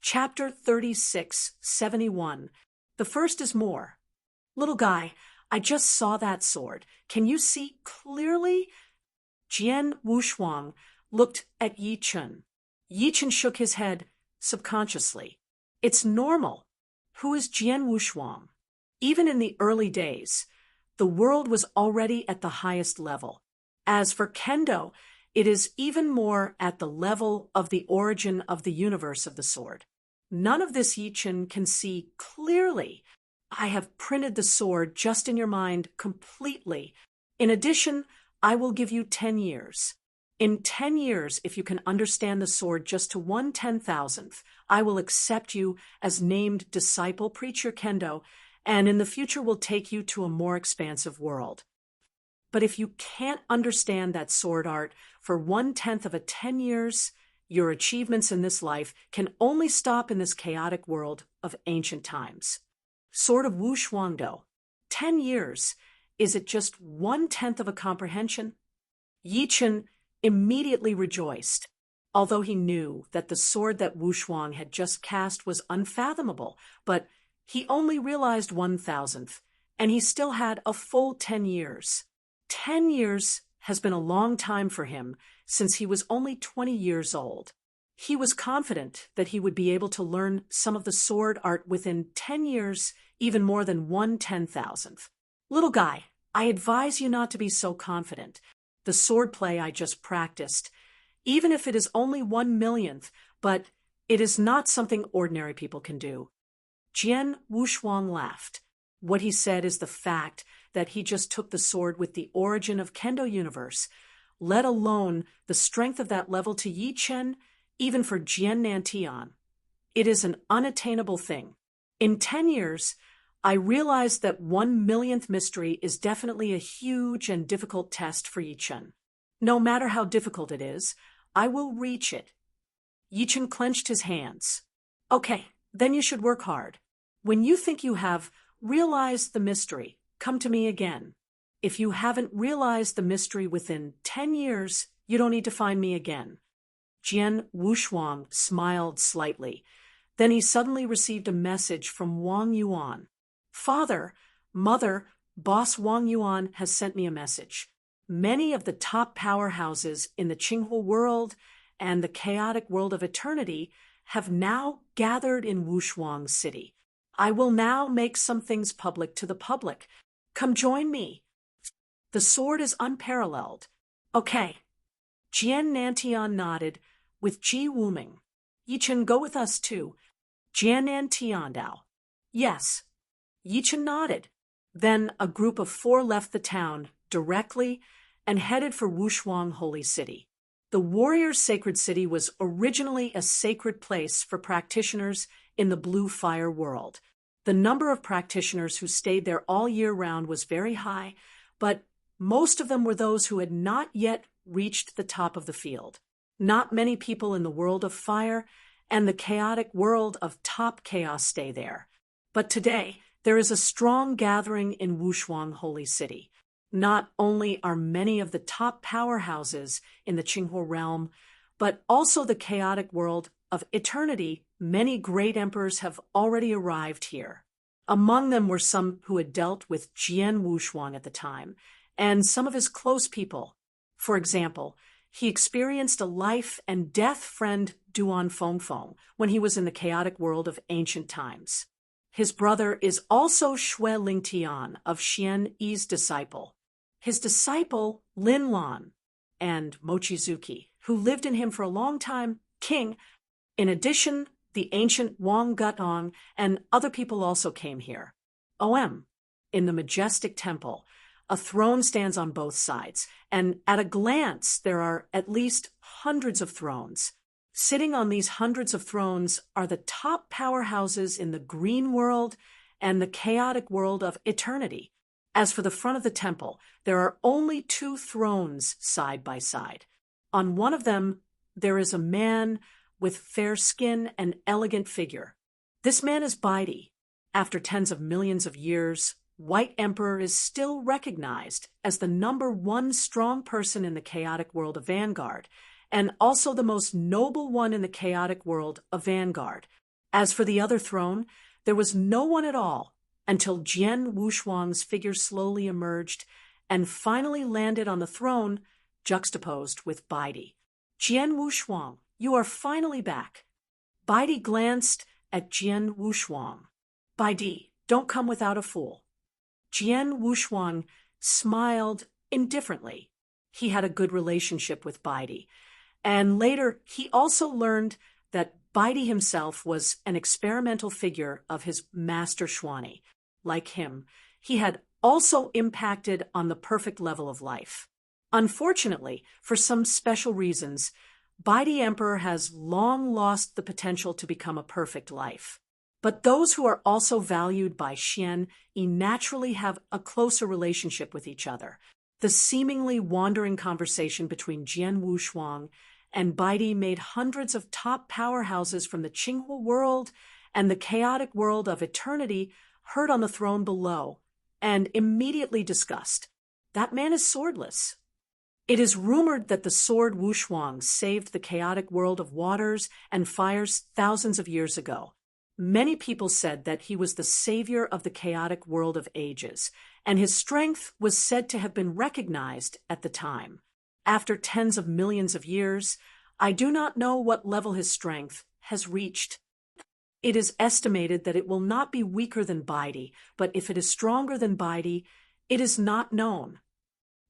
Chapter 3671. The first is more. Little guy, I just saw that sword. Can you see clearly? Jian Wushuang looked at Yi Chun. Yi Chun shook his head subconsciously. It's normal. Who is Jian Wushuang? Even in the early days, the world was already at the highest level. As for Kendo, it is even more at the level of the origin of the universe of the sword. None of this Yi Chun can see clearly. I have printed the sword just in your mind completely. In addition, I will give you 10 years. In 10 years, if you can understand the sword just to 1/10,000th, I will accept you as named disciple preacher Kendo, and in the future will take you to a more expansive world. But if you can't understand that sword art for 1/10 of 10 years, your achievements in this life can only stop in this chaotic world of ancient times. Sword of Wushuangdo. 10 years. Is it just 1/10 of a comprehension? Yi Chun immediately rejoiced, although he knew that the sword that Wushuang had just cast was unfathomable, but he only realized 1/1000th, and he still had a full 10 years. 10 years has been a long time for him since he was only 20 years old. He was confident that he would be able to learn some of the sword art within 10 years, even more than 1/10,000th. Little guy, I advise you not to be so confident. The sword play I just practiced, even if it is only 1/1,000,000th, but it is not something ordinary people can do. Jian Wushuang laughed. What he said is the fact that he just took the sword with the origin of Kendo universe, let alone the strength of that level to Yi Chen, even for Jian Nantian. It is an unattainable thing. In 10 years, I realized that 1/1,000,000th mystery is definitely a huge and difficult test for Yi Chen. No matter how difficult it is, I will reach it. Yi Chen clenched his hands. Okay, then you should work hard. When you think you have realized the mystery, come to me again. If you haven't realized the mystery within 10 years, you don't need to find me again. Jian Wushuang smiled slightly. Then he suddenly received a message from Wang Yuan. Father, Mother, Boss Wang Yuan has sent me a message. Many of the top powerhouses in the Qinghua world and the chaotic world of eternity have now gathered in Wushuang City. I will now make some things public to the public. Come join me. The sword is unparalleled. Okay. Jian Nantian nodded with Ji Wuming. Yi Chen, go with us too. Jian Nantian Dao. Yes. Yi Chen nodded. Then a group of 4 left the town directly and headed for Wushuang Holy City. The warrior's sacred city was originally a sacred place for practitioners in the blue fire world. The number of practitioners who stayed there all year round was very high, but most of them were those who had not yet reached the top of the field. Not many people in the world of fire and the chaotic world of top chaos stay there. But today, there is a strong gathering in Wushuang Holy City. Not only are many of the top powerhouses in the Qinghua realm, but also the chaotic world of eternity. Many great emperors have already arrived here. Among them were some who had dealt with Jian Wushuang at the time, and some of his close people. For example, he experienced a life and death friend Duan Fengfeng when he was in the chaotic world of ancient times. His brother is also Shui Lingtian of Xian Yi's disciple. His disciple, Lin Lan, and Mochizuki, who lived in him for a long time, King. In addition, the ancient Wang Gutong and other people also came here. In the majestic temple, a throne stands on both sides, and at a glance there are at least hundreds of thrones. Sitting on these hundreds of thrones are the top powerhouses in the green world and the chaotic world of eternity. As for the front of the temple, there are only 2 thrones side by side. On one of them, there is a man with fair skin and elegant figure. This man is Baidi. After tens of millions of years, White Emperor is still recognized as the #1 strong person in the chaotic world of Vanguard, and also the most noble one in the chaotic world of Vanguard. As for the other throne, there was no one at all until Jian Wushuang's figure slowly emerged and finally landed on the throne, juxtaposed with Baidi. Jian Wushuang, you are finally back. Baidi glanced at Jian Wushuang. Baidi, don't come without a fool. Jian Wushuang smiled indifferently. He had a good relationship with Baidi, and later he also learned that Baidi himself was an experimental figure of his master Xuanyi. Like him, he had also impacted on the perfect level of life. Unfortunately, for some special reasons, Baidi Emperor has long lost the potential to become a perfect life. But those who are also valued by Xian naturally have a closer relationship with each other. The seemingly wandering conversation between Jian Wushuang and Baidi made hundreds of top powerhouses from the Qinghua world and the chaotic world of eternity heard on the throne below, and immediately discussed. That man is swordless. It is rumored that the sword Wushuang saved the chaotic world of waters and fires thousands of years ago. Many people said that he was the savior of the chaotic world of ages, and his strength was said to have been recognized at the time. After tens of millions of years, I do not know what level his strength has reached. It is estimated that it will not be weaker than Baidi, but if it is stronger than Baidi, it is not known.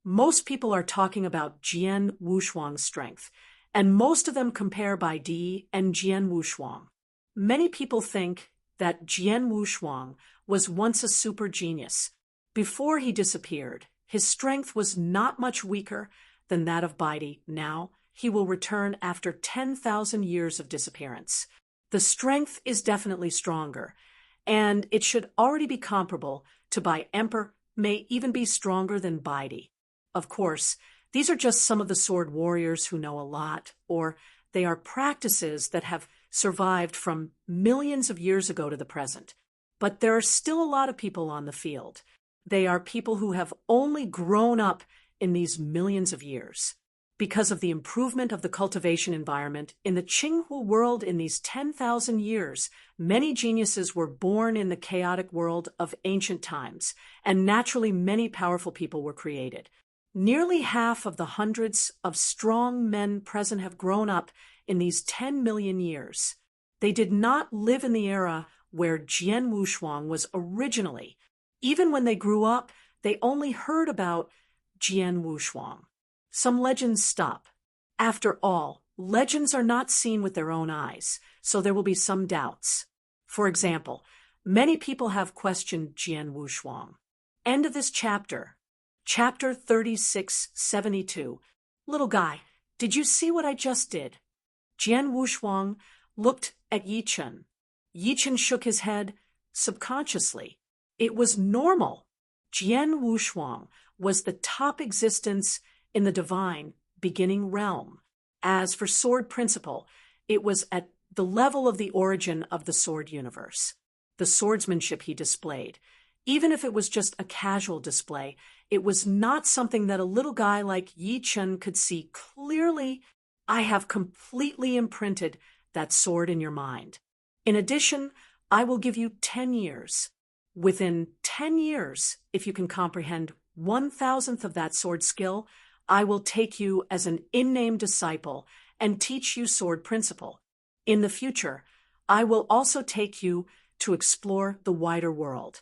Most people are talking about Jian Wushuang's strength, and most of them compare Baidi and Jian Wushuang. Many people think that Jian Wushuang was once a super genius. Before he disappeared, his strength was not much weaker than that of Baidi. Now, he will return after 10,000 years of disappearance. The strength is definitely stronger, and it should already be comparable to Bai Emperor, may even be stronger than Baidi. Of course, these are just some of the sword warriors who know a lot, or they are practices that have survived from millions of years ago to the present. But there are still a lot of people on the field. They are people who have only grown up in these millions of years. Because of the improvement of the cultivation environment in the Qinghua world in these 10,000 years, many geniuses were born in the chaotic world of ancient times, and naturally many powerful people were created. Nearly half of the hundreds of strong men present have grown up in these 10 million years. They did not live in the era where Jian Wushuang was originally. Even when they grew up, they only heard about Jian Wushuang. Some legends stop. After all, legends are not seen with their own eyes, so there will be some doubts. For example, many people have questioned Jian Wushuang. End of this chapter. Chapter 3672. Little guy, did you see what I just did? Jian Wushuang looked at Yi Chen. Yi Chen shook his head subconsciously. It was normal. Jian Wushuang was the top existence in the divine beginning realm. As for sword principle, it was at the level of the origin of the sword universe. The swordsmanship he displayed, even if it was just a casual display, it was not something that a little guy like Yi Chen could see clearly. I have completely imprinted that sword in your mind. In addition, I will give you 10 years. Within 10 years, if you can comprehend 1,000th of that sword skill, I will take you as an in-name disciple and teach you sword principle. In the future, I will also take you to explore the wider world.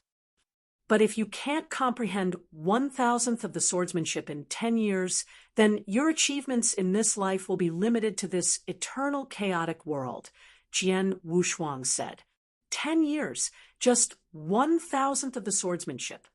But if you can't comprehend 1,000th of the swordsmanship in 10 years, then your achievements in this life will be limited to this eternal chaotic world, Jian Wushuang said. 10 years, just 1,000th of the swordsmanship.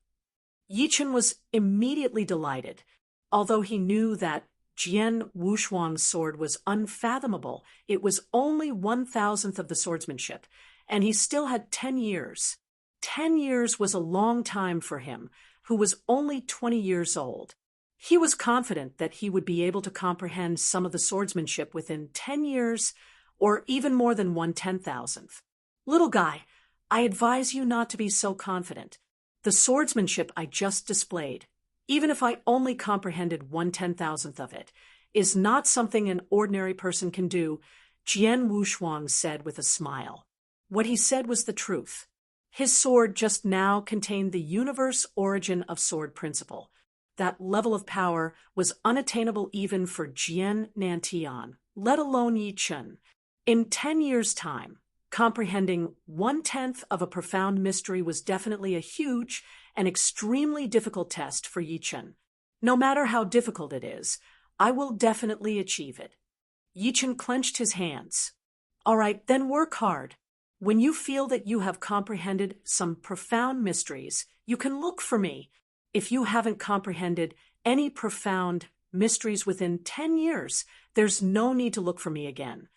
Yi Chen was immediately delighted. Although he knew that Jian Wushuang's sword was unfathomable, it was only 1,000th of the swordsmanship, and he still had 10 years. 10 years was a long time for him, who was only 20 years old. He was confident that he would be able to comprehend some of the swordsmanship within 10 years, or even more than 1/10,000th. Little guy, I advise you not to be so confident. The swordsmanship I just displayed, even if I only comprehended 1/10,000th of it, is not something an ordinary person can do, Jian Wushuang said with a smile. What he said was the truth. His sword just now contained the universe origin of sword principle. That level of power was unattainable even for Jian Nantian, let alone Yi Chun. In 10 years' time, comprehending 1/10 of a profound mystery was definitely a huge and extremely difficult test for Yi Chun. No matter how difficult it is, I will definitely achieve it. Yi Chun clenched his hands. All right, then work hard. When you feel that you have comprehended some profound mysteries, you can look for me. If you haven't comprehended any profound mysteries within 10 years, there's no need to look for me again.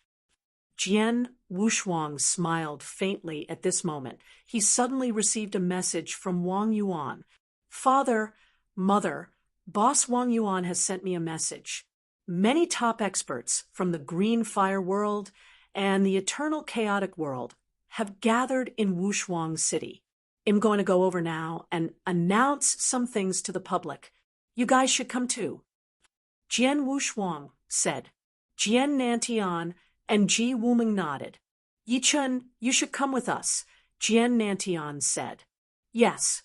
Jian Wushuang smiled faintly at this moment. He suddenly received a message from Wang Yuan. Father, Mother, Boss Wang Yuan has sent me a message. Many top experts from the Green Fire world and the Eternal Chaotic world have gathered in Wushuang City. I'm going to go over now and announce some things to the public. You guys should come too. Jian Wushuang said. Jian Nantian and Ji Wuming nodded. Yi Chun, you should come with us, Jian Nantian said. Yes.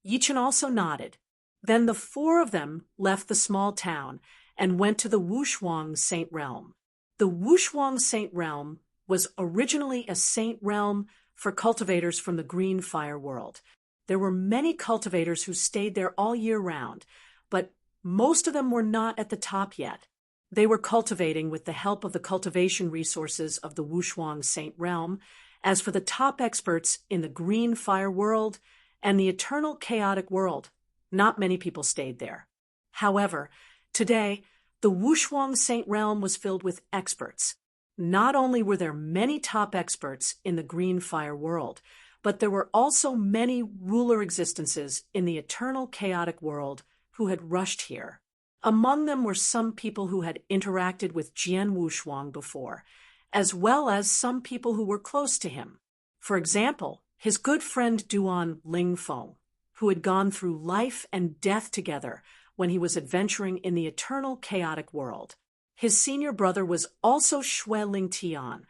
Yi Chun also nodded. Then the four of them left the small town and went to the Wushuang Saint Realm. The Wushuang Saint Realm was originally a saint realm for cultivators from the Green Fire world. There were many cultivators who stayed there all year round, but most of them were not at the top yet. They were cultivating with the help of the cultivation resources of the Wushuang Saint Realm. As for the top experts in the Green Fire world and the Eternal Chaotic world, not many people stayed there. However, today, the Wushuang Saint Realm was filled with experts. Not only were there many top experts in the Green Fire world, but there were also many ruler existences in the Eternal Chaotic world who had rushed here. Among them were some people who had interacted with Jian Wushuang before, as well as some people who were close to him. For example, his good friend Duan Lingfeng, who had gone through life and death together when he was adventuring in the Eternal Chaotic world. His senior brother was also Shui Lingtian,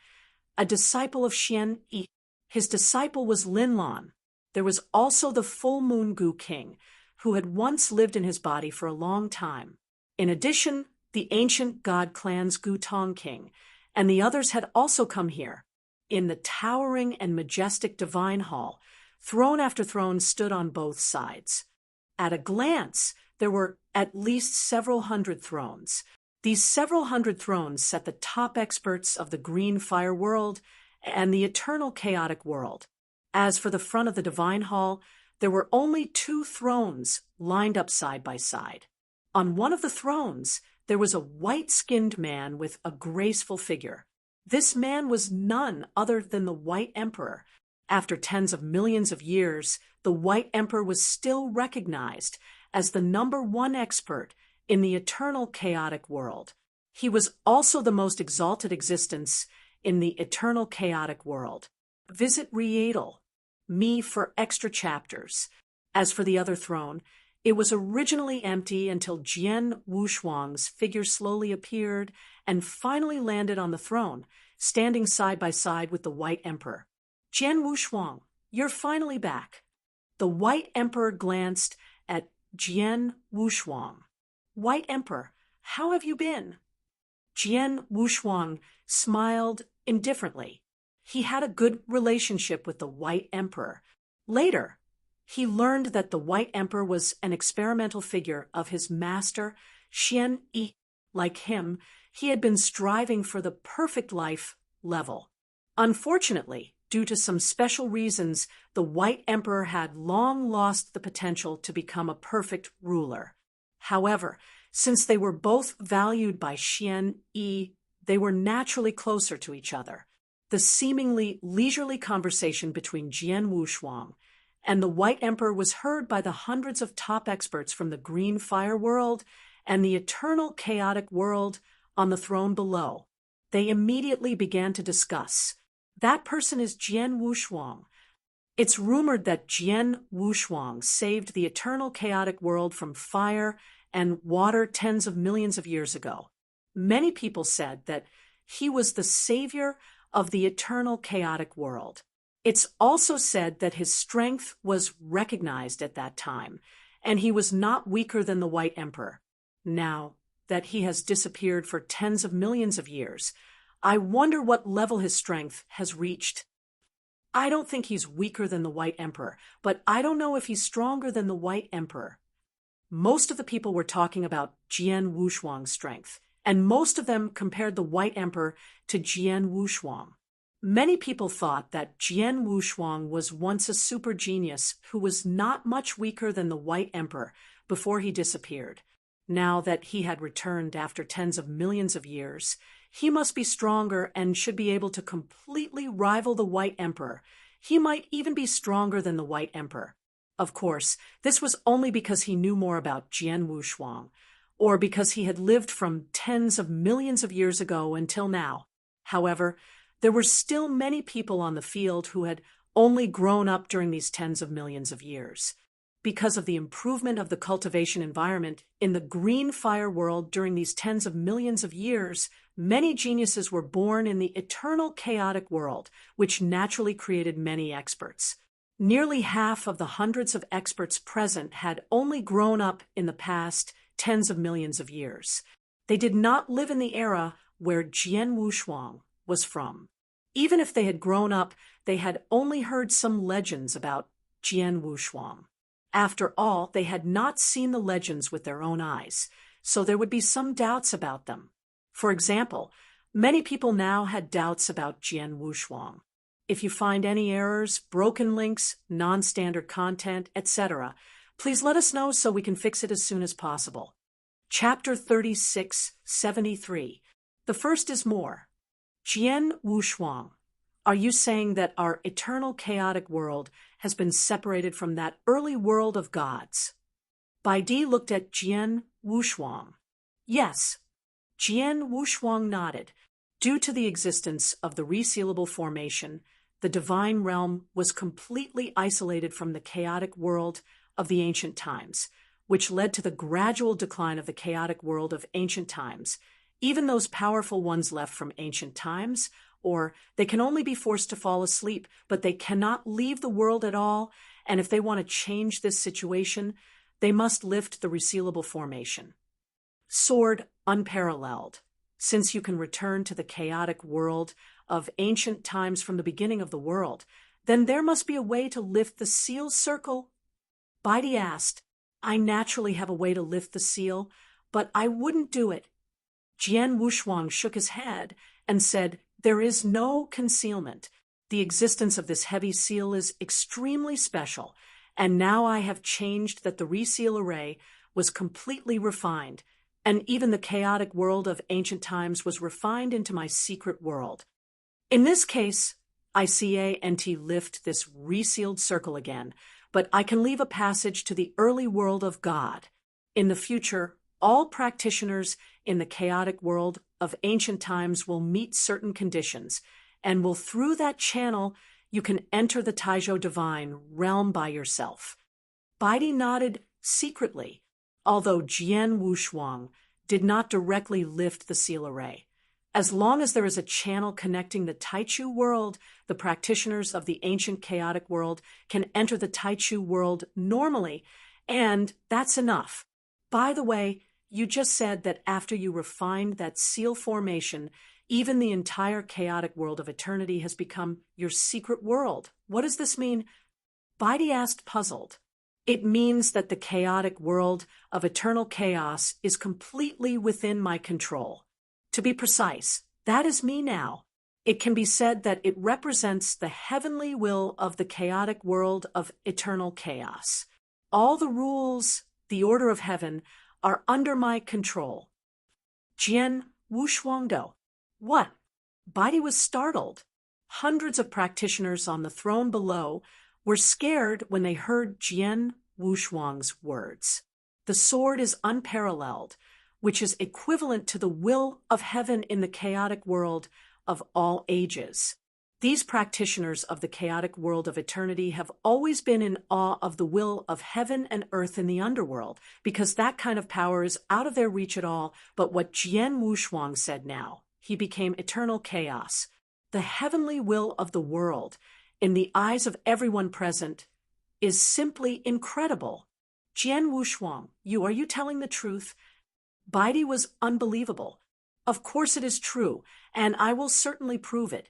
a disciple of Xian Yi. His disciple was Lin Lan. There was also the Full Moon Gu King, who had once lived in his body for a long time. In addition, the ancient god clan's Gu Tong King and the others had also come here. In the towering and majestic divine hall, throne after throne stood on both sides. At a glance, there were at least several hundred thrones. These several hundred thrones set the top experts of the Green Fire world and the Eternal Chaotic world. As for the front of the divine hall, there were only 2 thrones lined up side by side. On one of the thrones, there was a white-skinned man with a graceful figure. This man was none other than the White Emperor. After tens of millions of years, the White Emperor was still recognized as the #1 expert in the Eternal Chaotic world. He was also the most exalted existence in the Eternal Chaotic world. Visit Readle me for extra chapters. As for the other throne, it was originally empty until Jian Wushuang's figure slowly appeared and finally landed on the throne, standing side by side with the White Emperor. Jian Wushuang, you're finally back. The White Emperor glanced at Jian Wushuang. White Emperor, how have you been? Jian Wushuang smiled indifferently. He had a good relationship with the White Emperor. Later, he learned that the White Emperor was an experimental figure of his master, Xian Yi. Like him, he had been striving for the perfect life level. Unfortunately, due to some special reasons, the White Emperor had long lost the potential to become a perfect ruler. However, since they were both valued by Xian Yi, they were naturally closer to each other. The seemingly leisurely conversation between Jian Wushuang and the White Emperor was heard by the hundreds of top experts from the Green Fire world and the Eternal Chaotic world on the throne below. They immediately began to discuss. That person is Jian Wushuang. It's rumored that Jian Wushuang saved the Eternal Chaotic world from fire and water tens of millions of years ago. Many people said that he was the savior of the eternal chaotic world. It's also said that his strength was recognized at that time, and he was not weaker than the White Emperor. Now that he has disappeared for tens of millions of years, I wonder what level his strength has reached. I don't think he's weaker than the White Emperor, but I don't know if he's stronger than the White Emperor. Most of the people were talking about Jian Wushuang's strength, and most of them compared the White Emperor to Jian Wushuang. Many people thought that Jian Wushuang was once a super genius who was not much weaker than the White Emperor before he disappeared. Now that he had returned after tens of millions of years, he must be stronger and should be able to completely rival the White Emperor. He might even be stronger than the White Emperor. Of course, this was only because he knew more about Jian Wushuang, or because he had lived from tens of millions of years ago until now. However, there were still many people on the field who had only grown up during these tens of millions of years. Because of the improvement of the cultivation environment in the green fire world during these tens of millions of years, many geniuses were born in the eternal chaotic world, which naturally created many experts. Nearly half of the hundreds of experts present had only grown up in the past tens of millions of years. They did not live in the era where Jian Wushuang was from. Even if they had grown up, they had only heard some legends about Jian Wushuang. After all, they had not seen the legends with their own eyes, so there would be some doubts about them. For example, many people now had doubts about Jian Wushuang. If you find any errors, broken links, non-standard content, etc., please let us know so we can fix it as soon as possible. Chapter 3673. The first is more. Jian Wushuang, are you saying that our eternal chaotic world has been separated from that early world of gods? Bai Di looked at Jian Wushuang. Yes. Jian Wushuang nodded. Due to the existence of the resealable formation, the divine realm was completely isolated from the chaotic world of the ancient times, which led to the gradual decline of the chaotic world of ancient times. Even those powerful ones left from ancient times, or they can only be forced to fall asleep, but they cannot leave the world at all, and if they want to change this situation, they must lift the resealable formation. Sword unparalleled. Since you can return to the chaotic world of ancient times from the beginning of the world, then there must be a way to lift the seal circle. Bai Di asked, I naturally have a way to lift the seal, but I wouldn't do it. Jian Wushuang shook his head and said, there is no concealment. The existence of this heavy seal is extremely special, and now I have changed that the reseal array was completely refined, and even the chaotic world of ancient times was refined into my secret world. In this case, I can't lift this resealed circle again, but I can leave a passage to the early world of God. In the future, all practitioners in the chaotic world of ancient times will meet certain conditions, and will through that channel you can enter the Taizhou divine realm by yourself. Bai Di nodded secretly, although Jian Wushuang did not directly lift the seal array. As long as there is a channel connecting the Taichu world, the practitioners of the ancient chaotic world can enter the Taichu world normally, and that's enough. By the way, you just said that after you refined that seal formation, even the entire chaotic world of eternity has become your secret world. What does this mean? Bai Di asked, puzzled. It means that the chaotic world of eternal chaos is completely within my control. To be precise, that is me now. It can be said that it represents the heavenly will of the chaotic world of eternal chaos. All the rules, the order of heaven, are under my control. Jian Wushuangdo. What? Bai Di was startled. Hundreds of practitioners on the throne below were scared when they heard Jian Wushuang's words. The sword is unparalleled, which is equivalent to the will of heaven in the chaotic world of all ages. These practitioners of the chaotic world of eternity have always been in awe of the will of heaven and earth in the underworld, because that kind of power is out of their reach at all. But what Jian Wushuang said now, he became eternal chaos. the heavenly will of the world, in the eyes of everyone present, is simply incredible. Jian Wushuang, are you telling the truth? Baidi was unbelievable. Of course it is true, and I will certainly prove it.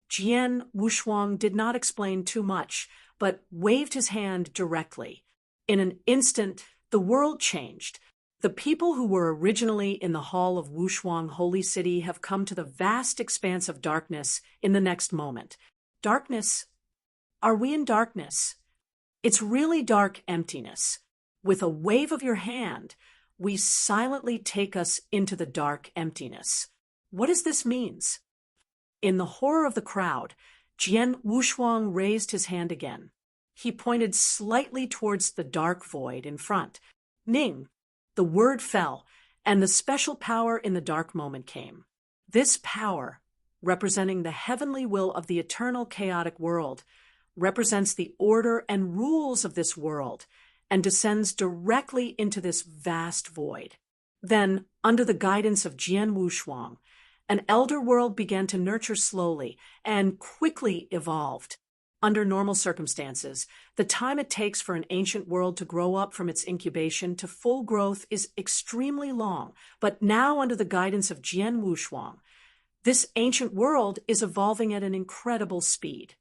Jian Wushuang did not explain too much, but waved his hand directly. In an instant, the world changed. The people who were originally in the hall of Wushuang Holy City have come to the vast expanse of darkness in the next moment. Darkness? Are we in darkness? It's really dark emptiness. With a wave of your hand, we silently take us into the dark emptiness. What does this mean? In the horror of the crowd, Jian Wushuang raised his hand again. He pointed slightly towards the dark void in front. Ning! The word fell, and the special power in the dark moment came. This power, representing the heavenly will of the eternal chaotic world, represents the order and rules of this world, and descends directly into this vast void. Then, under the guidance of Jian Wushuang, an elder world began to nurture slowly and quickly evolved. Under normal circumstances, the time it takes for an ancient world to grow up from its incubation to full growth is extremely long, but now under the guidance of Jian Wushuang, this ancient world is evolving at an incredible speed.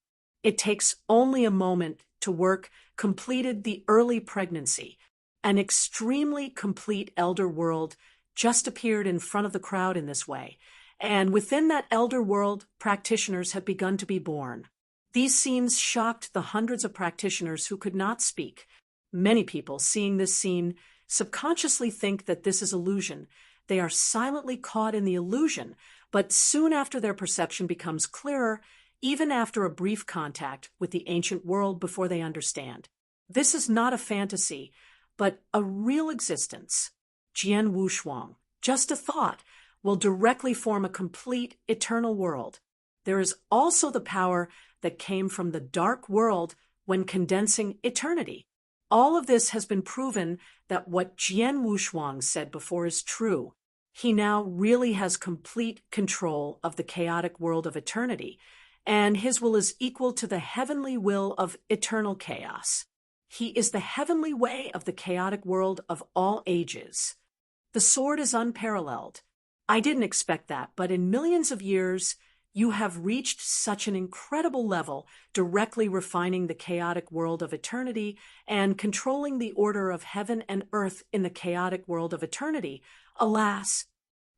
It takes only a moment to work completed the early pregnancy. An extremely complete elder world just appeared in front of the crowd in this way, and within that elder world, practitioners have begun to be born. These scenes shocked the hundreds of practitioners who could not speak. Many people, seeing this scene, subconsciously think that this is illusion. They are silently caught in the illusion, but soon after their perception becomes clearer, even after a brief contact with the ancient world before they understand. This is not a fantasy, but a real existence. Jian Wushuang, just a thought, will directly form a complete eternal world. There is also the power that came from the dark world when condensing eternity. All of this has been proven that what Jian Wushuang said before is true. He now really has complete control of the chaotic world of eternity, and his will is equal to the heavenly will of eternal chaos. He is the heavenly way of the chaotic world of all ages. The sword is unparalleled. I didn't expect that, but in millions of years, you have reached such an incredible level, directly refining the chaotic world of eternity and controlling the order of heaven and earth in the chaotic world of eternity. Alas!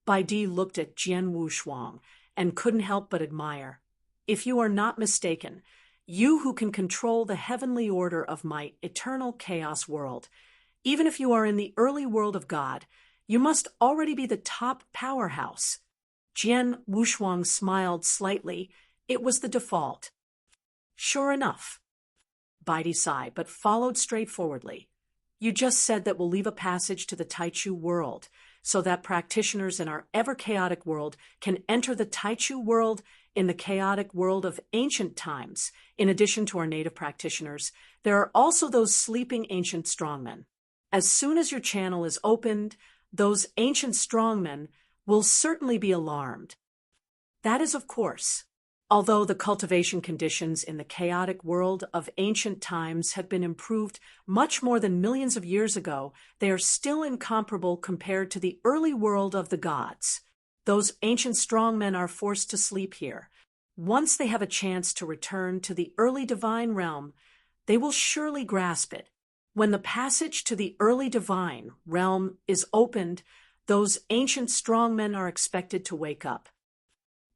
Baidi looked at Jian Wushuang and couldn't help but admire. If you are not mistaken, you who can control the heavenly order of my eternal chaos world, even if you are in the early world of God, you must already be the top powerhouse. Jian Wushuang smiled slightly. It was the default. Sure enough. Baidi sighed, but followed straightforwardly. You just said that we'll leave a passage to the Taichu world, so that practitioners in our ever-chaotic world can enter the Taichu world in the chaotic world of ancient times. In addition to our native practitioners, there are also those sleeping ancient strongmen. As soon as your channel is opened, those ancient strongmen will certainly be alarmed. That is, of course. Although the cultivation conditions in the chaotic world of ancient times have been improved much more than millions of years ago, they are still incomparable compared to the early world of the gods. Those ancient strongmen are forced to sleep here. Once they have a chance to return to the early divine realm, they will surely grasp it. When the passage to the early divine realm is opened, those ancient strongmen are expected to wake up.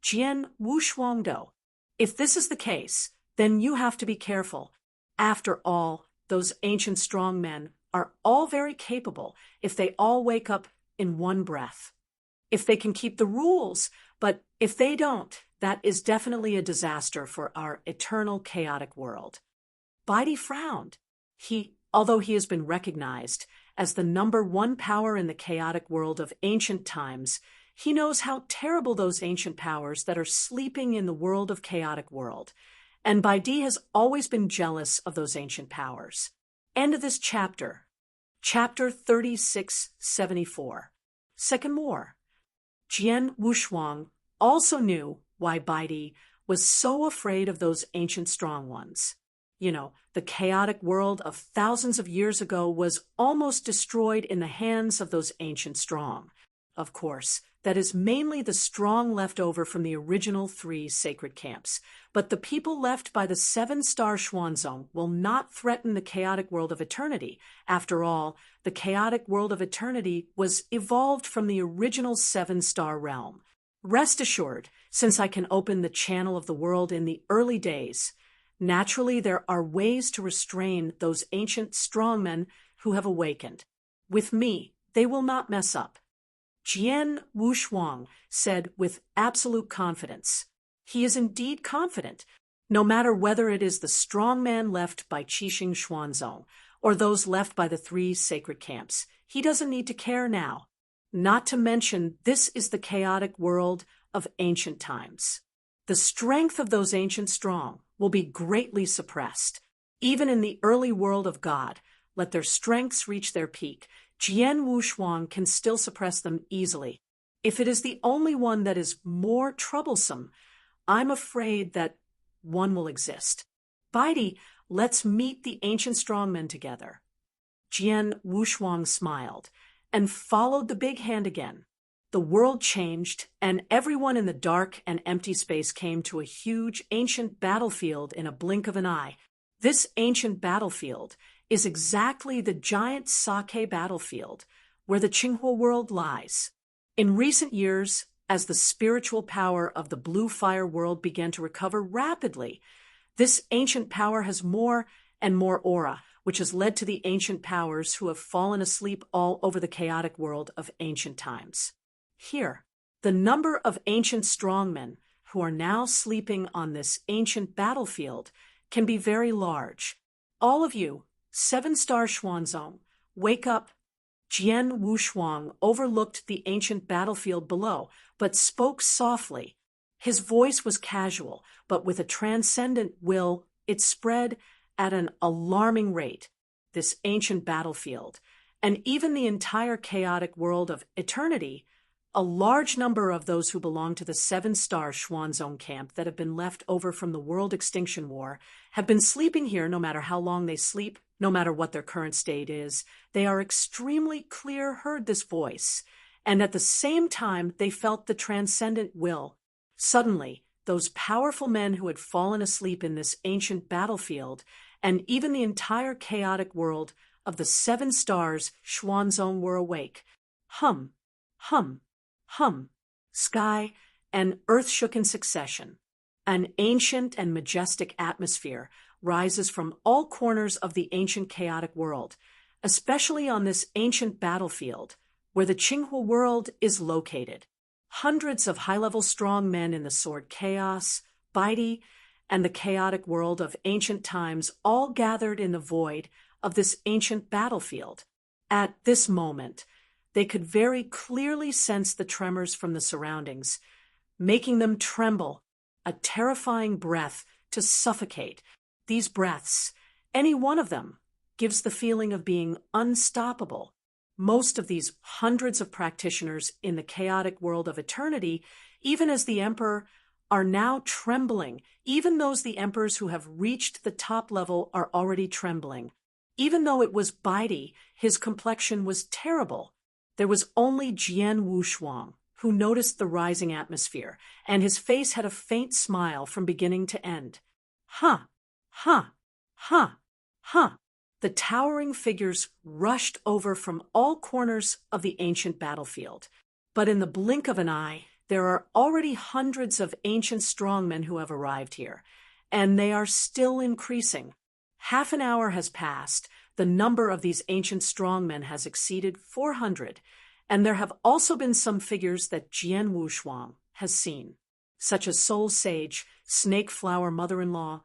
Jian Wushuangdo, if this is the case, then you have to be careful. After all, those ancient strongmen are all very capable if they all wake up in one breath. If they can keep the rules, but if they don't, that is definitely a disaster for our eternal chaotic world. Baidi frowned. Although he has been recognized as the #1 power in the chaotic world of ancient times, he knows how terrible those ancient powers that are sleeping in the world of chaotic world. And Baidi has always been jealous of those ancient powers. End of this chapter. Chapter 3674. Second more. Jian Wushuang also knew why Baidi was so afraid of those ancient strong ones. The chaotic world of thousands of years ago was almost destroyed in the hands of those ancient strong. Of course, that is mainly the strong left over from the original 3 sacred camps. But the people left by the 7-star Xuanzong will not threaten the chaotic world of eternity. After all, the chaotic world of eternity was evolved from the original 7-star realm. Rest assured, since I can open the channel of the world in the early days, naturally there are ways to restrain those ancient strongmen who have awakened. With me, they will not mess up. Jian Wushuang said with absolute confidence. He is indeed confident, no matter whether it is the strong man left by Qixing Xuanzong or those left by the 3 sacred camps. He doesn't need to care now. Not to mention, this is the chaotic world of ancient times. The strength of those ancient strong will be greatly suppressed. Even in the early world of God, let their strengths reach their peak. Jian Wushuang can still suppress them easily. If it is the only one that is more troublesome, I'm afraid that one will exist. Baidi, let's meet the ancient strongmen together. Jian Wushuang smiled and followed the big hand again. The world changed, and everyone in the dark and empty space came to a huge ancient battlefield in a blink of an eye. This ancient battlefield is exactly the giant Sake battlefield where the Qinghua world lies. In recent years, as the spiritual power of the blue fire world began to recover rapidly, this ancient power has more and more aura, which has led to the ancient powers who have fallen asleep all over the chaotic world of ancient times. Here, the number of ancient strongmen who are now sleeping on this ancient battlefield can be very large. All of you, 7-star Xuanzong, wake up. Jian Wushuang overlooked the ancient battlefield below, but spoke softly. His voice was casual, but with a transcendent will, it spread at an alarming rate. This ancient battlefield, and even the entire chaotic world of eternity, a large number of those who belong to the 7-star Xuanzong camp that have been left over from the World Extinction War have been sleeping here. No matter how long they sleep, no matter what their current state is, they are extremely clear heard this voice, and at the same time they felt the transcendent will. Suddenly, those powerful men who had fallen asleep in this ancient battlefield, and even the entire chaotic world of the 7 stars Xuanzong were awake. Hum, hum, hum. Sky and earth shook in succession. An ancient and majestic atmosphere rises from all corners of the ancient chaotic world, especially on this ancient battlefield where the Qinghua world is located. Hundreds of high-level strong men in the sword chaos, Baidi, and the chaotic world of ancient times all gathered in the void of this ancient battlefield. At this moment, they could very clearly sense the tremors from the surroundings, making them tremble, a terrifying breath to suffocate. These breaths, any one of them, gives the feeling of being unstoppable. Most of these hundreds of practitioners in the chaotic world of eternity, even as the emperor, are now trembling. Even the emperors who have reached the top level are already trembling. Even though it was Baidi, his complexion was terrible. There was only Jian Wushuang, who noticed the rising atmosphere, and his face had a faint smile from beginning to end. Huh, huh, huh, huh. The towering figures rushed over from all corners of the ancient battlefield. But in the blink of an eye, there are already hundreds of ancient strongmen who have arrived here, and they are still increasing. Half an hour has passed. The number of these ancient strongmen has exceeded 400, and there have also been some figures that Jian Wushuang has seen, such as Soul Sage, Snake Flower Mother-in-law,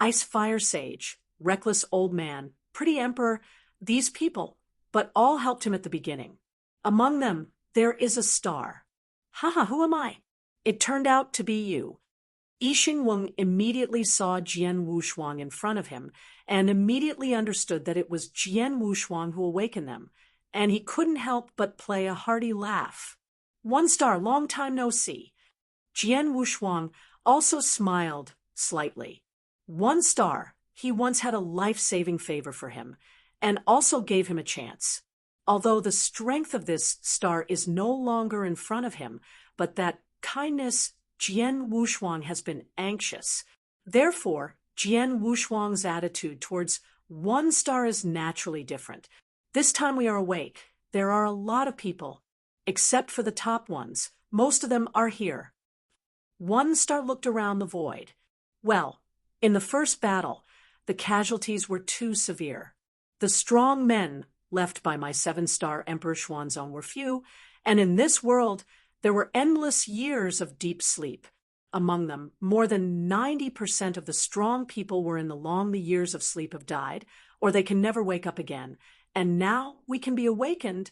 Ice Fire Sage, Reckless Old Man, Pretty Emperor, these people, but all helped him at the beginning. Among them, there is a star. Haha, who am I? It turned out to be you. Yixing Weng immediately saw Jian Wushuang in front of him and immediately understood that it was Jian Wushuang who awakened them, and he couldn't help but play a hearty laugh. 1 star, long time no see. Jian Wushuang also smiled slightly. 1 star, he once had a life-saving favor for him, and also gave him a chance. Although the strength of this star is no longer in front of him, but that kindness, Jian Wushuang has been anxious. Therefore, Jian Wushuang's attitude towards 1 star is naturally different. This time we are awake. There are a lot of people. Except for the top ones, most of them are here. 1 star looked around the void. Well, in the first battle, the casualties were too severe. The strong men left by my 7-star Emperor Xuanzong were few, and in this world there were endless years of deep sleep. Among them, more than 90% of the strong people were in the years of sleep have died, or they can never wake up again, and now we can be awakened,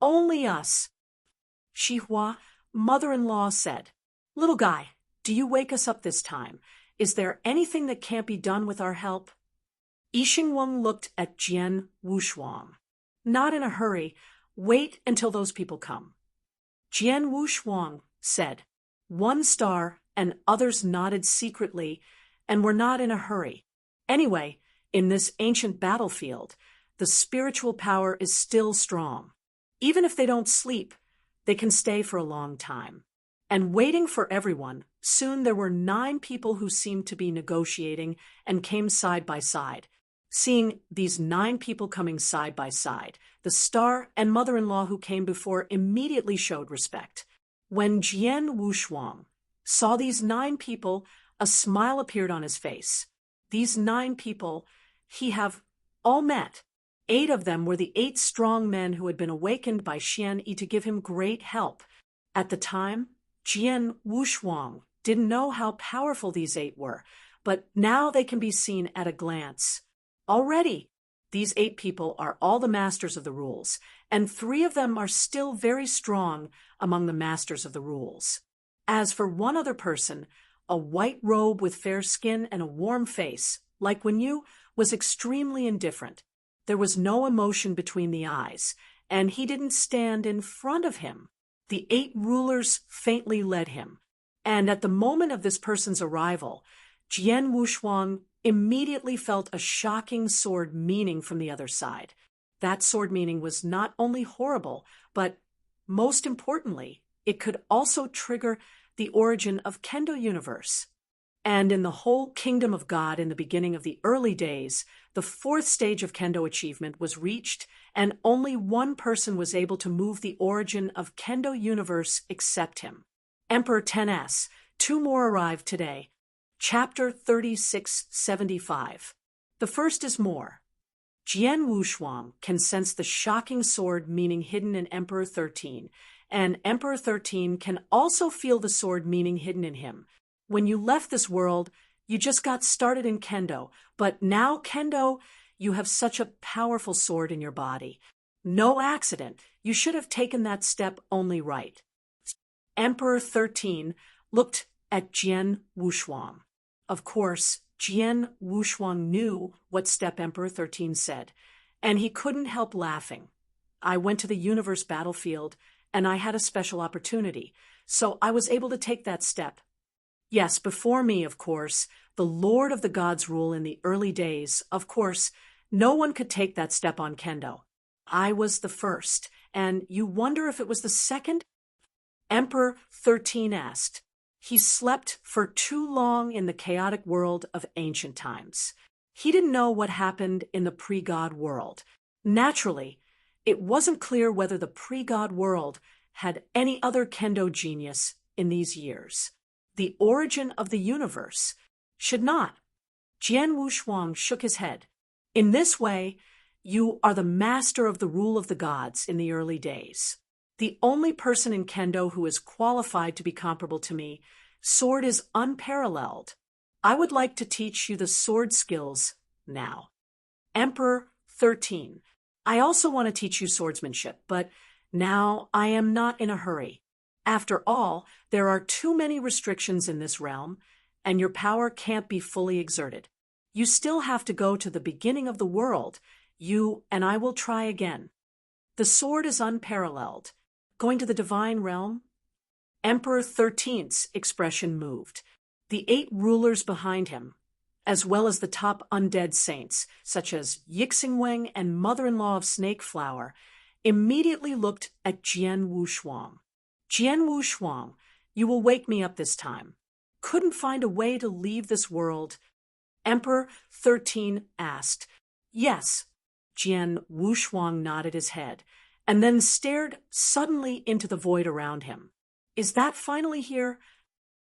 only us. Xihua, mother-in-law, said, "Little guy, do you wake us up this time? Is there anything that can't be done with our help?" Yixingweng looked at Jian Wushuang. "Not in a hurry. Wait until those people come." Jian Wushuang said, 1 star and others nodded secretly and were not in a hurry. Anyway, in this ancient battlefield, the spiritual power is still strong. Even if they don't sleep, they can stay for a long time. And waiting for everyone, soon there were 9 people who seemed to be negotiating and came side by side. Seeing these 9 people coming side by side, the star and mother-in-law who came before immediately showed respect. When Jian Wushuang saw these 9 people, a smile appeared on his face. These 9 people he have all met. 8 of them were the 8 strong men who had been awakened by Xian Yi to give him great help. At the time, Jian Wushuang didn't know how powerful these 8 were, but now they can be seen at a glance. Already, these 8 people are all the masters of the rules, and 3 of them are still very strong among the masters of the rules. As for one other person, a white robe with fair skin and a warm face, like Wen Yu, was extremely indifferent. There was no emotion between the eyes, and he didn't stand in front of him. The 8 rulers faintly led him, and at the moment of this person's arrival, Jian Wushuang immediately felt a shocking sword meaning from the other side. That sword meaning was not only horrible, but most importantly, it could also trigger the origin of Kendo universe. And in the whole kingdom of God in the beginning of the early days, the 4th stage of Kendo achievement was reached, and only one person was able to move the origin of Kendo universe except him. Emperor 10S, 2 more arrived today. Chapter 3675. The first is more. Jian Wushuang can sense the shocking sword meaning hidden in Emperor 13, and Emperor 13 can also feel the sword meaning hidden in him. When you left this world, you just got started in Kendo, but now Kendo, you have such a powerful sword in your body. No accident. You should have taken that step only right. Emperor 13 looked at Jian Wushuang. Of course, Jian Wushuang knew what step Emperor 13 said, and he couldn't help laughing. I went to the universe battlefield, and I had a special opportunity, so I was able to take that step. Yes, before me, of course, the Lord of the Gods rule in the early days, of course, no one could take that step on Kendo. I was the first, and you wonder if it was the second? Emperor 13 asked. He slept for too long in the chaotic world of ancient times. He didn't know what happened in the pre-God world. Naturally, it wasn't clear whether the pre-God world had any other Kendo genius in these years. The origin of the universe should not. Jian Wushuang shook his head. In this way, you are the master of the rule of the gods in the early days. The only person in Kendo who is qualified to be comparable to me. Sword is unparalleled. I would like to teach you the sword skills now. Emperor 13. I also want to teach you swordsmanship, but now I am not in a hurry. After all, there are too many restrictions in this realm, and your power can't be fully exerted. You still have to go to the beginning of the world. You and I will try again. The sword is unparalleled. Going to the divine realm? Emperor 13's expression moved. The 8 rulers behind him, as well as the top undead saints, such as Yixingweng and mother-in-law of Snakeflower, immediately looked at Jian Wushuang. Jian Wushuang, you will wake me up this time. Couldn't find a way to leave this world? Emperor 13 asked. Yes. Jian Wushuang nodded his head, and then stared suddenly into the void around him. Is that finally here?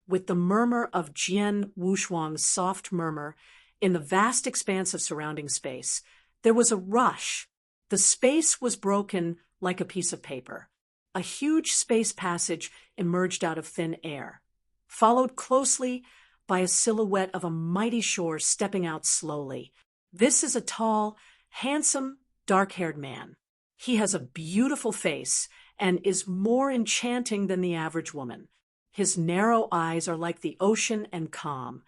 With the murmur of Jian Wushuang's soft murmur in the vast expanse of surrounding space, there was a rush. The space was broken like a piece of paper. A huge space passage emerged out of thin air, followed closely by a silhouette of a mighty shore stepping out slowly. This is a tall, handsome, dark-haired man. He has a beautiful face and is more enchanting than the average woman. His narrow eyes are like the ocean and calm,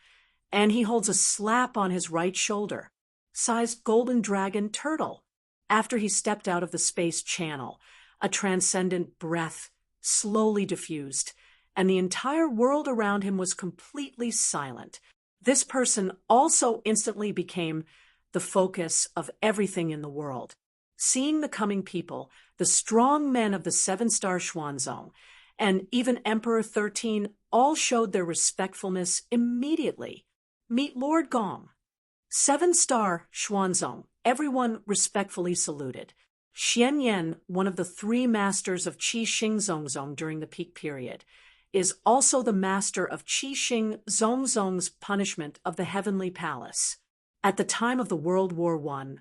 and he holds a slap on his right shoulder, sized golden dragon turtle. After he stepped out of the space channel, a transcendent breath slowly diffused, and the entire world around him was completely silent. This person also instantly became the focus of everything in the world. Seeing the coming people, the strong men of the 7-star Xuanzong, and even Emperor 13 all showed their respectfulness immediately. Meet Lord Gong. 7-star Xuanzong, everyone respectfully saluted. Xian Yan, one of the 3 masters of Qi Xing Zongzong during the peak period, is also the master of Qi Xing Zongzong's punishment of the Heavenly Palace. At the time of the World War I,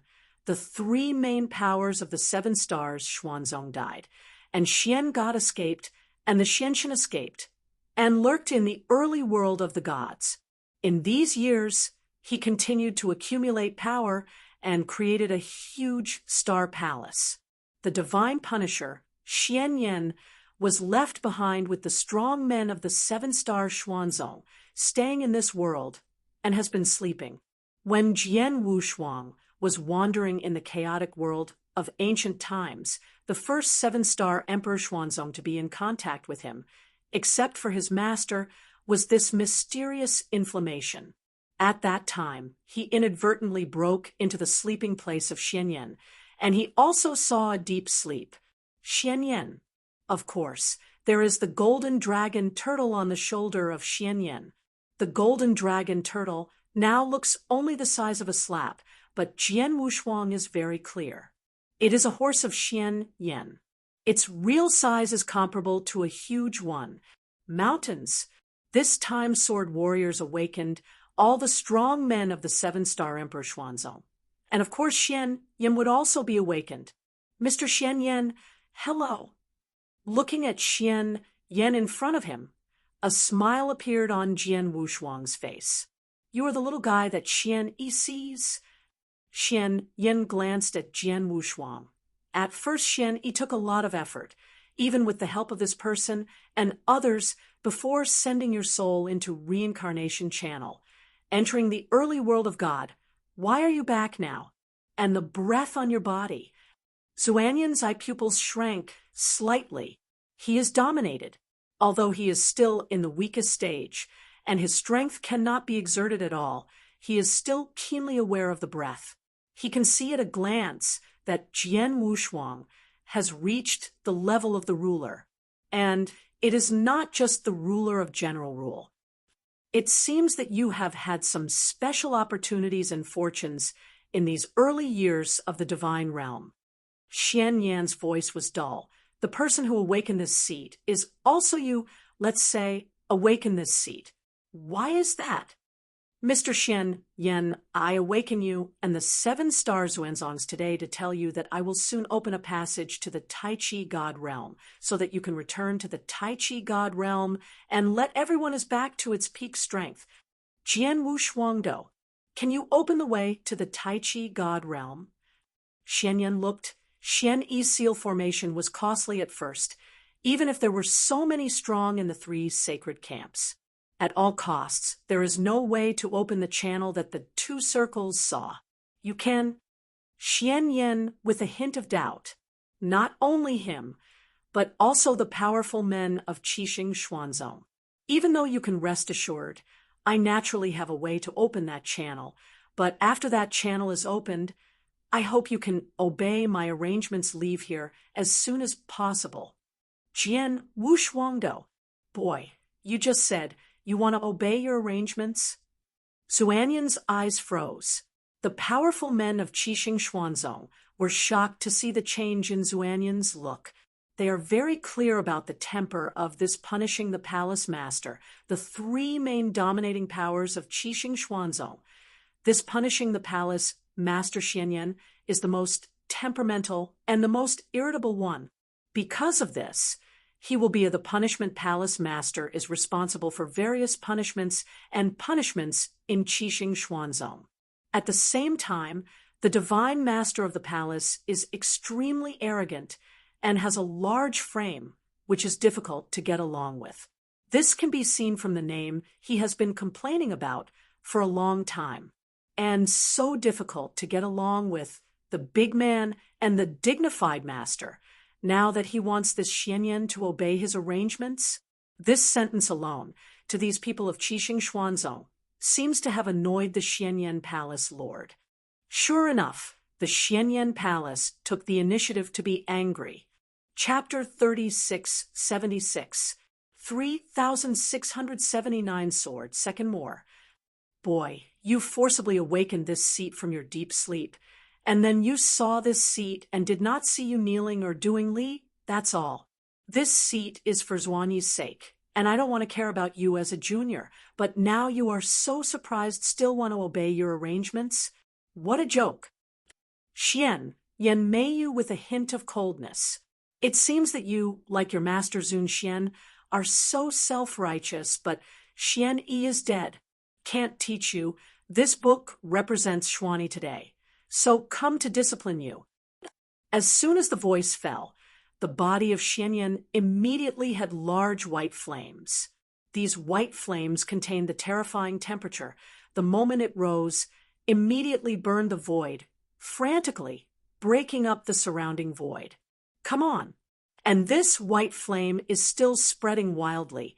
the 3 main powers of the 7 stars Xuanzong died, and Xian God escaped, and the Xianxin escaped, and lurked in the early world of the gods. In these years, he continued to accumulate power and created a huge star palace. The divine punisher, Xian Yan, was left behind with the strong men of the 7-star Xuanzong, staying in this world, and has been sleeping. When Jian Wushuang was wandering in the chaotic world of ancient times, the first 7-star Emperor Xuanzong to be in contact with him, except for his master, was this mysterious inflammation. At that time, he inadvertently broke into the sleeping place of Xianyan, and he also saw a deep sleep. Xianyan. Of course, there is the golden dragon turtle on the shoulder of Xianyan. The golden dragon turtle now looks only the size of a slap, but Jian Wushuang is very clear. It is a horse of Xianyan. Its real size is comparable to a huge one. Mountains. This time sword warriors awakened all the strong men of the 7-star Emperor Xuanzong. And of course Xian Yan would also be awakened. Mr. Xian Yan, hello. Looking at Xian Yan in front of him, a smile appeared on Jian Wushuang's face. You are the little guy that Xian Yi sees? Xian Yan glanced at Jian Wushuang. At first Xian Yi took a lot of effort, even with the help of this person and others, before sending your soul into reincarnation channel, entering the early world of God. Why are you back now? And the breath on your body. Zuanyan's eye pupils shrank slightly. He is dominated, although he is still in the weakest stage, and his strength cannot be exerted at all. He is still keenly aware of the breath. He can see at a glance that Jian Wushuang has reached the level of the ruler, and it is not just the ruler of general rule. It seems that you have had some special opportunities and fortunes in these early years of the divine realm. Xian Yan's voice was dull. The person who awakened this seat is also you, let's say, awaken this seat. Why is that? Mr. Xian Yan, I awaken you and the 7-star Xuanzongs today to tell you that I will soon open a passage to the Tai Chi God realm so that you can return to the Tai Chi God realm and let everyone is back to its peak strength. Jian Wushuangdo, can you open the way to the Tai Chi God realm? Xian Yan looked. Xian Yi's seal formation was costly at first, even if there were so many strong in the 3 sacred camps. At all costs, there is no way to open the channel that the 2 circles saw. You can. Xian Yan, with a hint of doubt, not only him, but also the powerful men of Qi Xing Xuanzong. Even though you can rest assured, I naturally have a way to open that channel, but after that channel is opened, I hope you can obey my arrangements leave here as soon as possible. Jian Wuxuangdo. Boy, you just said you want to obey your arrangements? Xuanyan's eyes froze. The powerful men of Qixing Xuanzong were shocked to see the change in Xuanyan's look. They are very clear about the temper of this punishing the palace master, the three main dominating powers of Qixing Xuanzong. This punishing the palace master Xianyan is the most temperamental and the most irritable one. Because of this, he will be the punishment palace master is responsible for various punishments and punishments in Qixing Xuanzong. At the same time, the divine master of the palace is extremely arrogant and has a large frame, which is difficult to get along with. This can be seen from the name he has been complaining about for a long time, and so difficult to get along with the big man and the dignified master, now that he wants this Xianyan to obey his arrangements. This sentence alone, to these people of Qixing Xuanzong, seems to have annoyed the Xianyan Palace Lord. Sure enough, the Xianyan Palace took the initiative to be angry. Chapter 3676, 3679 Sword, Second More. Boy, you forcibly awakened this seat from your deep sleep, and then you saw this seat and did not see you kneeling or doing li, that's all. This seat is for Zhuanyi's sake, and I don't want to care about you as a junior, but now you are so surprised still want to obey your arrangements? What a joke. Xian Mei you with a hint of coldness. It seems that you, like your master Zun Xian, are so self-righteous, but Xian Yi is dead. Can't teach you. This book represents Xuanyi today, so come to discipline you. As soon as the voice fell, the body of Xianyan immediately had large white flames. These white flames contained the terrifying temperature. The moment it rose, immediately burned the void, frantically breaking up the surrounding void. Come on. And this white flame is still spreading wildly,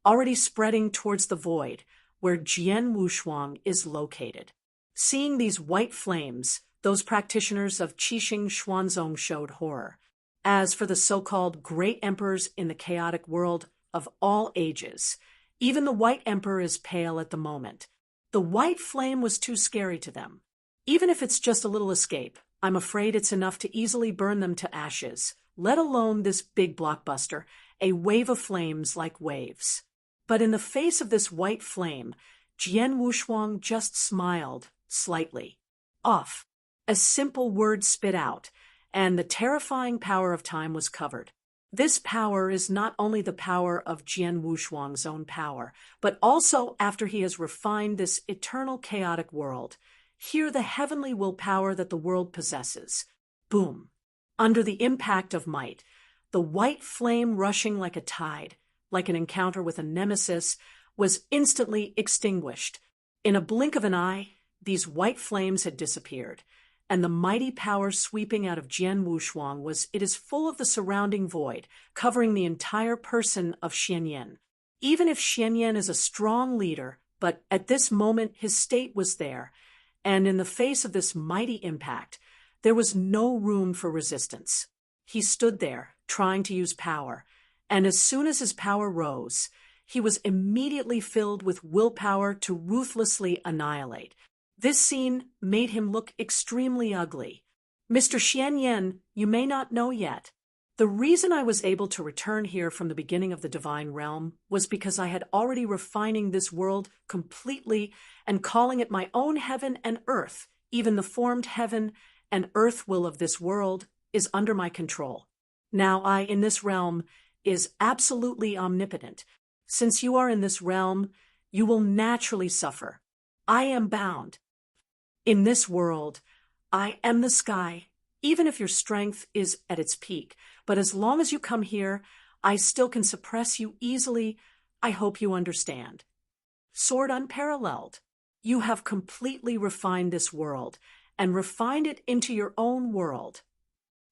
already spreading towards the void, where Jian Wushuang is located. Seeing these white flames, those practitioners of Qixing Xuanzong showed horror. As for the so-called great emperors in the chaotic world of all ages, even the white emperor is pale at the moment. The white flame was too scary to them. Even if it's just a little escape, I'm afraid it's enough to easily burn them to ashes, let alone this big blockbuster, a wave of flames like waves. But in the face of this white flame, Jian Wushuang just smiled slightly. Off. A simple word spit out, and the terrifying power of time was covered. This power is not only the power of Jian Wushuang's own power, but also after he has refined this eternal chaotic world. Hear the heavenly willpower that the world possesses. Boom. Under the impact of might, the white flame rushing like a tide, like an encounter with a nemesis, was instantly extinguished. In a blink of an eye, these white flames had disappeared, and the mighty power sweeping out of Jian Wushuang it is full of the surrounding void, covering the entire person of Xianyan. Even if Xianyan is a strong leader, but at this moment his state was there, and in the face of this mighty impact, there was no room for resistance. He stood there, trying to use power, and as soon as his power rose, he was immediately filled with willpower to ruthlessly annihilate. This scene made him look extremely ugly. Mr. Xianyan, you may not know yet. The reason I was able to return here from the beginning of the divine realm was because I had already refining this world completely and calling it my own heaven and earth. Even the formed heaven and earth will of this world is under my control. Now I, in this realm, is absolutely omnipotent. Since you are in this realm, you will naturally suffer. I am bound. In this world, I am the sky, even if your strength is at its peak. But as long as you come here, I still can suppress you easily. I hope you understand. Sword unparalleled. You have completely refined this world and refined it into your own world.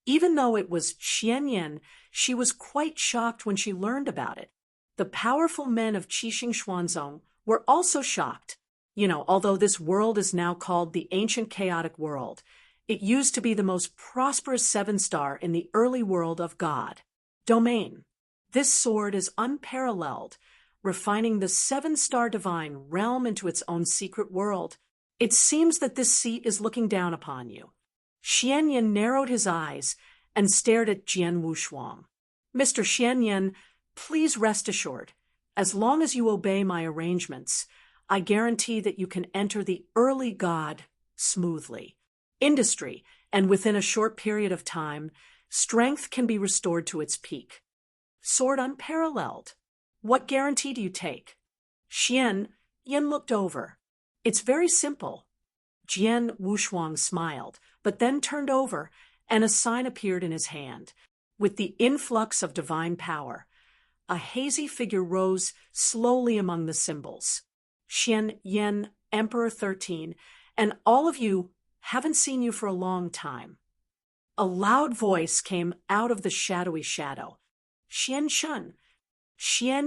Even though it was Xianyan, she was quite shocked when she learned about it. The powerful men of Qixing Xuanzong were also shocked. Although this world is now called the ancient chaotic world, it used to be the most prosperous seven-star in the early world of God. Domain. This sword is unparalleled, refining the seven-star divine realm into its own secret world. It seems that this seat is looking down upon you. Xianyan narrowed his eyes and stared at Jian Wushuang. Mr. Xianyan, please rest assured, as long as you obey my arrangements, I guarantee that you can enter the early God smoothly. Industry, and within a short period of time, strength can be restored to its peak. Sword unparalleled. What guarantee do you take? Yen looked over. It's very simple. Jian Wushuang smiled, but then turned over, and a sign appeared in his hand. With the influx of divine power, a hazy figure rose slowly among the symbols. Yen, Emperor 13, and all of you haven't seen you for a long time. A loud voice came out of the shadowy shadow. Xian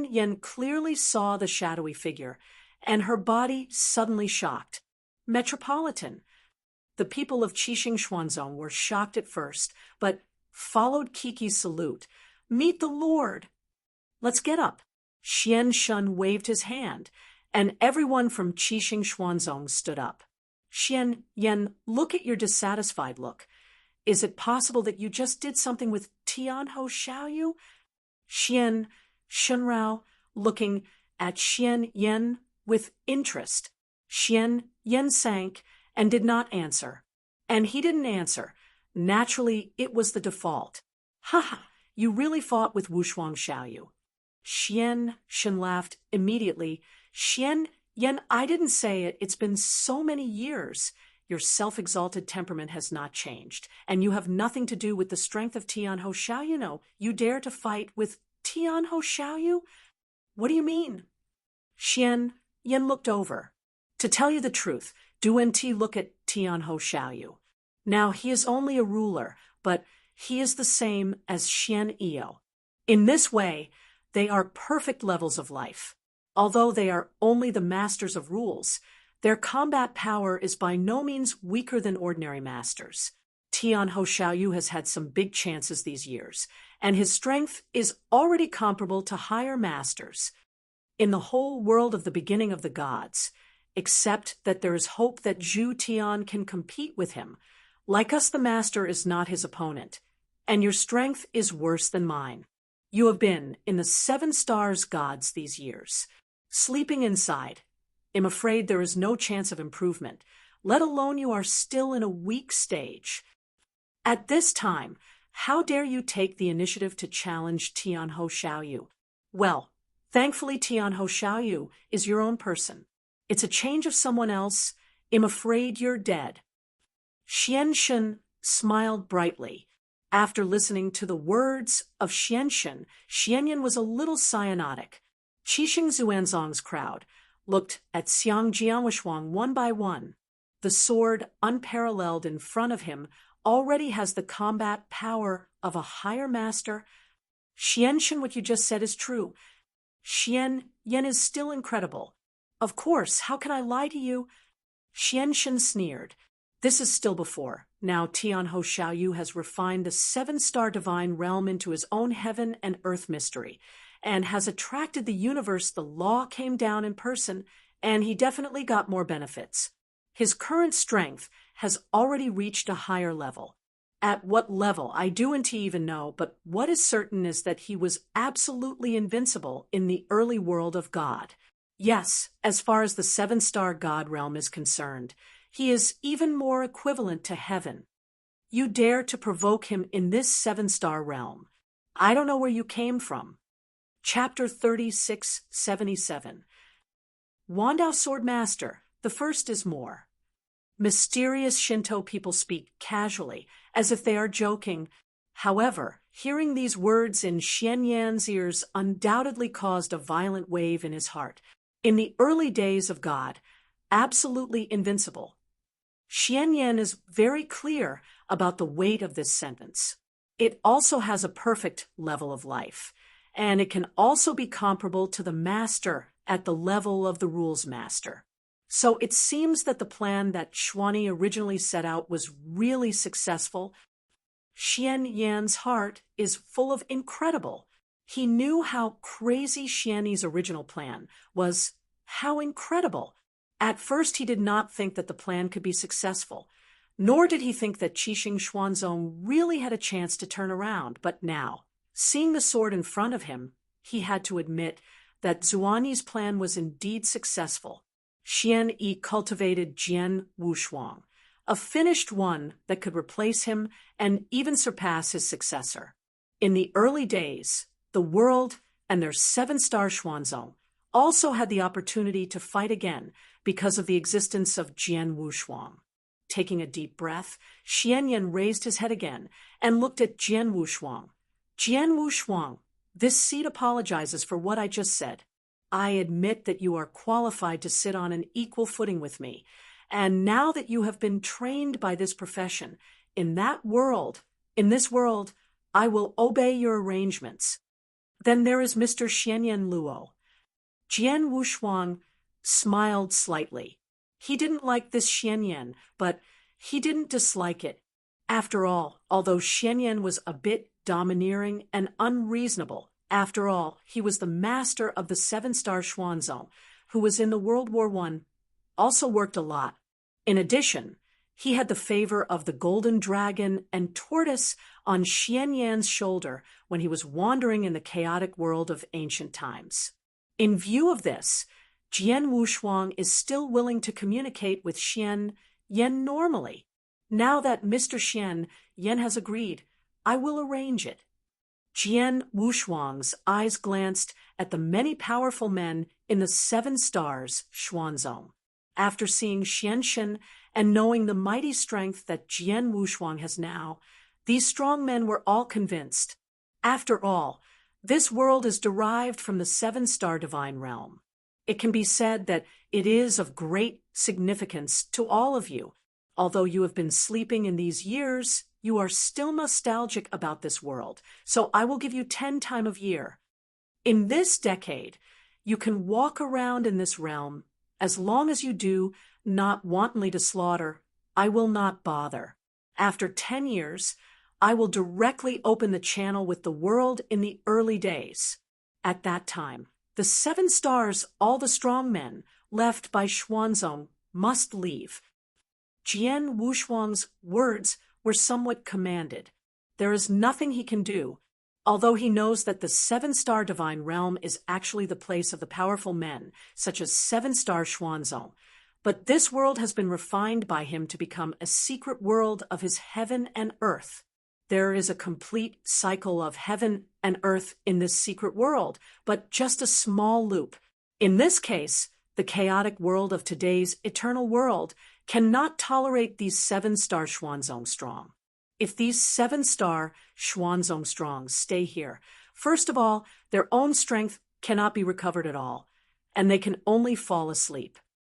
Yen clearly saw the shadowy figure, and her body suddenly shocked. Metropolitan. The people of Qixing Xuanzong were shocked at first, but followed Kiki's salute. Meet the Lord. Let's get up. Xian Shun waved his hand, and everyone from Qixing Xuanzong stood up. Yen, look at your dissatisfied look. Is it possible that you just did something with Tianhou Xiaoyu? Shunrao, looking at Yen with interest. Yen sank and did not answer. And he didn't answer. Naturally, it was the default. Ha! You really fought with Wushuang Xiaoyu. Shun laughed immediately. Yen, I didn't say it. It's been so many years. Your self-exalted temperament has not changed, and you have nothing to do with the strength of Tianhou Xiaoyu. You dare to fight with Tianhou Xiaoyu? What do you mean? Yen looked over. To tell you the truth, do MT look at Tianhou Xiaoyu. Now, he is only a ruler, but he is the same as Xian Eo. In this way, they are perfect levels of life. Although they are only the masters of rules, their combat power is by no means weaker than ordinary masters. Tianhou Xiaoyu has had some big chances these years, and his strength is already comparable to higher masters in the whole world of the beginning of the gods, except that there is hope that Zhu Tian can compete with him. Like us, the master is not his opponent, and your strength is worse than mine. You have been in the 7 stars gods these years, sleeping inside. I'm afraid there is no chance of improvement, let alone you are still in a weak stage. At this time, how dare you take the initiative to challenge Tianhou Xiaoyu? Well, thankfully Tianhou Xiaoyu is your own person. It's a change of someone else. I'm afraid you're dead. Xian Shun smiled brightly. After listening to the words of Xian Shun, Xianyan was a little cyanotic. Qixing Xuanzong's crowd looked at Xiang Jianwushuang one by one. The sword, unparalleled in front of him, already has the combat power of a higher master. Xian Shun, what you just said is true. Yen is still incredible. Of course, how can I lie to you? Xian Shun sneered. This is still before. Now Tianhou Xiaoyu has refined the 7-star divine realm into his own heaven and earth mystery, and has attracted the universe. The law came down in person, and he definitely got more benefits. His current strength has already reached a higher level. At what level, I don't even know, but what is certain is that he was absolutely invincible in the early world of God. Yes, as far as the 7-star God realm is concerned, he is even more equivalent to heaven. You dare to provoke him in this 7-star realm. I don't know where you came from. Chapter 3677. Wandao Sword Master, the first is more. Mysterious Shinto people speak casually, as if they are joking. However, hearing these words in Xianyan's ears undoubtedly caused a violent wave in his heart. In the early days of God, absolutely invincible. Xianyan is very clear about the weight of this sentence. It also has a perfect level of life, and it can also be comparable to the master at the level of the rules master. So it seems that the plan that Xuanyi originally set out was really successful. Xian Yan's heart is full of incredible. He knew how crazy Xianyi's original plan was, how incredible. At first he did not think that the plan could be successful, nor did he think that Qixing Xuanzong really had a chance to turn around. But now, seeing the sword in front of him, he had to admit that Zuani's plan was indeed successful. Xian Yi cultivated Jian Wushuang, a finished one that could replace him and even surpass his successor. In the early days, the world and their 7-star Xuanzong also had the opportunity to fight again because of the existence of Jian Wushuang. Taking a deep breath, Xian Yan raised his head again and looked at Jian Wushuang. Jian Wushuang, this seat apologizes for what I just said. I admit that you are qualified to sit on an equal footing with me, and now that you have been trained by this profession, in this world, I will obey your arrangements. Then there is Mr. Xianyan Luo. Jian Wushuang smiled slightly. He didn't like this Xianyan, but he didn't dislike it. After all, although Xianyan was a bit domineering and unreasonable, after all, he was the master of the 7-star Xuanzong, who was in the World War I, also worked a lot. In addition, he had the favor of the golden dragon and tortoise on Xianyan's shoulder when he was wandering in the chaotic world of ancient times. In view of this, Jian Wushuang is still willing to communicate with Xian Yan normally. Now that Mr. Xian Yan has agreed, I will arrange it. Jian Wushuang's eyes glanced at the many powerful men in the 7 stars Xuanzong. After seeing Xianshen and knowing the mighty strength that Jian Wushuang has now, these strong men were all convinced. After all, this world is derived from the 7-star divine realm. It can be said that it is of great significance to all of you. Although you have been sleeping in these years, you are still nostalgic about this world, so I will give you 10 time of year. In this decade, you can walk around in this realm. As long as you do not wantonly to slaughter, I will not bother. After 10 years, I will directly open the channel with the world in the early days. At that time, the 7 stars, all the strong men left by Xuanzong, must leave. Jian Wushuang's words were somewhat commanded. There is nothing he can do, although he knows that the 7-star divine realm is actually the place of the powerful men, such as 7-star Xuanzong. But this world has been refined by him to become a secret world of his heaven and earth. There is a complete cycle of heaven and earth in this secret world, but just a small loop. In this case, the chaotic world of today's eternal world cannot tolerate these 7-star Xuanzong strong. If these 7-star Xuanzong strong stay here, first of all, their own strength cannot be recovered at all, and they can only fall asleep.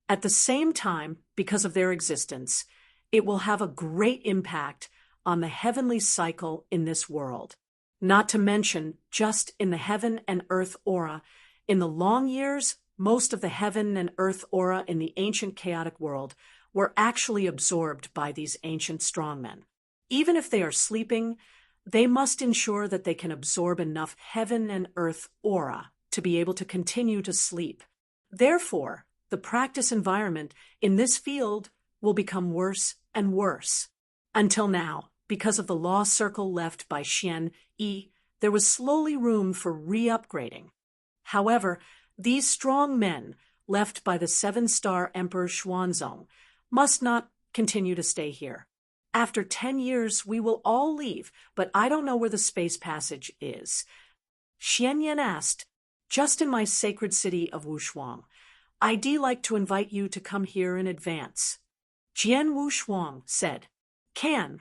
At the same time, because of their existence, it will have a great impact on the heavenly cycle in this world. Not to mention, just in the heaven and earth aura, in the long years, most of the heaven and earth aura in the ancient chaotic world were actually absorbed by these ancient strongmen. Even if they are sleeping, they must ensure that they can absorb enough heaven and earth aura to be able to continue to sleep. Therefore, the practice environment in this field will become worse and worse. Until now, because of the law circle left by Xian Yi, there was slowly room for re-upgrading. However, these strong men, left by the 7-star Emperor Xuanzong, must not continue to stay here. After 10 years, we will all leave, but I don't know where the space passage is. Xian Yan asked, just in my sacred city of Wushuang. I'd like to invite you to come here in advance. Jian Wushuang said, Can.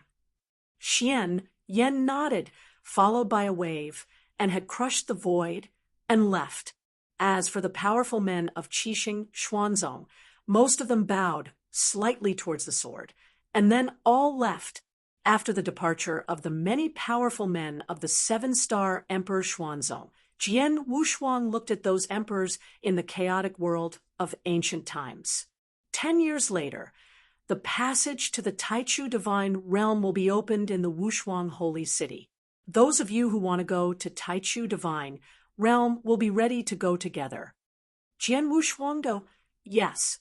Xian Yan nodded, followed by a wave, and had crushed the void and left. As for the powerful men of Qixing Xuanzong, most of them bowed slightly towards the sword, and then all left. After the departure of the many powerful men of the 7-star Emperor Xuanzong, Jian Wushuang looked at those emperors in the chaotic world of ancient times. 10 years later, the passage to the Taichu divine realm will be opened in the Wushuang holy city. Those of you who want to go to Taichu divine realm will be ready to go together. Jian Wushuang go, yes.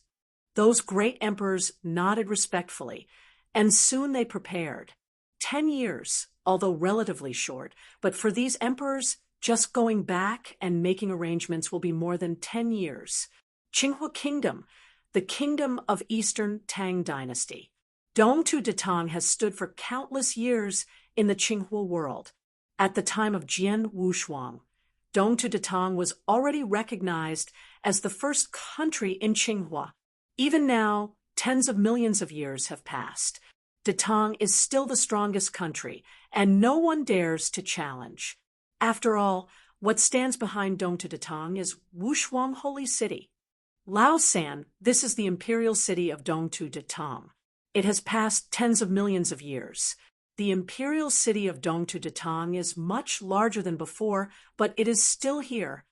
Those great emperors nodded respectfully, and soon they prepared. 10 years, although relatively short, but for these emperors, just going back and making arrangements will be more than 10 years. Qinghua Kingdom, the kingdom of Eastern Tang Dynasty. Dongtu Detang has stood for countless years in the Qinghua world. At the time of Jian Wushuang, Dongtu Detang was already recognized as the first country in Qinghua. Even now, tens of millions of years have passed. Detang is still the strongest country, and no one dares to challenge. After all, what stands behind Dongtu Detang is Wushuang Holy City. Laosan, this is the imperial city of Dongtu Detang. It has passed tens of millions of years. The imperial city of Dongtu Detang is much larger than before, but it is still here.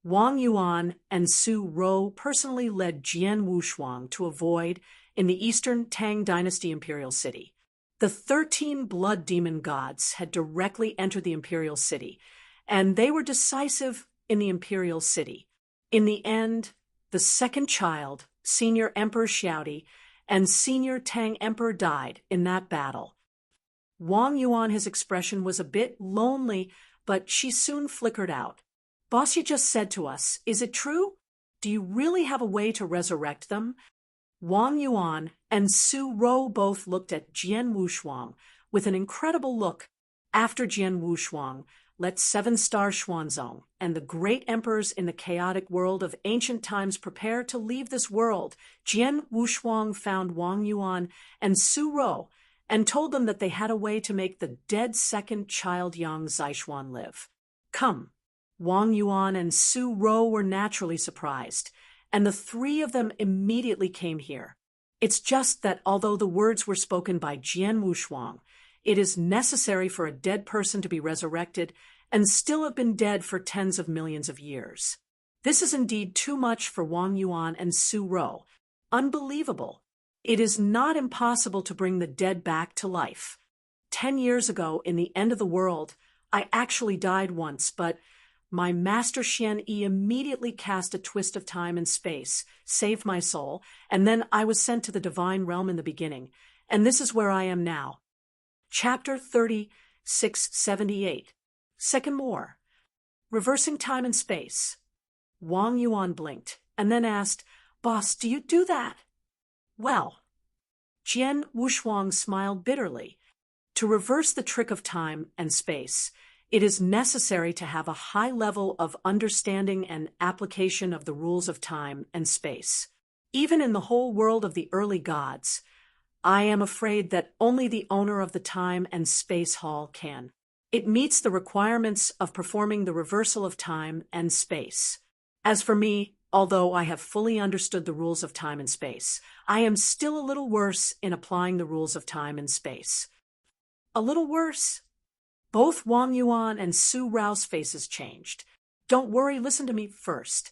Wang Yuan and Su Rou personally led Jian Wushuang to avoid in the Eastern Tang Dynasty imperial city. The 13 blood demon gods had directly entered the imperial city, and they were decisive in the imperial city. In the end, the second child, Senior Emperor Xiaodi, and Senior Tang Emperor died in that battle. Wang Yuan, his expression was a bit lonely, but she soon flickered out. Boss, you just said to us, is it true? Do you really have a way to resurrect them? Wang Yuan and Su Rou both looked at Jian Wushuang with an incredible look. After Jian Wushuang let 7-star Xuanzong and the great emperors in the chaotic world of ancient times prepare to leave this world, Jian Wushuang found Wang Yuan and Su Rou and told them that they had a way to make the dead second child Yang Zixuan live. Come. Wang Yuan and Su Rou were naturally surprised, and the three of them immediately came here. It's just that although the words were spoken by Jian Wushuang, it is necessary for a dead person to be resurrected and still have been dead for tens of millions of years. This is indeed too much for Wang Yuan and Su Rou. Unbelievable. It is not impossible to bring the dead back to life. 10 years ago, in the end of the world, I actually died once, but my master Xian Yi immediately cast a twist of time and space, saved my soul, and then I was sent to the divine realm in the beginning, and this is where I am now. Chapter 3678. Second more. Reversing time and space. Wang Yuan blinked, and then asked, Boss, do you do that? Well, Jian Wushuang smiled bitterly. To reverse the trick of time and space, it is necessary to have a high level of understanding and application of the rules of time and space. Even in the whole world of the early gods, I am afraid that only the owner of the time and space hall can. It meets the requirements of performing the reversal of time and space. As for me, although I have fully understood the rules of time and space, I am still a little worse in applying the rules of time and space. A little worse? Both Wang Yuan and Su Rou's faces changed. Don't worry, listen to me first.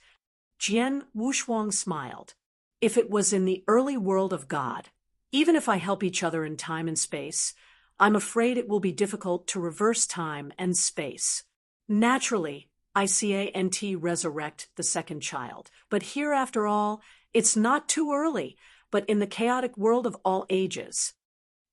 Jian Wushuang smiled. If it was in the early world of God, even if I help each other in time and space, I'm afraid it will be difficult to reverse time and space. Naturally, I can't resurrect the second child, but here, after all, it's not too early, but in the chaotic world of all ages.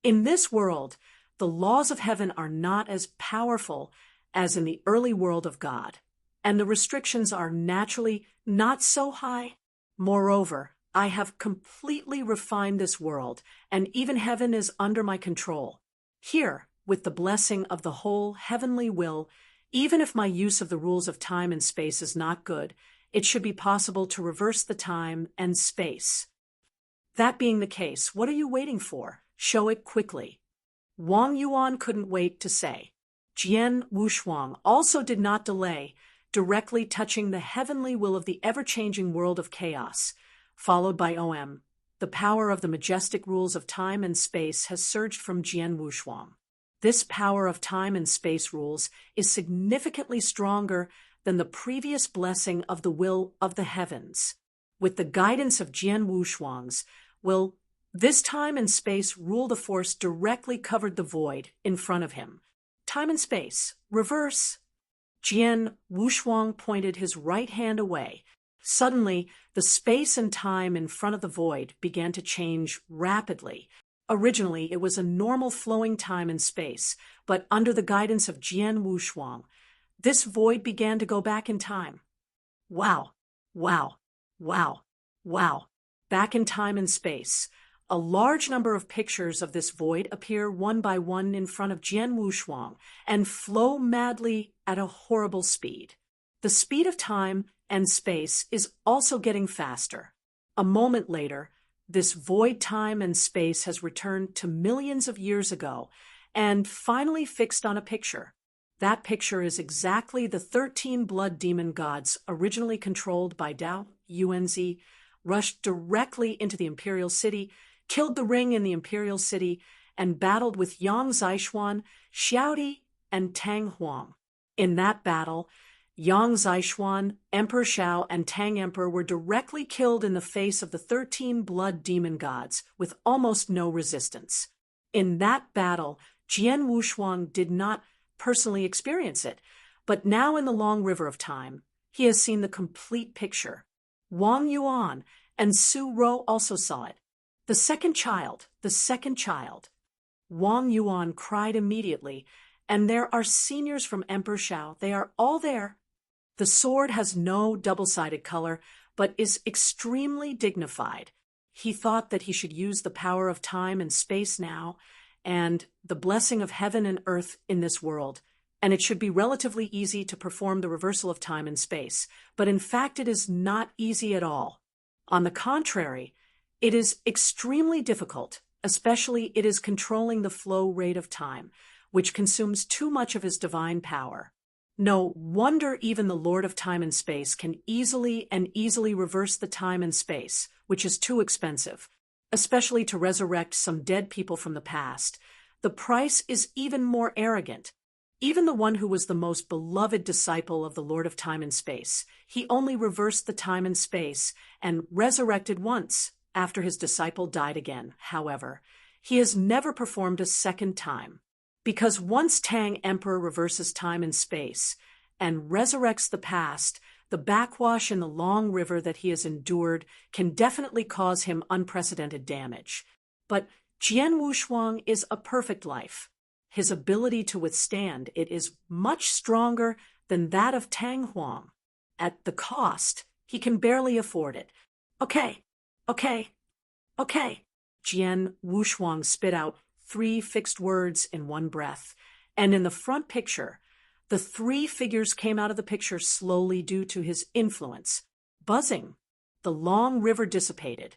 In this world, the laws of heaven are not as powerful as in the early world of God, and the restrictions are naturally not so high. Moreover, I have completely refined this world, and even heaven is under my control. Here, with the blessing of the whole heavenly will, even if my use of the rules of time and space is not good, it should be possible to reverse the time and space. That being the case, what are you waiting for? Show it quickly. Wang Yuan couldn't wait to say. Jian Wushuang also did not delay, directly touching the heavenly will of the ever-changing world of chaos. Followed by OM, the power of the majestic rules of time and space has surged from Jian Wushuang. This power of time and space rules is significantly stronger than the previous blessing of the will of the heavens. With the guidance of Jian Wushuang's will, this time and space rule the force directly covered the void in front of him. Time and space, reverse. Jian Wushuang pointed his right hand away. Suddenly, the space and time in front of the void began to change rapidly. Originally, it was a normal flowing time and space, but under the guidance of Jian Wushuang, this void began to go back in time. Wow, wow, wow, wow. Back in time and space. A large number of pictures of this void appear one by one in front of Jian Wushuang and flow madly at a horrible speed. The speed of time and space is also getting faster. A moment later, this void time and space has returned to millions of years ago and finally fixed on a picture. That picture is exactly the 13 blood demon gods originally controlled by Dao Yuanzi, rushed directly into the imperial city, killed the ring in the imperial city, and battled with Yang Zishuan, Xiaodi, and Tang Huang. In that battle, Yang Zishuan, Emperor Xiao, and Tang Emperor were directly killed in the face of the 13 blood demon gods with almost no resistance. In that battle, Jian Wushuang did not personally experience it, but now in the long river of time, he has seen the complete picture. Wang Yuan and Su Rou also saw it. The second child. Wang Yuan cried immediately, and there are seniors from Emperor Xiao. They are all there. The sword has no double-sided color, but is extremely dignified. He thought that he should use the power of time and space now, and the blessing of heaven and earth in this world, and it should be relatively easy to perform the reversal of time and space. But in fact, it is not easy at all. On the contrary, it is extremely difficult, especially it is controlling the flow rate of time, which consumes too much of his divine power. No wonder even the Lord of Time and Space can easily reverse the time and space, which is too expensive, especially to resurrect some dead people from the past. The price is even more arrogant. Even the one who was the most beloved disciple of the Lord of Time and Space, he only reversed the time and space and resurrected once after his disciple died again. However, he has never performed a second time. Because once Tang Emperor reverses time and space and resurrects the past, the backwash in the long river that he has endured can definitely cause him unprecedented damage. But Jian Wushuang is a perfect life. His ability to withstand it is much stronger than that of Tang Huang. At the cost, he can barely afford it. Okay. Jian Wushuang spit out 3 fixed words in one breath, and in the front picture, the 3 figures came out of the picture slowly due to his influence. Buzzing, the long river dissipated,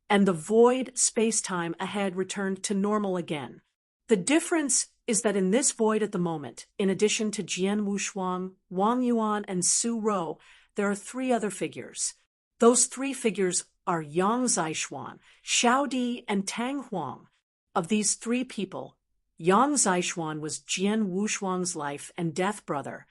and the void space-time ahead returned to normal again. The difference is that in this void at the moment, in addition to Jian Wushuang, Wang Yuan, and Su Rou, there are 3 other figures. Those 3 figures are Yang Zishuan, Xiaodi, and Tang Huang. Of these 3 people, Yang Zishuan was Jian Wushuang's life and death brother.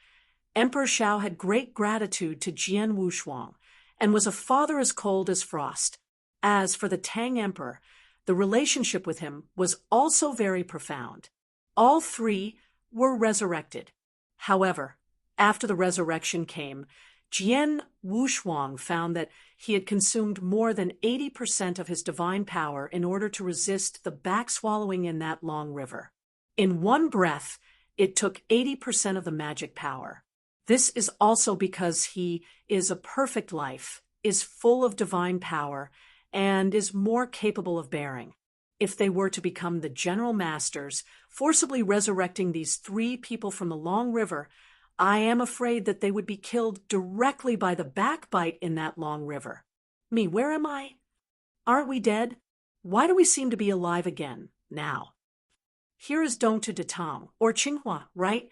Emperor Xiao had great gratitude to Jian Wushuang and was a father as cold as frost. As for the Tang Emperor, the relationship with him was also very profound. All 3 were resurrected. However, after the resurrection came, Jian Wushuang found that he had consumed more than 80% of his divine power in order to resist the back-swallowing in that long river. In one breath, it took 80% of the magic power. This is also because he is a perfect life, is full of divine power, and is more capable of bearing. If they were to become the general masters, forcibly resurrecting these 3 people from the long river, I am afraid that they would be killed directly by the backbite in that long river. Me, where am I? Aren't we dead? Why do we seem to be alive again, now? Here is Dong to Detang, or Qinghua, right?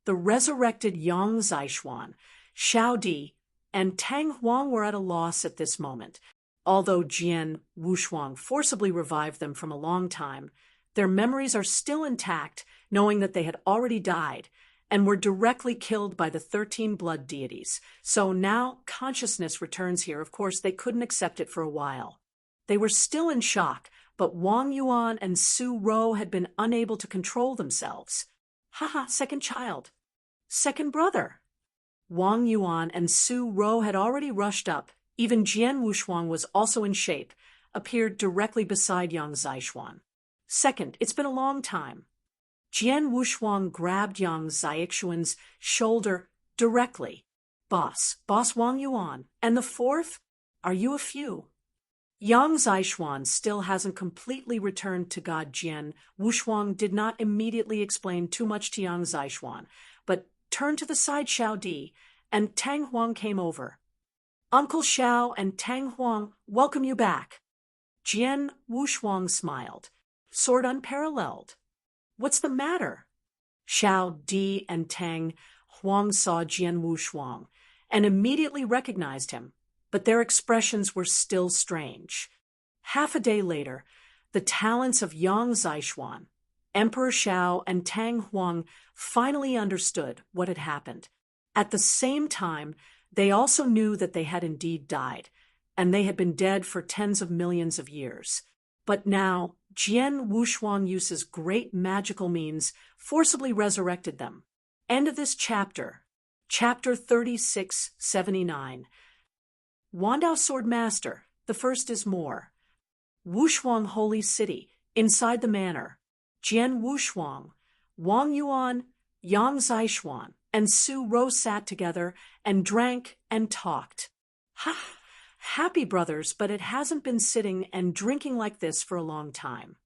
The resurrected Yang Zishuan, Xiaodi, and Tang Huang were at a loss at this moment. Although Jian Wushuang forcibly revived them from a long time, their memories are still intact, knowing that they had already died, and were directly killed by the 13 blood deities. So now consciousness returns here. Of course, they couldn't accept it for a while. They were still in shock, but Wang Yuan and Su Ro had been unable to control themselves. Haha, second child. Second brother. Wang Yuan and Su Ro had already rushed up. Even Jian Wushuang was also in shape, appeared directly beside Yang Zixuan. Second, it's been a long time. Jian Wushuang grabbed Yang Zixuan's shoulder directly. Boss Wang Yuan. And the fourth? Are you a few? Yang Zixuan still hasn't completely returned to God. Jian Wushuang did not immediately explain too much to Yang Zixuan, but turned to the side. Xiao Di and Tang Huang came over. Uncle Xiao and Tang Huang welcome you back. Jian Wushuang smiled. Sword unparalleled. What's the matter? Xiao Di and Tang Huang saw Jian Wushuang and immediately recognized him, but their expressions were still strange. Half a day later, the talents of Yang Zixuan, Emperor Xiao, and Tang Huang finally understood what had happened. At the same time, they also knew that they had indeed died, and they had been dead for tens of millions of years. But now, Jian Wushuang uses great magical means, forcibly resurrected them. End of this chapter. Chapter 3679. Wandao Sword Master, the first is more. Wushuang Holy City, inside the manor. Jian Wushuang, Wang Yuan, Yang Zixuan, and Su Ro sat together and drank and talked. Ha! Happy brothers, but it hasn't been sitting and drinking like this for a long time.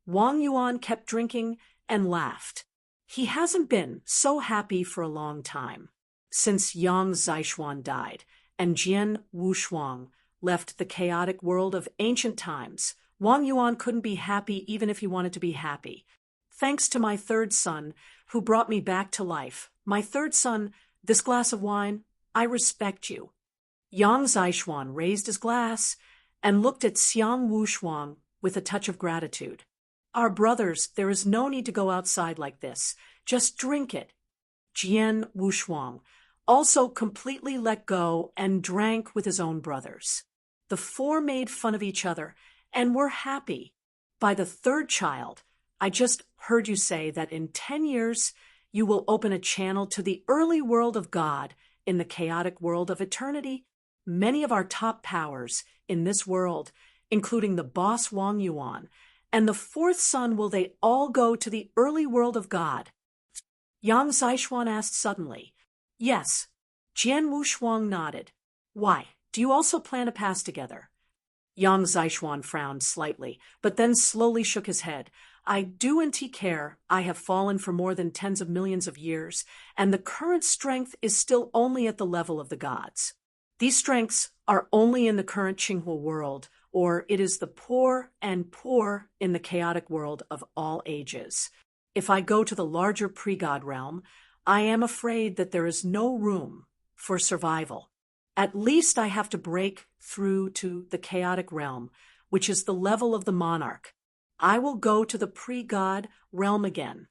Wang Yuan kept drinking and laughed. He hasn't been so happy for a long time, since Yang Zixuan died and Jian Wushuang left the chaotic world of ancient times. Wang Yuan couldn't be happy even if he wanted to be happy. Thanks to my third son, who brought me back to life. My third son, this glass of wine, I respect you. Yang Zixuan raised his glass and looked at Xiang Wushuang with a touch of gratitude. Our brothers, there is no need to go outside like this. Just drink it. Jian Wushuang also completely let go and drank with his own brothers. The four made fun of each other and were happy. By the third child, I just heard you say that in 10 years, you will open a channel to the early world of God in the chaotic world of eternity. Many of our top powers in this world, including the boss Wang Yuan, and the fourth son, will they all go to the early world of God? Yang Zixuan asked suddenly. Yes. Jian Wushuang nodded. Why? Do you also plan to pass together? Yang Zixuan frowned slightly, but then slowly shook his head. I do and take care. I have fallen for more than tens of millions of years, and the current strength is still only at the level of the gods. These strengths are only in the current Qinghua world, or it is the poor and poor in the chaotic world of all ages. If I go to the larger pre-god realm, I am afraid that there is no room for survival. At least I have to break through to the chaotic realm, which is the level of the monarch. I will go to the pre-god realm again.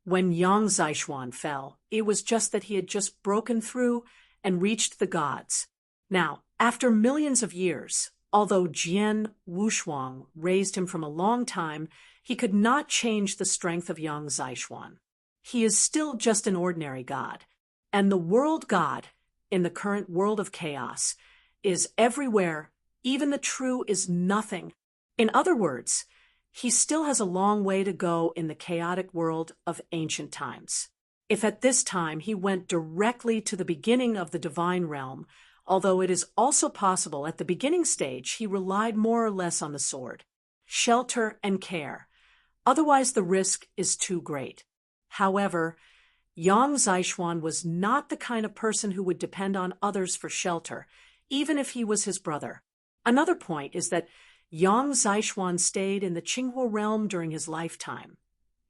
When Yang Zixuan fell, it was just that he had just broken through and reached the gods. Now, after millions of years, although Jian Wushuang raised him from a long time, he could not change the strength of Yang Zixuan. He is still just an ordinary god, and the world god in the current world of chaos is everywhere. Even the true is nothing. In other words, he still has a long way to go in the chaotic world of ancient times. If at this time he went directly to the beginning of the divine realm, although it is also possible at the beginning stage he relied more or less on the sword, shelter, and care. Otherwise the risk is too great. However, Yang Zixuan was not the kind of person who would depend on others for shelter, even if he was his brother. Another point is that Yang Zixuan stayed in the Qinghua realm during his lifetime,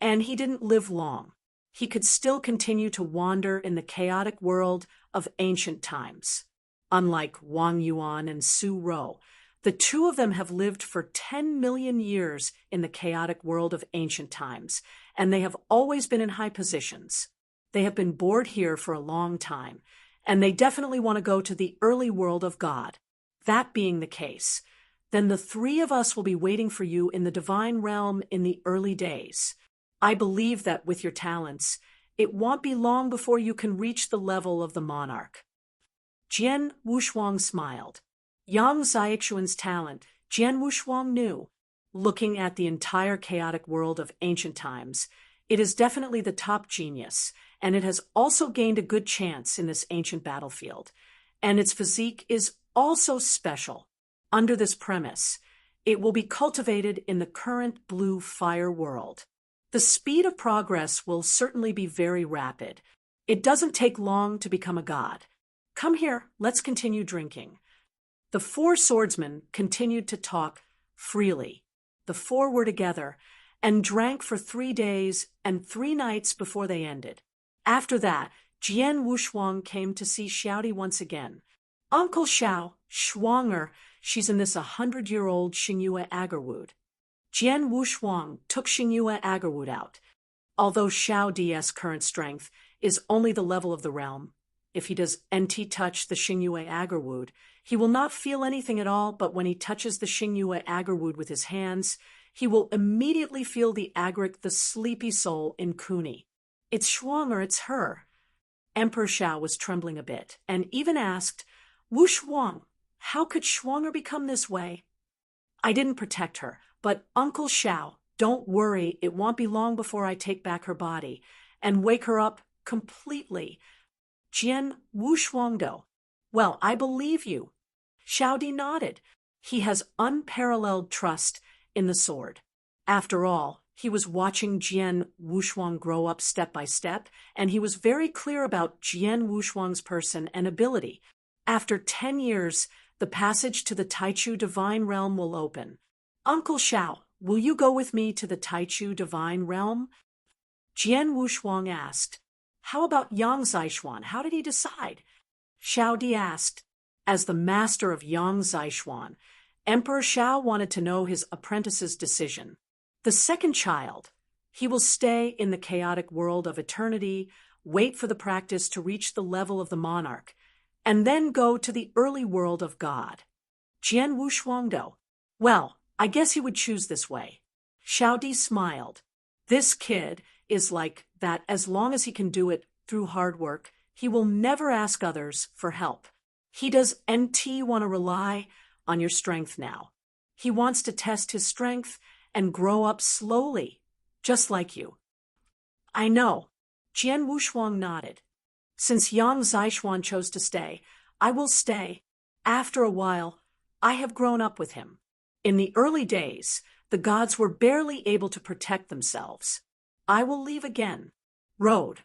and he didn't live long. He could still continue to wander in the chaotic world of ancient times. Unlike Wang Yuan and Su Ro, the two of them have lived for 10 million years in the chaotic world of ancient times, and they have always been in high positions. They have been bored here for a long time, and they definitely want to go to the early world of God. That being the case, then the three of us will be waiting for you in the divine realm in the early days. I believe that with your talents, it won't be long before you can reach the level of the monarch. Jian Wushuang smiled. Yang Xiaoxuan's talent, Jian Wushuang knew. Looking at the entire chaotic world of ancient times, it is definitely the top genius, and it has also gained a good chance in this ancient battlefield. And its physique is also special. Under this premise, it will be cultivated in the current blue fire world. The speed of progress will certainly be very rapid. It doesn't take long to become a god. Come here, let's continue drinking. The four swordsmen continued to talk freely. The four were together and drank for 3 days and 3 nights before they ended. After that, Jian Wushuang came to see Xiaodi once again. Uncle Xiao, Shuanger, she's in this 100-year-old Xingyue Agarwood. Jian Wushuang took Xingyue Agarwood out. Although Xiao Di's current strength is only the level of the realm, if he does NT touch the Xingyue Agarwood, he will not feel anything at all, but when he touches the Xingyue Agarwood with his hands, he will immediately feel the agric, the sleepy soul in Kuni. It's Shuanger, it's her. Emperor Xiao was trembling a bit, and even asked, Wu Shuang, how could Shuanger become this way? I didn't protect her, but Uncle Xiao, don't worry, it won't be long before I take back her body and wake her up completely. Jian Wushuangdo. Well, I believe you. Xiaodi nodded. He has unparalleled trust in the sword. After all, he was watching Jian Wushuang grow up step by step, and he was very clear about Jian Wushuang's person and ability. After 10 years, the passage to the Taichu divine realm will open. Uncle Xiao, will you go with me to the Taichu divine realm? Jian Wushuang asked. How about Yang Xiaoxuan? How did he decide? Xiao Di asked. As the master of Yang Xiaoxuan, Emperor Xiao wanted to know his apprentice's decision. The second child, he will stay in the chaotic world of eternity, wait for the practice to reach the level of the monarch, and then go to the early world of God. Jian Wushuangdo. Well, I guess he would choose this way. Xiao Di smiled. This kid is like that. As long as he can do it through hard work, he will never ask others for help. He does NT want to rely on your strength now. He wants to test his strength and grow up slowly, just like you. I know. Jian Wushuang nodded. Since Yang Xiaoxuan chose to stay, I will stay. After a while, I have grown up with him. In the early days, the gods were barely able to protect themselves. I will leave again. Road.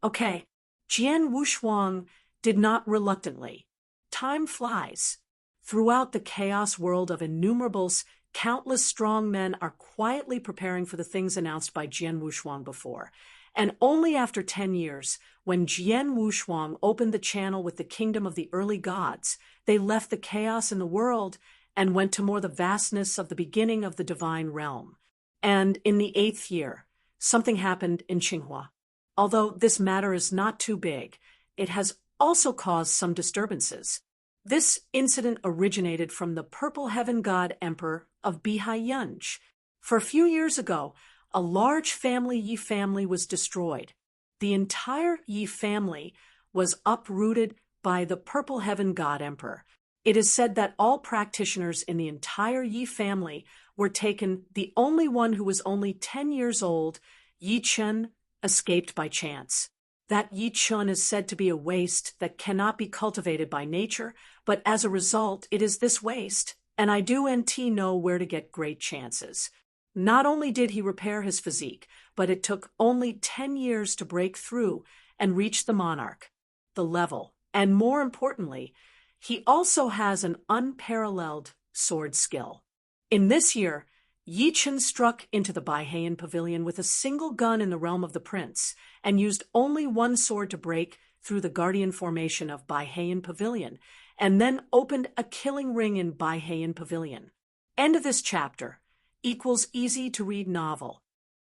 Okay. Jian Wushuang did not reluctantly. Time flies. Throughout the chaos world of innumerables, countless strong men are quietly preparing for the things announced by Jian Wushuang before. And only after 10 years, when Jian Wushuang opened the channel with the kingdom of the early gods, they left the chaos in the world and went to more the vastness of the beginning of the divine realm. And in the 8th year, something happened in Qinghua. Although this matter is not too big, it has also caused some disturbances. This incident originated from the Purple Heaven God Emperor of Bihai Yunj. For a few years ago, a large Yi family was destroyed. The entire Yi family was uprooted by the Purple Heaven God Emperor. It is said that all practitioners in the entire Yi family were taken. The only one who was only 10 years old, Yi Chen, escaped by chance. That Yi Chen is said to be a waste that cannot be cultivated by nature, but as a result, it is this waste, and I do NT know where to get great chances. Not only did he repair his physique, but it took only 10 years to break through and reach the monarch, the level, and more importantly, he also has an unparalleled sword skill. In this year, Yi Chen struck into the Baiheyan Pavilion with a single gun in the realm of the prince, and used only one sword to break through the guardian formation of Baiheyan Pavilion, and then opened a killing ring in Baiheyan Pavilion. End of this chapter equals easy to read novel.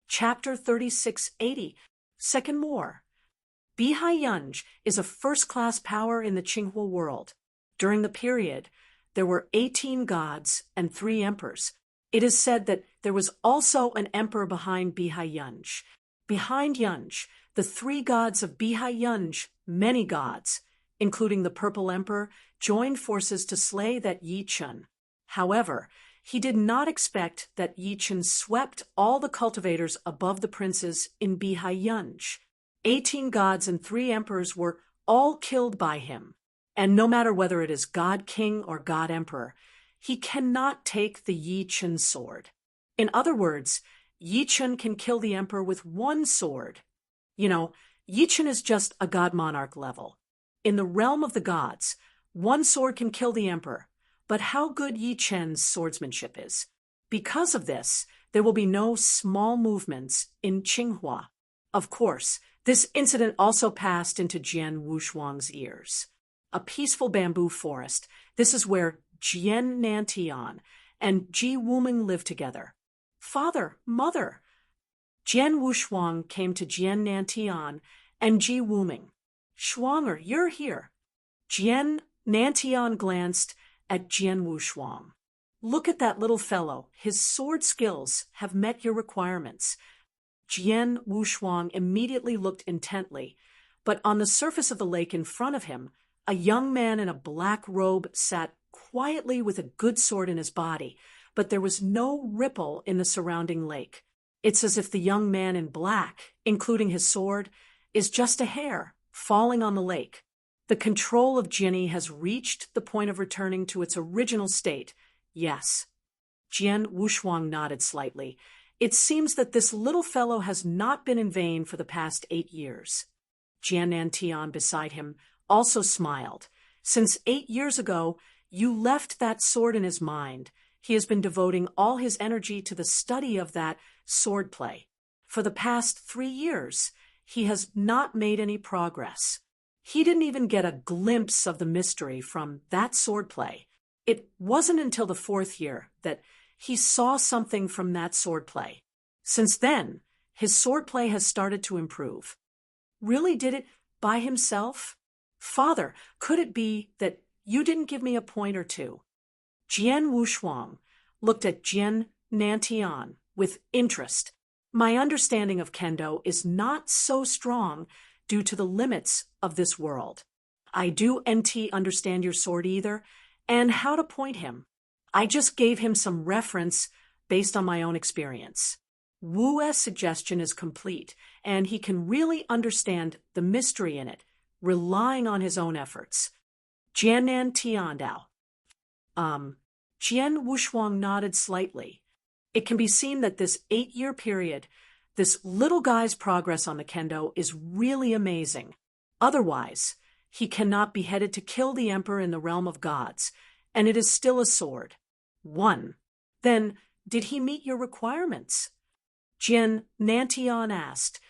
Chapter 3680, Second War. Bihai is a first-class power in the Qinghua world. During the period, there were 18 gods and 3 emperors. It is said that there was also an emperor behind Bihai. Behind Yunj, the 3 gods of Bihai, many gods, including the Purple Emperor, joined forces to slay that Yi Chun. However, he did not expect that Yi Chun swept all the cultivators above the princes in Bihai. 18 gods and 3 emperors were all killed by him. And no matter whether it is God King or God Emperor, he cannot take the Yi Chun sword. In other words, Yi Chun can kill the emperor with 1 sword. Yi Chun is just a god monarch level. In the realm of the gods, 1 sword can kill the emperor, but how good Yi Chun's swordsmanship is. Because of this, there will be no small movements in Qinghua. Of course, this incident also passed into Jian Wushuang's ears. A peaceful bamboo forest. This is where Jian Nantian and Ji Wuming lived together. Father, mother. Jian Wushuang came to Jian Nantian and Ji Wuming. Shuanger, you're here. Jian Nantian glanced at Jian Wushuang. Look at that little fellow. His sword skills have met your requirements. Jian Wushuang immediately looked intently, but on the surface of the lake in front of him, a young man in a black robe sat quietly with a good sword in his body, but there was no ripple in the surrounding lake. It's as if the young man in black, including his sword, is just a hair falling on the lake. The control of Jinni has reached the point of returning to its original state. Yes. Jian Wushuang nodded slightly. It seems that this little fellow has not been in vain for the past 8 years. Jian Nantian beside him also smiled. Since 8 years ago, you left that sword in his mind. He has been devoting all his energy to the study of that swordplay. For the past 3 years, he has not made any progress. He didn't even get a glimpse of the mystery from that swordplay. It wasn't until the 4th year that he saw something from that swordplay. Since then, his swordplay has started to improve. Really did it by himself? Father, could it be that you didn't give me a point or two? Jian Wushuang looked at Jian Nantian with interest. My understanding of kendo is not so strong due to the limits of this world. I do understand your sword either, and how to point him. I just gave him some reference based on my own experience. Wu's suggestion is complete, and he can really understand the mystery in it, relying on his own efforts. Jianan Tiandao. Jian Wushuang nodded slightly. It can be seen that this 8-year period, this little guy's progress on the kendo is really amazing. Otherwise, he cannot be headed to kill the emperor in the realm of gods, and it is still a sword. 1. Then, did he meet your requirements? Jian Nantian asked.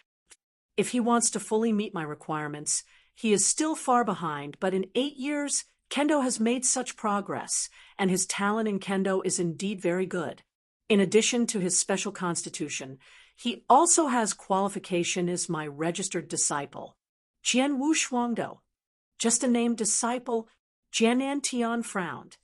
If he wants to fully meet my requirements, he is still far behind, but in 8 years, kendo has made such progress, and his talent in kendo is indeed very good. In addition to his special constitution, he also has qualification as my registered disciple. Jian Wushuangdo. Just a named disciple, Jian Nantian frowned.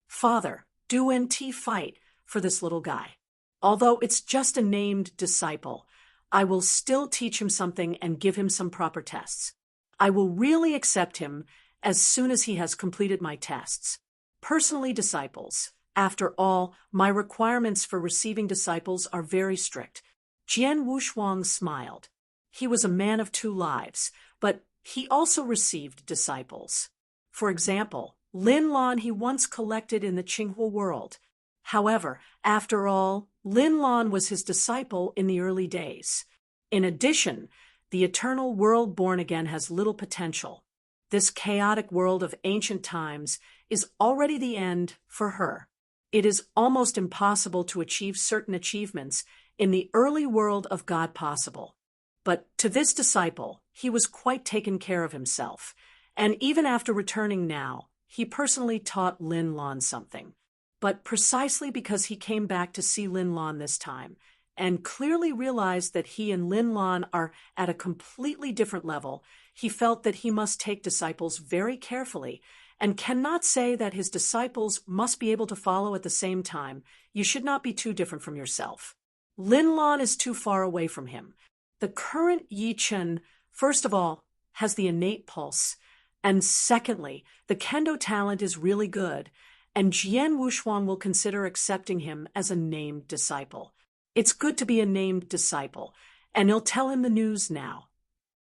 Father, do NT fight for this little guy. Although it's just a named disciple, I will still teach him something and give him some proper tests. I will really accept him as soon as he has completed my tests. Personally, disciples. After all, my requirements for receiving disciples are very strict. Jian Wushuang smiled. He was a man of 2 lives, but he also received disciples. For example, Lin Lan he once collected in the Qinghua world. However, after all, Lin Lan was his disciple in the early days. In addition, the eternal world born again has little potential. This chaotic world of ancient times is already the end for her. It is almost impossible to achieve certain achievements in the early world of God possible. But to this disciple, he was quite taken care of himself, and even after returning now, he personally taught Lin Lan something. But precisely because he came back to see Lin Lan this time, and clearly realized that he and Lin Lan are at a completely different level, he felt that he must take disciples very carefully and cannot say that his disciples must be able to follow at the same time. You should not be too different from yourself. Lin Lan is too far away from him. The current Yi Chen, first of all, has the innate pulse, and secondly, the kendo talent is really good, and Jian Wushuang will consider accepting him as a named disciple. It's good to be a named disciple, and he'll tell him the news now.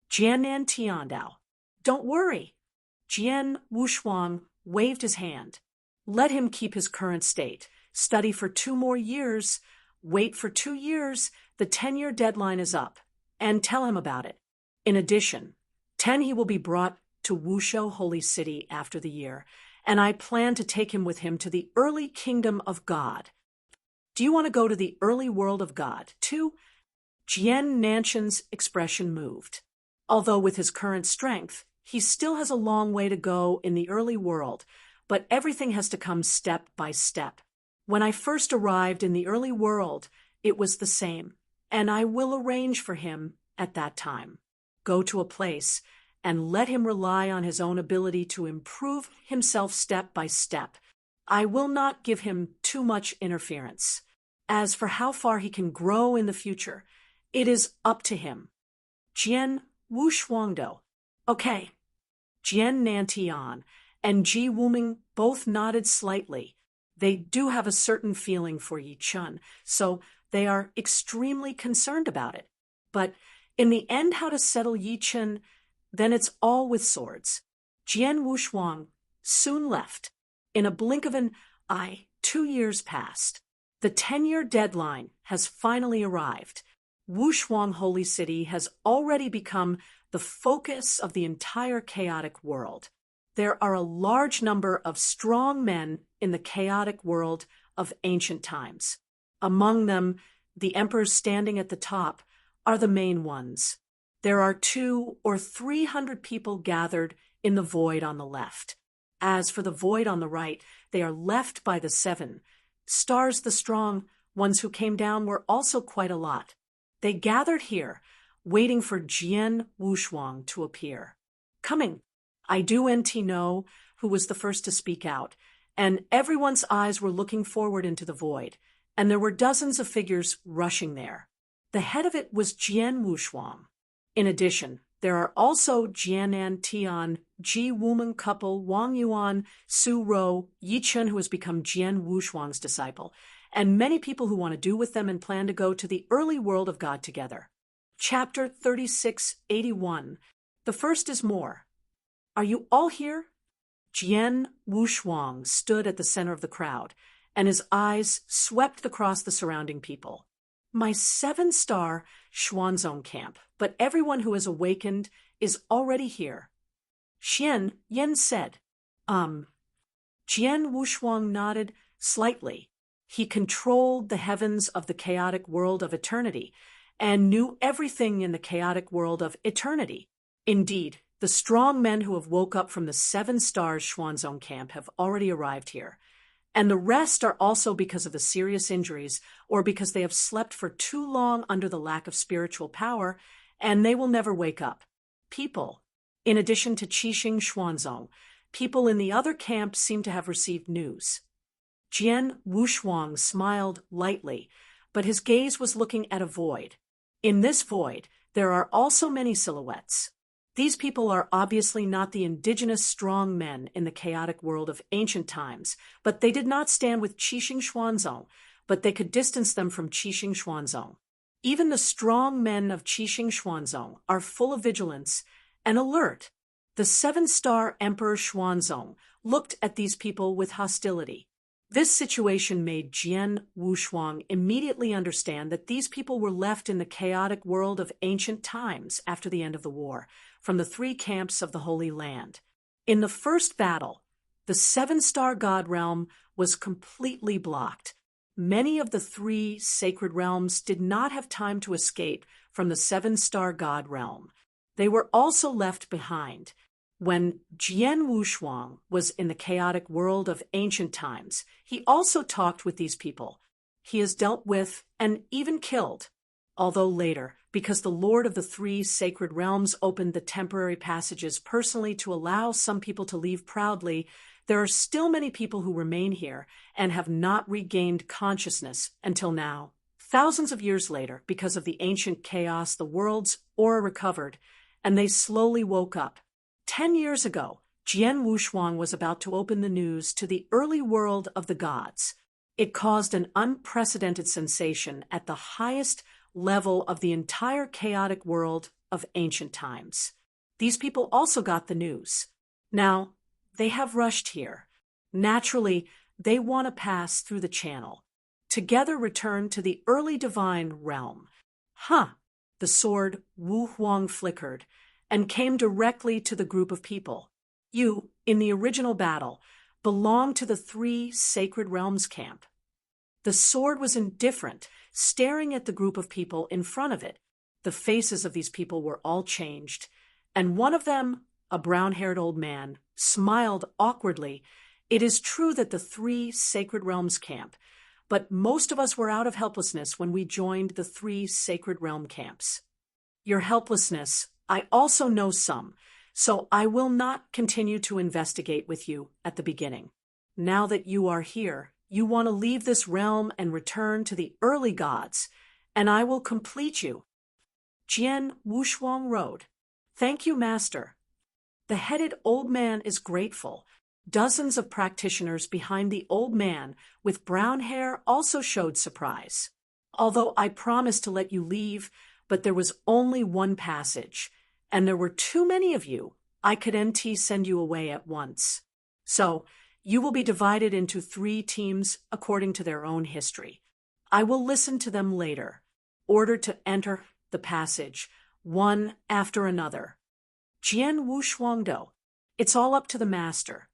Jianan Tiandao. Don't worry. Jian Wushuang waved his hand. Let him keep his current state. Study for 2 more years. Wait for 2 years. The 10-year deadline is up. And tell him about it. In addition, 10 he will be brought to Wushu Holy City after the year, and I plan to take him with him to the early kingdom of God. Do you want to go to the early world of God, too? Jian Nanshan's expression moved. Although with his current strength, he still has a long way to go in the early world, but everything has to come step by step. When I first arrived in the early world, it was the same, and I will arrange for him at that time. Go to a place and let him rely on his own ability to improve himself step by step. I will not give him too much interference. As for how far he can grow in the future, it is up to him. Jian Wushuangdo. Okay. Jian Nantian and Ji Wuming both nodded slightly. They do have a certain feeling for Yi Chen, so they are extremely concerned about it. But in the end, how to settle Yi Chen, then it's all with swords. Jian Wushuang soon left. In a blink of an eye, 2 years passed. The 10-year deadline has finally arrived. Wushuang Holy City has already become the focus of the entire chaotic world. There are a large number of strong men in the chaotic world of ancient times. Among them, the emperors standing at the top are the main ones. There are 200 or 300 people gathered in the void on the left. As for the void on the right, they are left by the 7 stars. The strong ones who came down were also quite a lot. They gathered here, waiting for Jian Wushuang to appear. Coming, I do NT know, who was the first to speak out, and everyone's eyes were looking forward into the void, and there were dozens of figures rushing there. The head of it was Jian Wushuang. In addition, there are also Jianan Tian, Ji Wuming couple, Wang Yuan, Su Rou, Yi Chen, who has become Jian Wushuang's disciple, and many people who want to do with them and plan to go to the early world of God together. Chapter 3681. The first is more. Are you all here? Jian Wushuang stood at the center of the crowd, and his eyes swept across the surrounding people. My 7-star Xuanzong camp, but everyone who has awakened is already here. Xian Yen said. Jian Wushuang nodded slightly. He controlled the heavens of the chaotic world of eternity and knew everything in the chaotic world of eternity. Indeed, the strong men who have woke up from the 7-star Xuanzong camp have already arrived here, and the rest are also because of the serious injuries or because they have slept for too long under the lack of spiritual power, and they will never wake up. People, in addition to Qixing Xuanzong, people in the other camp seem to have received news. Jian Wushuang smiled lightly, but his gaze was looking at a void. In this void, there are also many silhouettes. These people are obviously not the indigenous strong men in the chaotic world of ancient times, but they did not stand with Qixing Xuanzong, but they could distance them from Qixing Xuanzong. Even the strong men of Qixing Xuanzong are full of vigilance and alert. The 7-star Emperor Xuanzong looked at these people with hostility. This situation made Jian Wushuang immediately understand that these people were left in the chaotic world of ancient times after the end of the war, from the 3 camps of the Holy Land. In the first battle, the 7-star God realm was completely blocked. Many of the 3 sacred realms did not have time to escape from the 7-star God realm. They were also left behind. When Jian Wushuang was in the chaotic world of ancient times, he also talked with these people. he is dealt with and even killed. Although later, because the Lord of the Three Sacred Realms opened the temporary passages personally to allow some people to leave proudly, there are still many people who remain here and have not regained consciousness until now. Thousands of years later, because of the ancient chaos, the world's aura recovered, and they slowly woke up. 10 years ago, Jian Wushuang was about to open the news to the early world of the gods. It caused an unprecedented sensation at the highest level of the entire chaotic world of ancient times. These people also got the news. Now, they have rushed here. Naturally, they want to pass through the channel. Together return to the early divine realm. The sword Wu Huang flickered and came directly to the group of people. You, in the original battle, belong to the Three Sacred Realms camp. The sword was indifferent, staring at the group of people in front of it. The faces of these people were all changed, and one of them, a brown-haired old man, smiled awkwardly. It is true that the Three Sacred Realms camp, but most of us were out of helplessness when we joined the Three Sacred Realm camps. Your helplessness, I also know some, so I will not continue to investigate with you at the beginning. Now that you are here, you want to leave this realm and return to the early gods, and I will complete you. Jian Wushuang Road. Thank you, Master. The headed old man is grateful. Dozens of practitioners behind the old man with brown hair also showed surprise. Although I promised to let you leave, but there was only one passage, and there were too many of you. I could send you away at once. So, you will be divided into 3 teams according to their own history. I will listen to them later. Ordered to enter the passage, one after another. Jian Wushuangdo. It's all up to the master.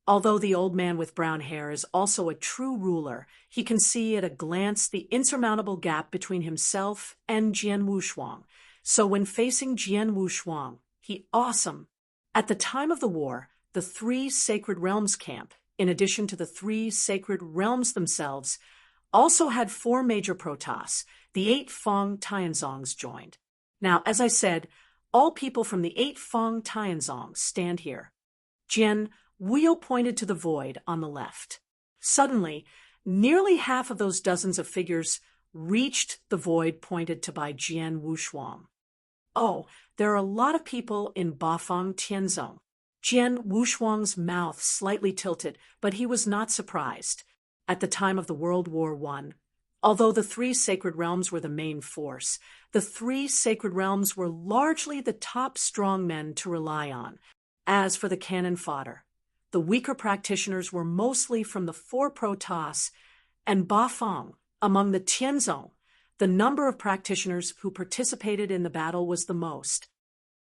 Although the old man with brown hair is also a true ruler, he can see at a glance the insurmountable gap between himself and Jian Wushuang. So when facing Jian Wushuang, he awesome. At the time of the war, the Three Sacred Realms camp, in addition to the Three Sacred Realms themselves, also had 4 major protoss. The 8 Fang Tianzongs joined. Now, as I said, all people from the 8 Fang Tianzongs stand here. Jian Wuyo pointed to the void on the left. Suddenly, nearly half of those dozens of figures reached the void pointed to by Jian Wushuang. Oh, there are a lot of people in Bafang Tianzong. Jian Wushuang's mouth slightly tilted, but he was not surprised. At the time of the World War I, although the 3 Sacred Realms were the main force, the 3 Sacred Realms were largely the top strongmen to rely on. As for the cannon fodder, the weaker practitioners were mostly from the 4 protoss and Bafang. Among the Tianzong, the number of practitioners who participated in the battle was the most.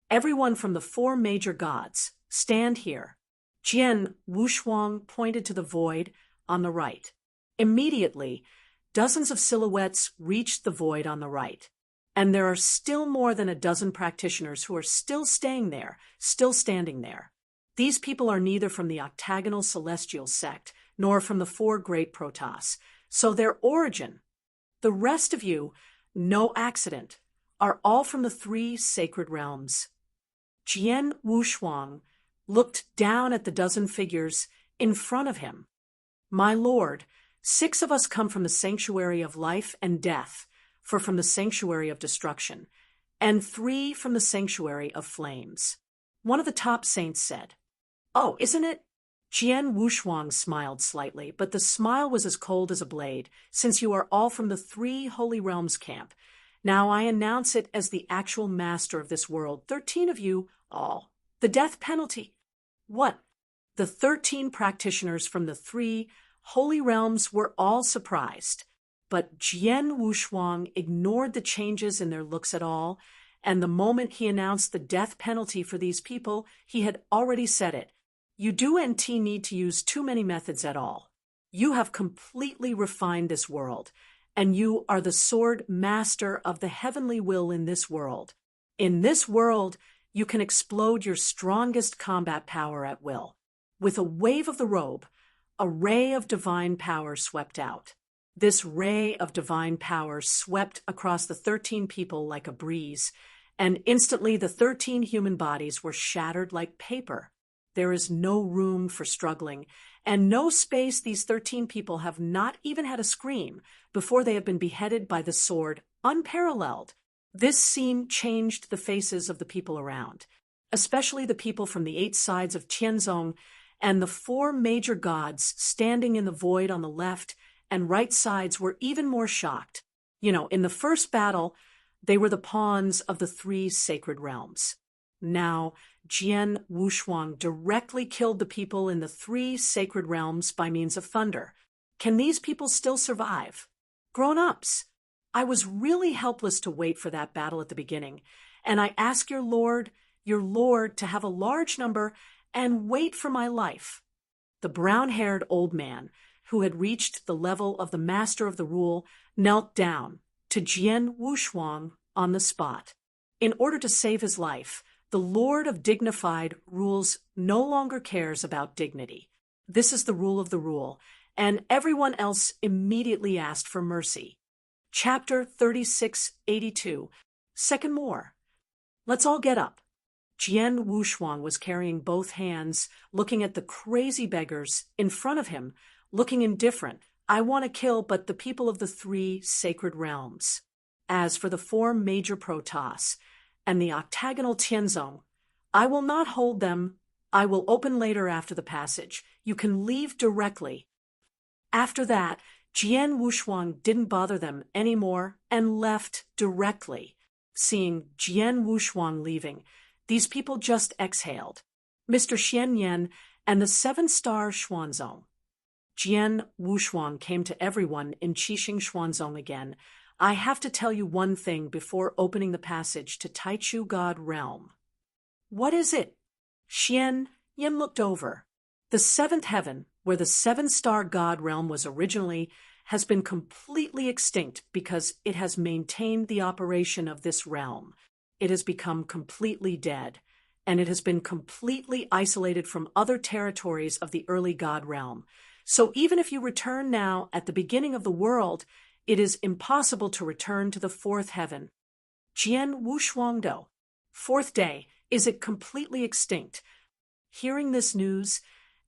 Everyone from the 4 major gods, stand here. Jian Wushuang pointed to the void on the right. Immediately, dozens of silhouettes reached the void on the right, and there are still more than a dozen practitioners who are still standing there. These people are neither from the octagonal celestial sect nor from the 4 great protoss, so their origin, the rest of you, no accident, are all from the 3 Sacred Realms. Jian Wushuang looked down at the dozen figures in front of him. My lord, 6 of us come from the sanctuary of life and death, from the sanctuary of destruction, and 3 from the sanctuary of flames. One of the top saints said, "Oh, isn't it?" Jian Wushuang smiled slightly, but the smile was as cold as a blade, since you are all from the 3 Holy Realms camp. Now I announce it as the actual master of this world. 13 of you, all. The death penalty. What? The 13 practitioners from the 3 Holy Realms were all surprised, but Jian Wushuang ignored the changes in their looks at all, and the moment he announced the death penalty for these people, he had already said it. You don't need to use too many methods at all. You have completely refined this world, and you are the sword master of the heavenly will in this world. In this world, you can explode your strongest combat power at will. With a wave of the robe, a ray of divine power swept out. This ray of divine power swept across the 13 people like a breeze, and instantly the 13 human bodies were shattered like paper. There is no room for struggling, and no space. These 13 people have not even had a scream before they have been beheaded by the sword, unparalleled. This scene changed the faces of the people around, especially the people from the 8 sides of Tianzong and the 4 major gods standing in the void on the left and right sides were even more shocked. In the first battle, they were the pawns of the 3 sacred realms. Now, Jian Wushuang directly killed the people in the 3 sacred realms by means of thunder. Can these people still survive? Grown-ups, I was really helpless to wait for that battle at the beginning, and I ask your Lord, to have a large number and wait for my life. The brown-haired old man, who had reached the level of the master of the rule, knelt down to Jian Wushuang on the spot. In order to save his life, the Lord of dignified rules no longer cares about dignity. This is the rule of the rule, and everyone else immediately asked for mercy. Chapter 3682. Second more. Let's all get up. Jian Wushuang was carrying both hands, looking at the crazy beggars in front of him, looking indifferent. I want to kill but the people of the 3 sacred realms. As for the 4 major protoss and the octagonal Tianzong, I will not hold them. I will open later after the passage. You can leave directly. After that, Jian Wushuang didn't bother them anymore and left directly. Seeing Jian Wushuang leaving, these people just exhaled. Mr. Xian Yan and the 7-star Xuanzong. Jian Wushuang came to everyone in Qixing Xuanzong again. I have to tell you one thing before opening the passage to Taichu God Realm. What is it? Xian Yan looked over. The 7th heaven, where the 7-star God Realm was originally, has been completely extinct because it has maintained the operation of this realm. It has become completely dead, and it has been completely isolated from other territories of the early God Realm. So even if you return now at the beginning of the world, it is impossible to return to the 4th heaven. Jian Wushuangdo. 4th day, is it completely extinct? Hearing this news,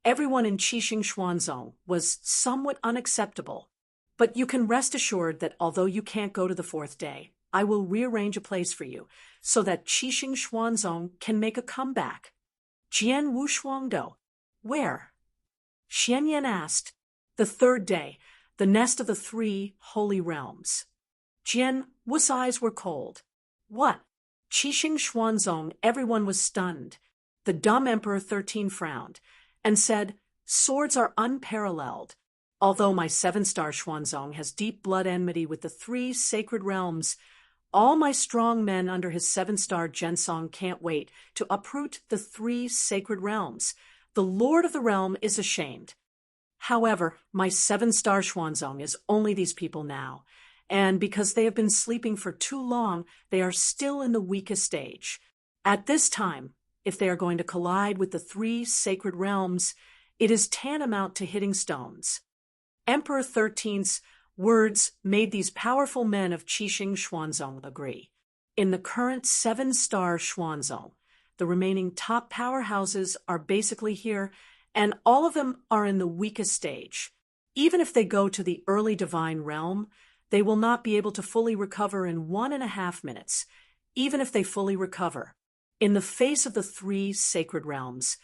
everyone in Qixing Xuanzong was somewhat unacceptable. But you can rest assured that although you can't go to the 4th day, I will rearrange a place for you so that Qixing Xuanzong can make a comeback. Jian Wushuangdo. Where? Xian Yan asked. The 3rd day, the nest of the 3 holy realms. Jian Wu's eyes were cold. What? Qixing Xuanzong, everyone was stunned. The dumb Emperor 13 frowned and said, swords are unparalleled. Although my 7-star Xuanzong has deep blood enmity with the 3 sacred realms, all my strong men under his 7-star Zhensong can't wait to uproot the 3 sacred realms. The Lord of the realm is ashamed. However, my 7-star Xuanzong is only these people now, and because they have been sleeping for too long, they are still in the weakest stage. At this time, if they are going to collide with the 3 sacred realms, it is tantamount to hitting stones. Emperor 13's words made these powerful men of Qixing Xuanzong agree. In the current 7-star Xuanzong, the remaining top powerhouses are basically here, and all of them are in the weakest stage. Even if they go to the early divine realm, they will not be able to fully recover in 1.5 minutes, even if they fully recover. In the face of the 3 sacred realms,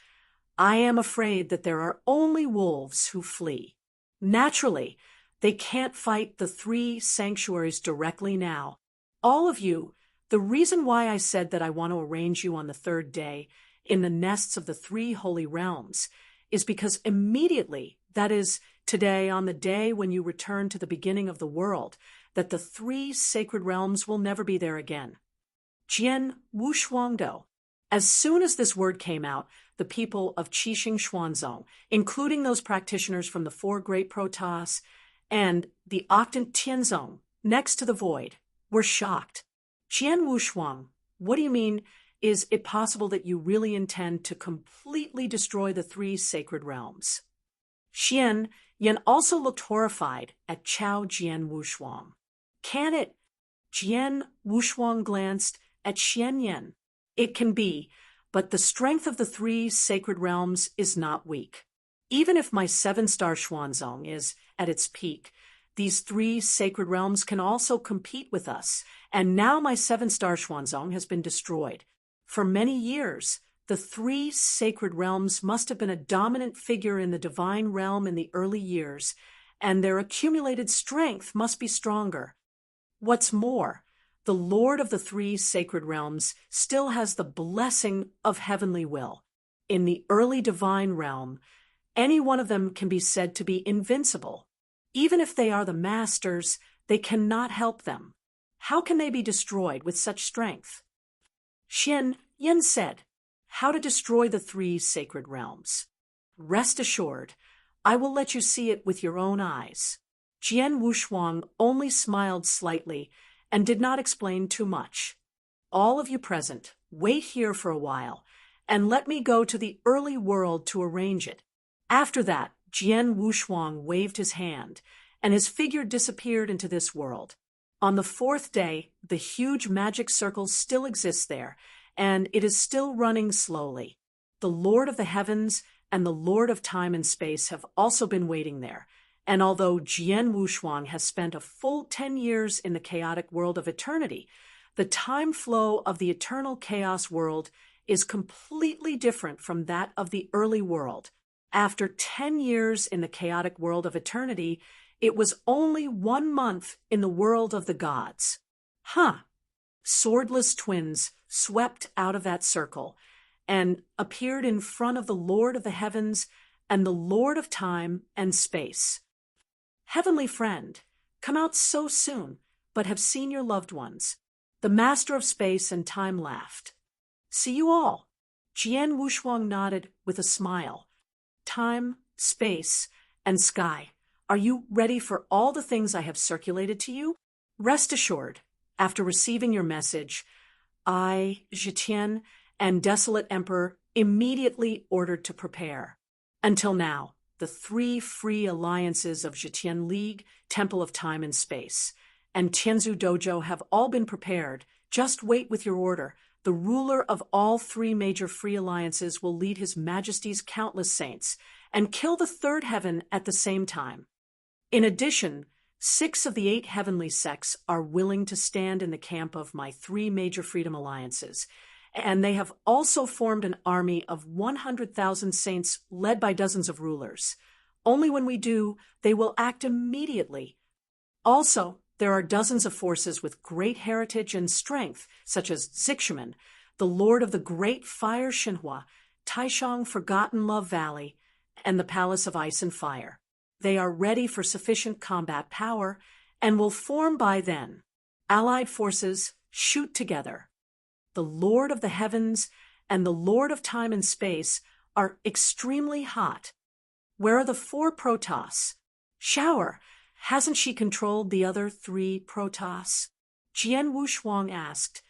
I am afraid that there are only wolves who flee. Naturally, they can't fight the 3 sanctuaries directly now. All of you, the reason why I said that I want to arrange you on the 3rd day in the nests of the 3 holy realms is because immediately, that is, today on the day when you return to the beginning of the world, that the 3 sacred realms will never be there again. Jian Wushuangdo. As soon as this word came out, the people of Qixing Xuanzong, including those practitioners from the 4 great protoss and the octant Tianzong next to the void, were shocked. Jian Wushuang, what do you mean? Is it possible that you really intend to completely destroy the 3 sacred realms? Xian Yin also looked horrified at Chao Jian Wushuang. Can it? Jian Wushuang glanced at Xian Yin. It can be, but the strength of the three sacred realms is not weak. Even if my seven-star Xuanzong is at its peak, these three sacred realms can also compete with us, and now my seven-star Xuanzong has been destroyed. For many years, the three sacred realms must have been a dominant figure in the divine realm in the early years, and their accumulated strength must be stronger. What's more, the Lord of the three sacred realms still has the blessing of heavenly will. In the early divine realm, any one of them can be said to be invincible. Even if they are the masters, they cannot help them. How can they be destroyed with such strength? Xian Yin said, "How to destroy the three sacred realms. Rest assured, I will let you see it with your own eyes." Jian Wushuang only smiled slightly and did not explain too much. "All of you present, wait here for a while, and let me go to the early world to arrange it." After that, Jian Wushuang waved his hand, and his figure disappeared into this world. On the fourth day, the huge magic circle still exists there, and it is still running slowly. The Lord of the Heavens and the Lord of Time and Space have also been waiting there, and although Jian Wushuang has spent a full 10 years in the chaotic world of eternity, the time flow of the eternal chaos world is completely different from that of the early world. After 10 years in the chaotic world of eternity, it was only 1 month in the world of the gods. Swordless twins swept out of that circle and appeared in front of the Lord of the Heavens and the Lord of Time and Space. "Heavenly friend, come out so soon, but have seen your loved ones." The Master of Space and Time laughed. "See you all." Jian Wushuang nodded with a smile. "Time, space, and sky, are you ready for all the things I have circulated to you? Rest assured, after receiving your message, I, Zhitian, and Desolate Emperor immediately ordered to prepare. Until now, the three free alliances of Zhitian League, Temple of Time and Space, and Tianzu Dojo have all been prepared. Just wait with your order. The ruler of all three major free alliances will lead His Majesty's countless saints and kill the third heaven at the same time. In addition, 6 of the 8 heavenly sects are willing to stand in the camp of my 3 major freedom alliances, and they have also formed an army of 100,000 saints led by dozens of rulers. Only when we do, they will act immediately. Also, there are dozens of forces with great heritage and strength, such as Zixumen, the Lord of the Great Fire Xinhua, Taishang Forgotten Love Valley, and the Palace of Ice and Fire. They are ready for sufficient combat power and will form by then. Allied forces shoot together. The Lord of the Heavens and the Lord of Time and Space are extremely hot. Where are the 4 Protoss? Shower, hasn't she controlled the other 3 Protoss? Jian Wushuang asked.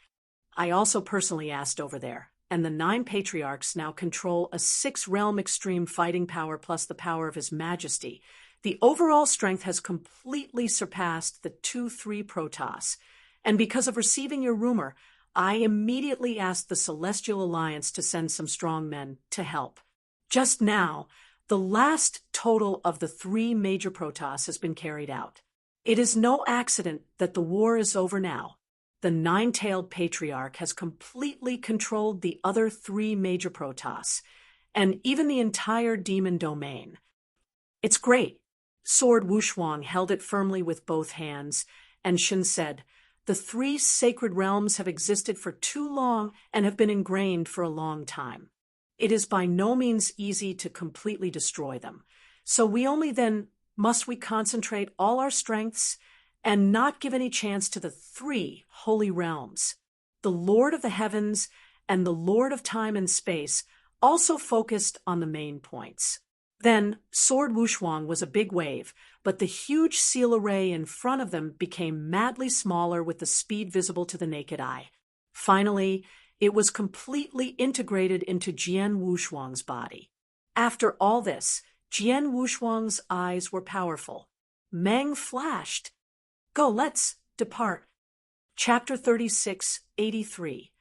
I also personally asked over there, and the 9 patriarchs now control a 6-realm extreme fighting power plus the power of His Majesty. The overall strength has completely surpassed the 2-3 Protoss, and because of receiving your rumor, I immediately asked the Celestial Alliance to send some strong men to help. Just now, the last total of the 3 major Protoss has been carried out. It is no accident that the war is over now. The 9-tailed patriarch has completely controlled the other 3 major Protoss, and even the entire demon domain. It's great. Sword Wushuang held it firmly with both hands, and Shin said, the 3 sacred realms have existed for too long and have been ingrained for a long time. It is by no means easy to completely destroy them. So must we concentrate all our strengths and not give any chance to the 3 holy realms. The Lord of the Heavens and the Lord of Time and Space also focused on the main points. Then Sword Wushuang was a big wave, but the huge seal array in front of them became madly smaller with the speed visible to the naked eye. Finally, it was completely integrated into Jian Wushuang's body. After all this, Jian Wushuang's eyes were powerful. Meng flashed. Go, let's depart. Chapter 3683.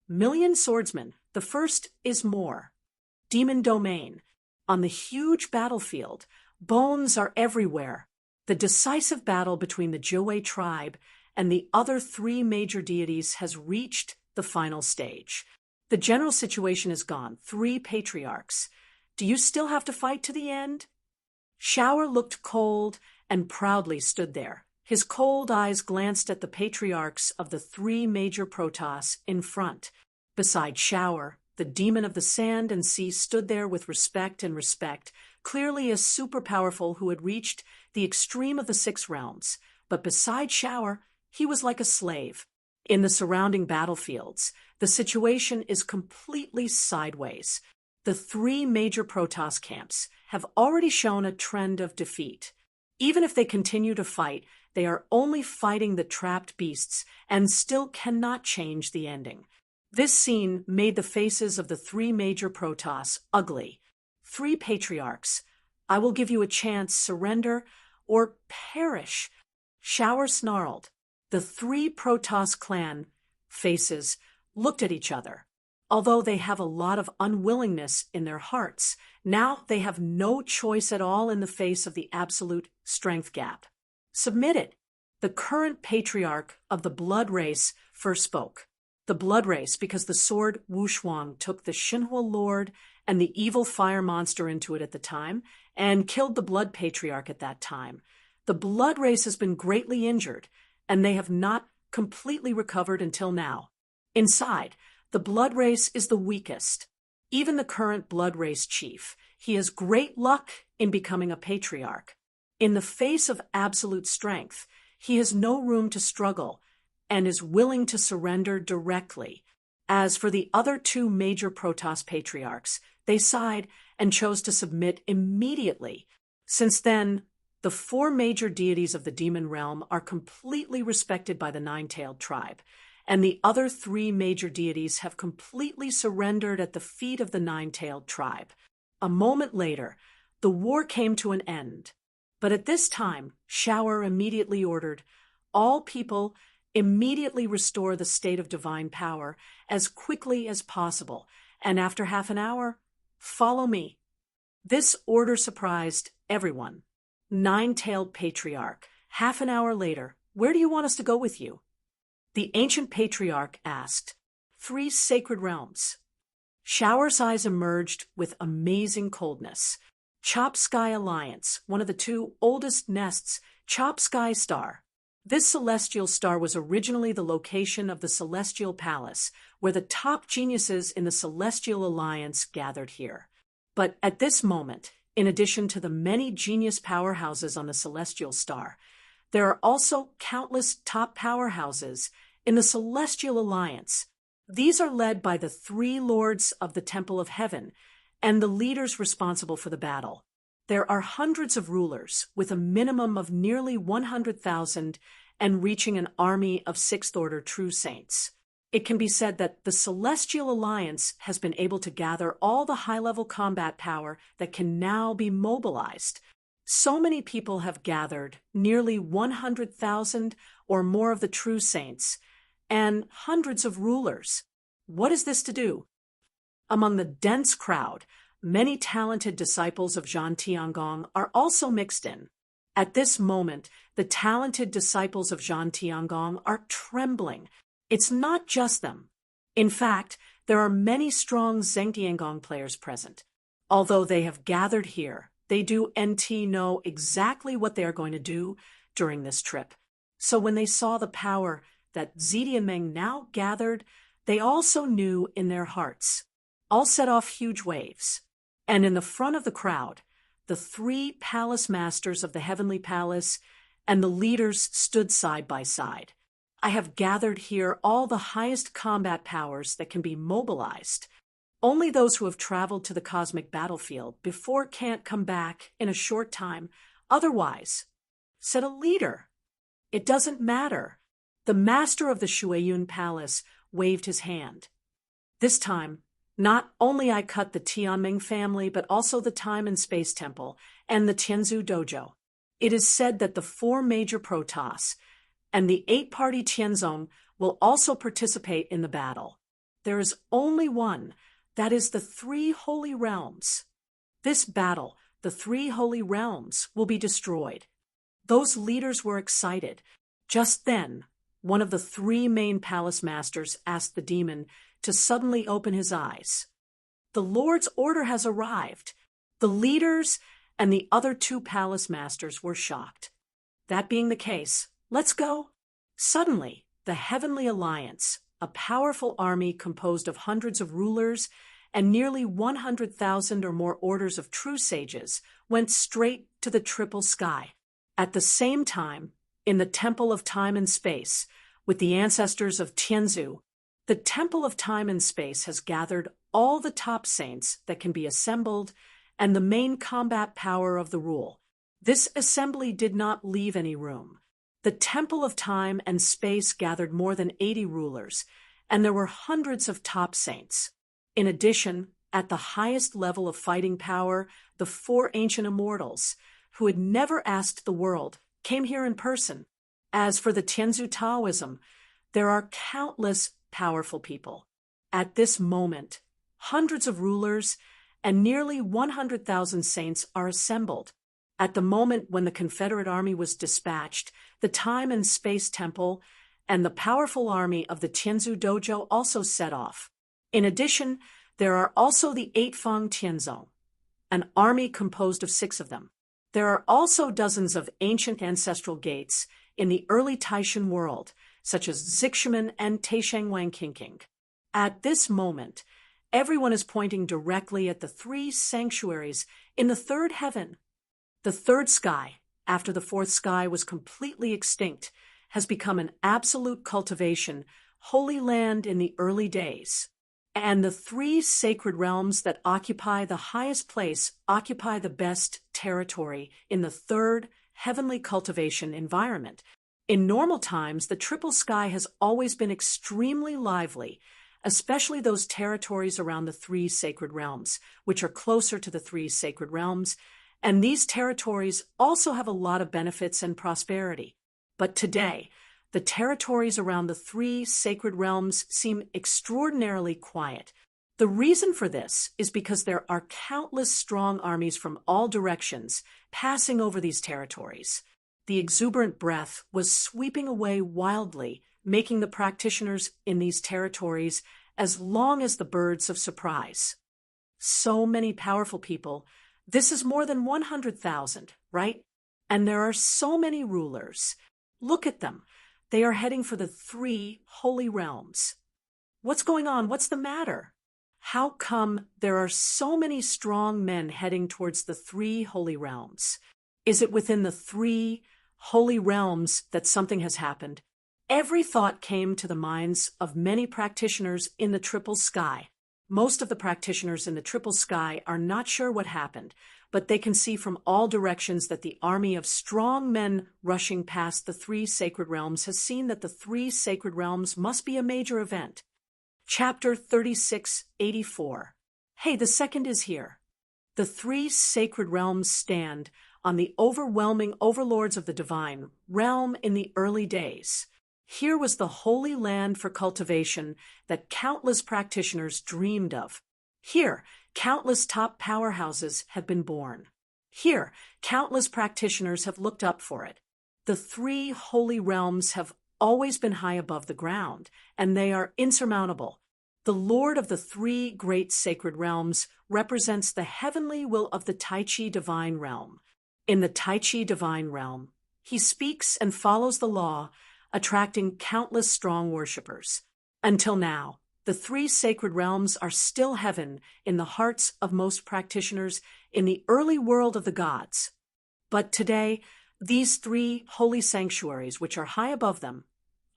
Million Swordsmen. The first is more. Demon Domain. On the huge battlefield, bones are everywhere. The decisive battle between the Jiwei tribe and the other three major deities has reached the final stage. The general situation is gone. 3 patriarchs. Do you still have to fight to the end? Shower looked cold and proudly stood there. His cold eyes glanced at the patriarchs of the 3 major protoss in front. Beside Shower, the demon of the sand and sea stood there with respect, clearly a super powerful who had reached the extreme of the 6 realms. But beside Shower, he was like a slave. In the surrounding battlefields, the situation is completely sideways. The 3 major Protoss camps have already shown a trend of defeat. Even if they continue to fight, they are only fighting the trapped beasts and still cannot change the ending. This scene made the faces of the 3 major Protoss ugly. 3 patriarchs. I will give you a chance, surrender or perish. Shower snarled. The 3 Protoss clan faces looked at each other. Although they have a lot of unwillingness in their hearts, now they have no choice at all in the face of the absolute strength gap. Submit it. The current patriarch of the blood race first spoke. The blood race because the sword Wushuang took the Xinhua Lord and the evil fire monster into it at the time and killed the blood patriarch at that time. The blood race has been greatly injured, and they have not completely recovered until now. Inside, the blood race is the weakest. Even the current blood race chief, he has great luck in becoming a patriarch. In the face of absolute strength, he has no room to struggle and is willing to surrender directly. As for the other 2 major Protoss patriarchs, they sighed and chose to submit immediately. Since then, the 4 major deities of the demon realm are completely respected by the Nine-Tailed tribe, and the other 3 major deities have completely surrendered at the feet of the Nine-Tailed tribe. A moment later, the war came to an end. But at this time, Shower immediately ordered, all people immediately restore the state of divine power as quickly as possible, and after half an hour, follow me. This order surprised everyone. Nine-Tailed Patriarch, half an hour later, where do you want us to go with you? The ancient patriarch asked. 3 sacred realms. Shower's eyes emerged with amazing coldness. Chop Sky Alliance, one of the 2 oldest nests, Chop Sky Star. This celestial star was originally the location of the Celestial Palace, where the top geniuses in the Celestial Alliance gathered here. But at this moment, in addition to the many genius powerhouses on the Celestial Star, there are also countless top powerhouses in the Celestial Alliance. These are led by the 3 lords of the Temple of Heaven and the leaders responsible for the battle. There are hundreds of rulers, with a minimum of nearly 100,000 and reaching an army of 6th-order true saints. It can be said that the Celestial Alliance has been able to gather all the high-level combat power that can now be mobilized. So many people have gathered, nearly 100,000 or more of the true saints, and hundreds of rulers. What is this to do? Among the dense crowd, many talented disciples of Zhan Tiangong are also mixed in. At this moment, the talented disciples of Zhan Tiangong are trembling. It's not just them. In fact, there are many strong Zheng Tiangong players present. Although they have gathered here, they do know exactly what they are going to do during this trip. So when they saw the power that Zidianmeng now gathered, they also knew in their hearts. All set off huge waves. And in the front of the crowd, the 3 palace masters of the Heavenly Palace and the leaders stood side by side. I have gathered here all the highest combat powers that can be mobilized. Only those who have traveled to the cosmic battlefield before can't come back in a short time. Otherwise, said a leader. It doesn't matter. The master of the Shuiyun Palace waved his hand. This time, Not only I cut the Tianming family, but also the Time and Space Temple and the Tianzu Dojo. It is said that the 4 major protoss and the 8-party Tianzong will also participate in the battle. There is only one, that is the 3 holy realms. This battle, the 3 holy realms, will be destroyed. Those leaders were excited. Just then, one of the 3 main palace masters asked the demon to suddenly open his eyes. The Lord's order has arrived. The leaders and the other 2 palace masters were shocked. That being the case, let's go. Suddenly, the Heavenly Alliance, a powerful army composed of hundreds of rulers and nearly 100,000 or more orders of true sages, went straight to the triple sky. At the same time, in the Temple of Time and Space, with the ancestors of Tianzu, the Temple of Time and Space has gathered all the top saints that can be assembled and the main combat power of the rule. This assembly did not leave any room. The Temple of Time and Space gathered more than 80 rulers, and there were hundreds of top saints. In addition, at the highest level of fighting power, the 4 ancient immortals, who had never asked the world, came here in person. As for the Tianzu Taoism, there are countless powerful people. At this moment, hundreds of rulers and nearly 100,000 saints are assembled. At the moment when the Confederate Army was dispatched, the Time and Space Temple and the powerful army of the Tianzu Dojo also set off. In addition, there are also the 8 Fang Tianzong, an army composed of 6 of them. There are also dozens of ancient ancestral gates in the early Taishan world, such as Zixumen and Taishengwang Qingqing. At this moment, everyone is pointing directly at the 3 sanctuaries in the 3rd heaven. The 3rd sky, after the 4th sky was completely extinct, has become an absolute cultivation, holy land in the early days. And the 3 sacred realms that occupy the highest place occupy the best territory in the 3rd heavenly cultivation environment. In normal times, the triple sky has always been extremely lively, especially those territories around the 3 sacred realms, which are closer to the 3 sacred realms, and these territories also have a lot of benefits and prosperity. But today, the territories around the 3 sacred realms seem extraordinarily quiet. The reason for this is because there are countless strong armies from all directions passing over these territories. The exuberant breath was sweeping away wildly, making the practitioners in these territories as long as the birds of surprise. So many powerful people. This is more than 100,000, right? And there are so many rulers. Look at them. They are heading for the 3 holy realms. What's going on? What's the matter? How come there are so many strong men heading towards the 3 holy realms? Is it within the 3 holy realms that something has happened? Every thought came to the minds of many practitioners in the triple sky. Most of the practitioners in the triple sky are not sure what happened, but they can see from all directions that the army of strong men rushing past the 3 sacred realms has seen that the 3 sacred realms must be a major event. Chapter 3684. Hey, the second is here. The 3 sacred realms stand on the overwhelming overlords of the divine realm in the early days. Here was the holy land for cultivation that countless practitioners dreamed of. Here, countless top powerhouses have been born. Here, countless practitioners have looked up for it. The 3 holy realms have always been high above the ground, and they are insurmountable. The Lord of the 3 great sacred realms represents the heavenly will of the Tai Chi divine realm. In the Tai Chi divine realm, he speaks and follows the law, attracting countless strong worshippers. Until now, the 3 sacred realms are still heaven in the hearts of most practitioners in the early world of the gods. But today, these 3 holy sanctuaries, which are high above them,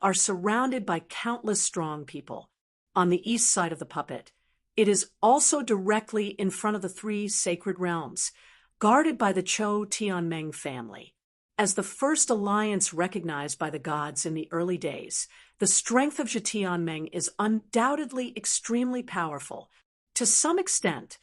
are surrounded by countless strong people. On the east side of the puppet, it is also directly in front of the 3 sacred realms, guarded by the Chou Tianmeng family. As the first alliance recognized by the gods in the early days, the strength of Tianmeng is undoubtedly extremely powerful. To some extent,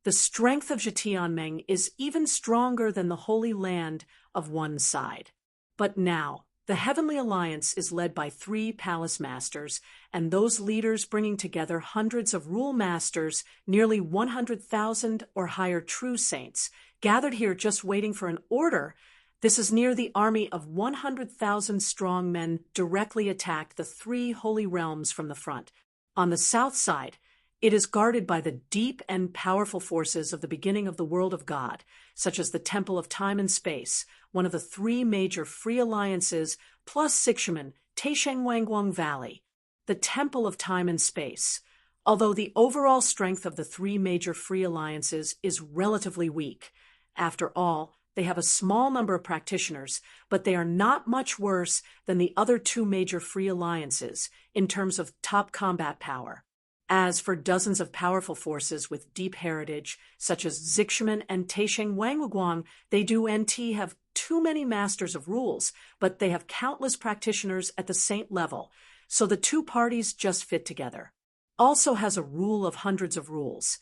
the strength of Zhetianmeng is even stronger than the Holy Land of one side. But now, the Heavenly Alliance is led by 3 palace masters, and those leaders bringing together hundreds of rule masters, nearly 100,000 or higher true saints, gathered here just waiting for an order. This is near the army of 100,000 strong men directly attacked the 3 holy realms from the front. On the south side, it is guarded by the deep and powerful forces of the beginning of the world of God, such as the Temple of Time and Space, one of the 3 major free alliances, plus Sichuan, Taisheng-Wangguang Valley. The Temple of Time and Space. Although the overall strength of the 3 major free alliances is relatively weak. After all, they have a small number of practitioners, but they are not much worse than the other 2 major free alliances in terms of top combat power. As for dozens of powerful forces with deep heritage, such as Sichuan and Taisheng-Wangguang, they do NT have too many masters of rules, but they have countless practitioners at the saint level, so the 2 parties just fit together. Also has a rule of hundreds of rules,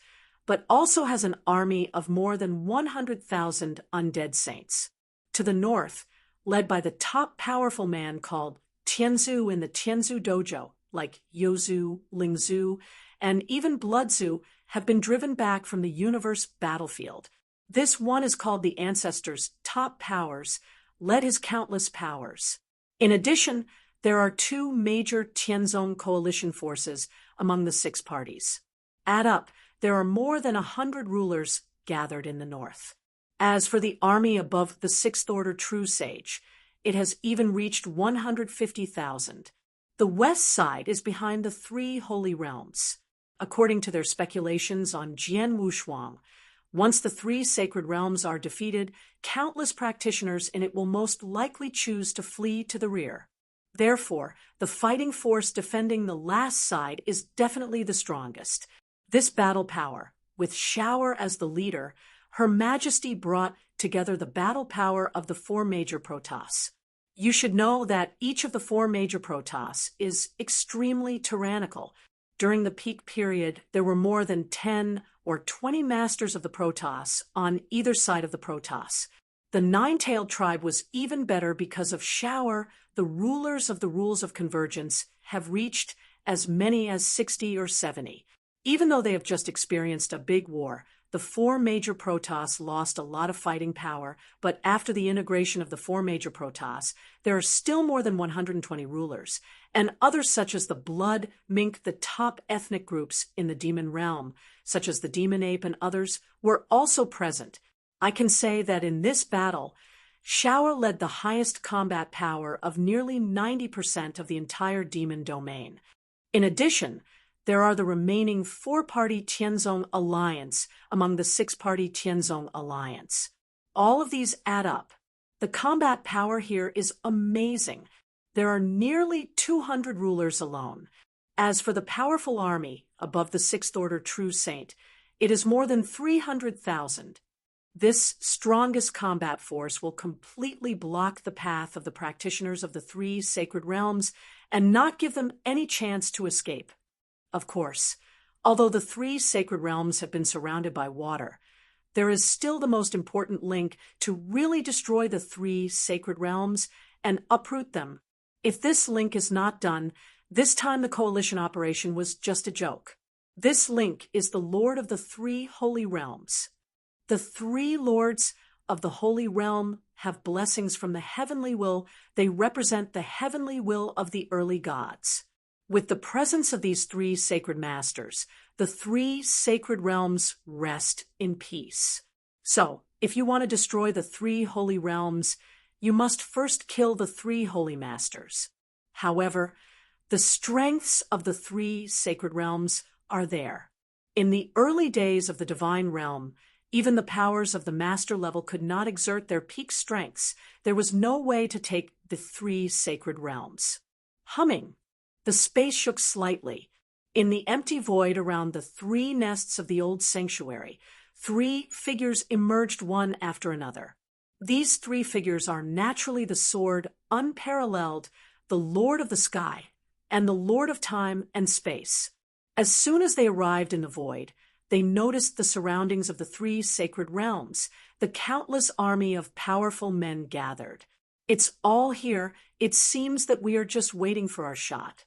but also has an army of more than 100,000 undead saints. To the north, led by the top powerful man called Tianzu in the Tianzu Dojo, like Yozu, Lingzu, and even Bloodzu, have been driven back from the universe battlefield. This one is called the Ancestor's top powers, led his countless powers. In addition, there are 2 major Tianzong coalition forces among the 6 parties. Add up, there are more than 100 rulers gathered in the north. As for the army above the 6th Order True Sage, it has even reached 150,000. The west side is behind the 3 holy realms. According to their speculations on Jian Wushuang, once the 3 sacred realms are defeated, countless practitioners in it will most likely choose to flee to the rear. Therefore, the fighting force defending the last side is definitely the strongest. This battle power, with Shower as the leader, Her Majesty brought together the battle power of the 4 major protoss. You should know that each of the 4 major protoss is extremely tyrannical. During the peak period, there were more than 10 or 20 masters of the protoss on either side of the protoss. The 9-tailed tribe was even better because of Shower. The rulers of the rules of convergence have reached as many as 60 or 70. Even though they have just experienced a big war, the 4 major protoss lost a lot of fighting power, but after the integration of the 4 major protoss, there are still more than 120 rulers, and others such as the Blood, Mink, the top ethnic groups in the demon realm, such as the demon ape and others, were also present. I can say that in this battle, Shower led the highest combat power of nearly 90% of the entire demon domain. In addition, there are the remaining 4-party Tianzong alliance among the 6-party Tianzong alliance. All of these add up. The combat power here is amazing. There are nearly 200 rulers alone. As for the powerful army above the 6th Order True Saint, it is more than 300,000. This strongest combat force will completely block the path of the practitioners of the 3 sacred realms and not give them any chance to escape. Of course, although the 3 sacred realms have been surrounded by water, there is still the most important link to really destroy the 3 sacred realms and uproot them. If this link is not done, this time the coalition operation was just a joke. This link is the Lord of the 3 holy realms. The 3 lords of the holy realm have blessings from the heavenly will. They represent the heavenly will of the early gods. With the presence of these 3 sacred masters, the 3 sacred realms rest in peace. So, if you want to destroy the 3 holy realms, you must first kill the 3 holy masters. However, the strengths of the 3 sacred realms are there. In the early days of the divine realm, even the powers of the master level could not exert their peak strengths. There was no way to take the 3 sacred realms. Humming. The space shook slightly. In the empty void around the 3 nests of the old sanctuary, 3 figures emerged one after another. These 3 figures are naturally the sword, unparalleled, the Lord of the Sky, and the Lord of Time and Space. As soon as they arrived in the void, they noticed the surroundings of the three sacred realms, the countless army of powerful men gathered. It's all here. It seems that we are just waiting for our shot.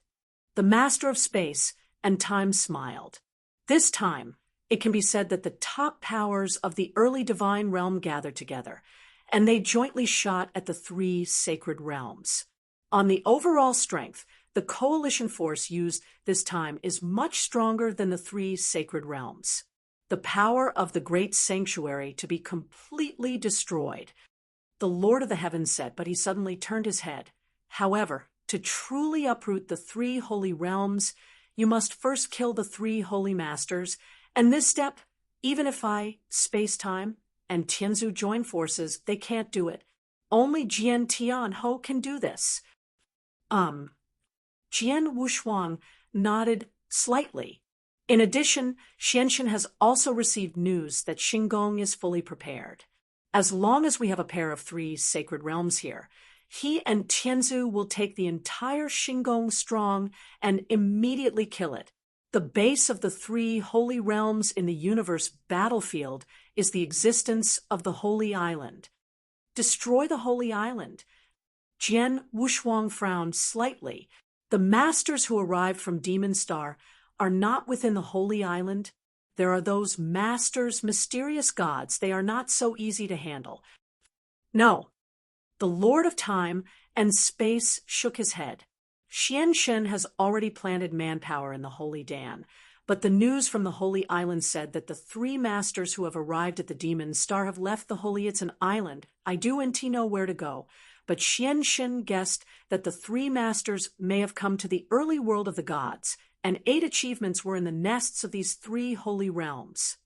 The master of space and time smiled. This time, it can be said that the top powers of the early divine realm gathered together, and they jointly shot at the three sacred realms. On the overall strength, the coalition force used this time is much stronger than the three sacred realms. The power of the great sanctuary to be completely destroyed. The Lord of the Heavens said, but he suddenly turned his head. However, to truly uproot the three holy realms, you must first kill the three holy masters, and this step, even if space-time, and Tianzu join forces, they can't do it. Only Jian Tianhou can do this. Jian Wushuang nodded slightly. In addition, Xianxin has also received news that Xingong is fully prepared. As long as we have a pair of three sacred realms here, he and Tianzu will take the entire Xingong strong and immediately kill it. The base of the three holy realms in the universe battlefield is the existence of the Holy Island. Destroy the Holy Island. Jian Wushuang frowned slightly. The masters who arrived from Demon Star are not within the Holy Island. There are those masters, mysterious gods. They are not so easy to handle. No. The Lord of Time and Space shook his head. Xianxin has already planted manpower in the Holy Dan, but the news from the Holy Island said that the three masters who have arrived at the Demon Star have left the Holy. It's an island. I do indeed know where to go, but Xianxin guessed that the three masters may have come to the early world of the gods, and 8 achievements were in the nests of these three holy realms.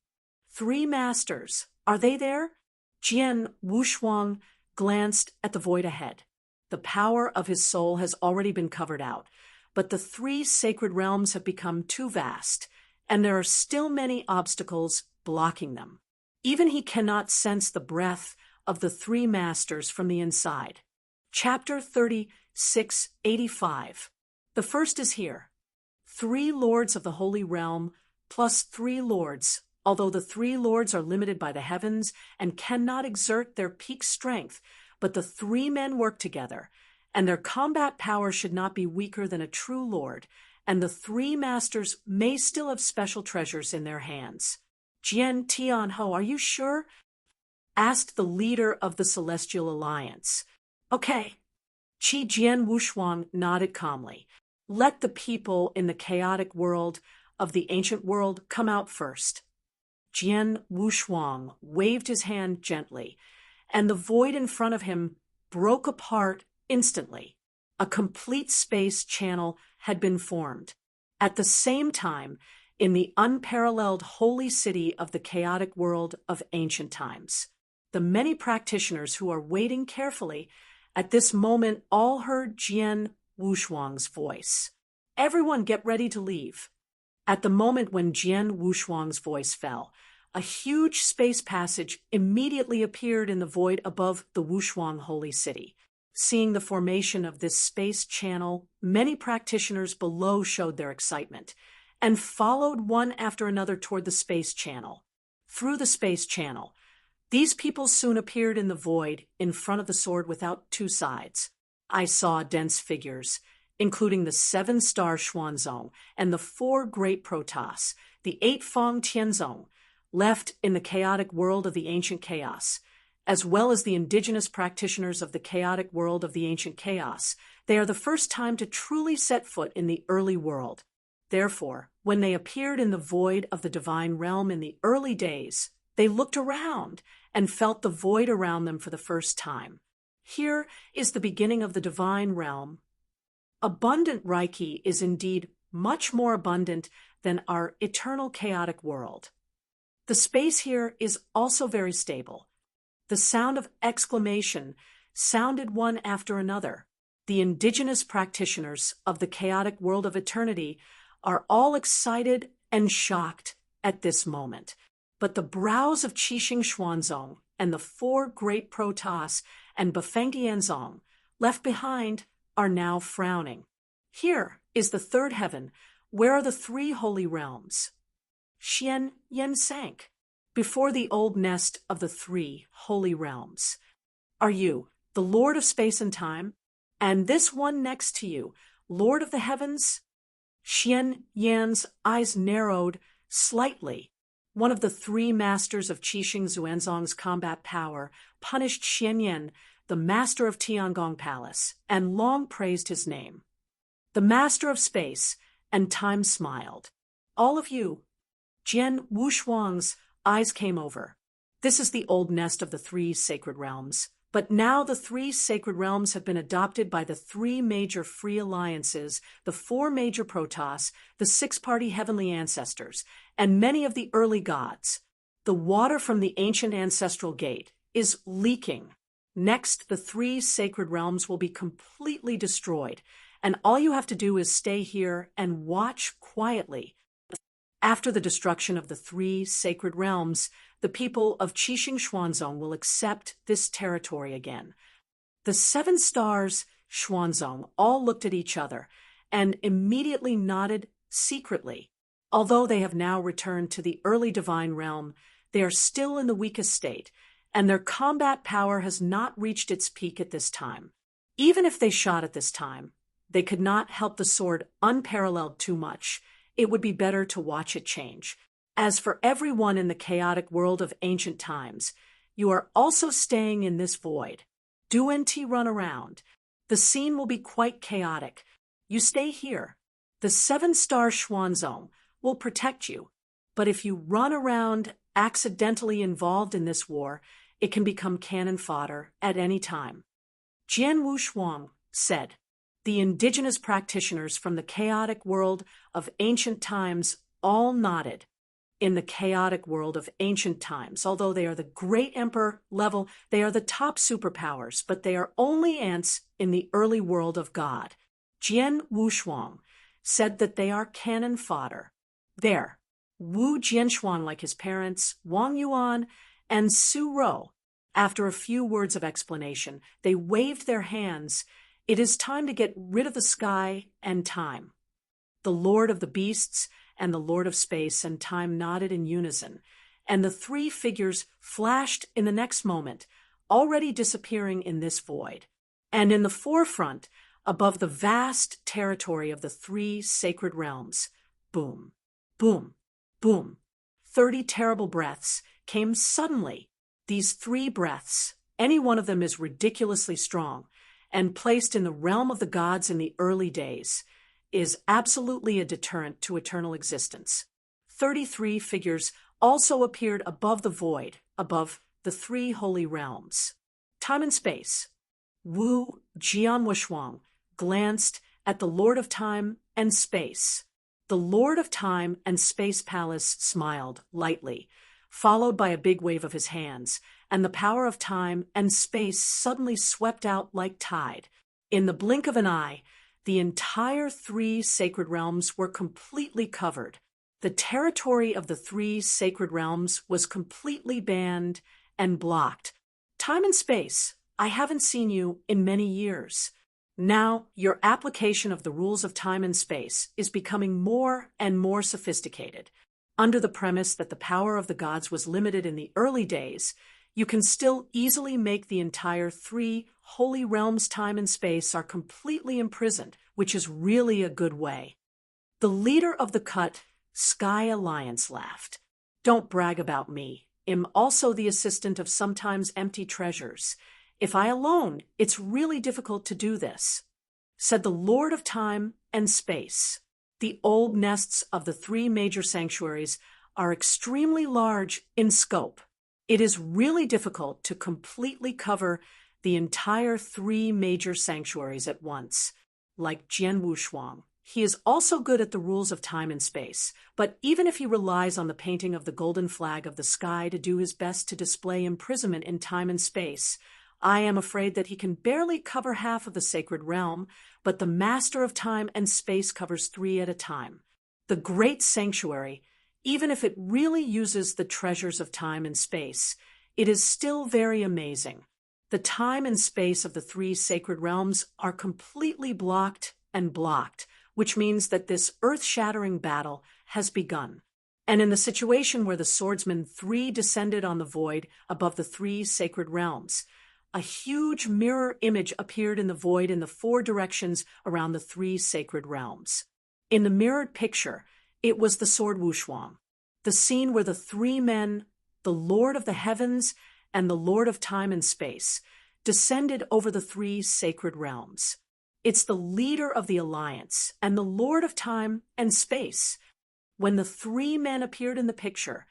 3 masters. Are they there? Jian Wushuang glanced at the void ahead. The power of his soul has already been covered out, but the three sacred realms have become too vast, and there are still many obstacles blocking them. Even he cannot sense the breath of the three masters from the inside. Chapter 3685. The first is here. 3 lords of the Holy Realm plus 3 lords, although the 3 lords are limited by the heavens and cannot exert their peak strength, but the 3 men work together, and their combat power should not be weaker than a true lord, and the 3 masters may still have special treasures in their hands. Jian Tianhou, are you sure? Asked the leader of the Celestial Alliance. Okay. Qi Jian Wushuang nodded calmly. Let the people in the chaotic world of the ancient world come out first. Jian Wushuang waved his hand gently, and the void in front of him broke apart instantly. A complete space channel had been formed. At the same time, in the unparalleled holy city of the chaotic world of ancient times, the many practitioners who are waiting carefully at this moment all heard Jian Wushuang's voice. Everyone get ready to leave. At the moment when Jian Wushuang's voice fell, a huge space passage immediately appeared in the void above the Wushuang holy city. Seeing the formation of this space channel, many practitioners below showed their excitement and followed one after another toward the space channel. Through the space channel, these people soon appeared in the void in front of the sword without 2 sides. I saw dense figures, including the 7-star Xuanzong and the 4 great Protoss, the 8-Fong Tianzong, left in the chaotic world of the ancient chaos, as well as the indigenous practitioners of the chaotic world of the ancient chaos. They are the first time to truly set foot in the early world. Therefore, when they appeared in the void of the divine realm in the early days, they looked around and felt the void around them for the first time. Here is the beginning of the divine realm. Abundant Reiki is indeed much more abundant than our eternal chaotic world. The space here is also very stable. The sound of exclamation sounded one after another. The indigenous practitioners of the chaotic world of eternity are all excited and shocked at this moment. But the brows of Qixing Xuanzong and the 4 great Protoss and Bafeng Tianzong left behind are now frowning. Here is the 3rd heaven. Where are the 3 holy realms? Xian Yen sank before the old nest of the three holy realms. Are you, the Lord of space and time? And this one next to you, Lord of the heavens? Xian Yan's eyes narrowed slightly. One of the three masters of Qixing Xuanzong's combat power punished Xian Yan, the master of Tiangong Palace, and long praised his name. The master of space and time smiled. All of you. Jian Wushuang's eyes came over. This is the old nest of the three sacred realms. But now the three sacred realms have been adopted by the three major free alliances, the four major protoss, the six-party heavenly ancestors, and many of the early gods. The water from the ancient ancestral gate is leaking. Next, the three sacred realms will be completely destroyed, and all you have to do is stay here and watch quietly. After the destruction of the three sacred realms, the people of Qixing Xuanzong will accept this territory again. The 7 stars Xuanzong all looked at each other and immediately nodded secretly. Although they have now returned to the early divine realm, they are still in the weakest state, and their combat power has not reached its peak at this time. Even if they shot at this time, they could not help the sword unparalleled too much. It would be better to watch it change. As for everyone in the chaotic world of ancient times, you are also staying in this void. Do NT run around. The scene will be quite chaotic. You stay here. The 7-star Xuanzong will protect you. But if you run around accidentally involved in this war, it can become cannon fodder at any time. Jian Wushuang said, the indigenous practitioners from the chaotic world of ancient times all nodded. In the chaotic world of ancient times, although they are the great emperor level, they are the top superpowers, but they are only ants in the early world of God. Jian Wushuang said that they are cannon fodder. There, Wu Jianshuan, like his parents, Wang Yuan, and Su Rou. After a few words of explanation, they waved their hands. It is time to get rid of the sky and time. The Lord of the Beasts and the Lord of Space and Time nodded in unison, and the three figures flashed in the next moment, already disappearing in this void. And in the forefront, above the vast territory of the three sacred realms, boom, boom, boom, 30 terrible breaths came suddenly. These 3 breaths, any one of them is ridiculously strong, and placed in the realm of the gods in the early days, is absolutely a deterrent to eternal existence. 33 figures also appeared above the void, above the 3 holy realms. Time and space. Wu Jianwushuang glanced at the Lord of Time and Space. The Lord of Time and Space Palace smiled lightly, followed by a big wave of his hands, and the power of time and space suddenly swept out like tide. In the blink of an eye, the entire 3 sacred realms were completely covered. The territory of the 3 sacred realms was completely banned and blocked. Time and space, I haven't seen you in many years. Now, your application of the rules of time and space is becoming more and more sophisticated. Under the premise that the power of the gods was limited in the early days, you can still easily make the entire 3 holy realms time and space are completely imprisoned, which is really a good way. The leader of the Cut Sky Alliance laughed. Don't brag about me. I'm also the assistant of sometimes empty treasures. If I alone, it's really difficult to do this, said the Lord of Time and Space. The old nests of the 3 major sanctuaries are extremely large in scope. It is really difficult to completely cover the entire 3 major sanctuaries at once, like Jian Wushuang. He is also good at the rules of time and space, but even if he relies on the painting of the golden flag of the sky to do his best to display imprisonment in time and space, I am afraid that he can barely cover half of the sacred realm, but the master of time and space covers 3 at a time. The great sanctuary, even if it really uses the treasures of time and space, it is still very amazing. The time and space of the 3 sacred realms are completely blocked, which means that this earth-shattering battle has begun. And in the situation where the swordsmen three descended on the void above the three sacred realms, a huge mirror image appeared in the void in the four directions around the three sacred realms. In the mirrored picture, it was the sword Wushuang, the scene where the three men, the Lord of the heavens and the Lord of time and space, descended over the three sacred realms. It's the leader of the alliance and the Lord of time and space. When the three men appeared in the picture,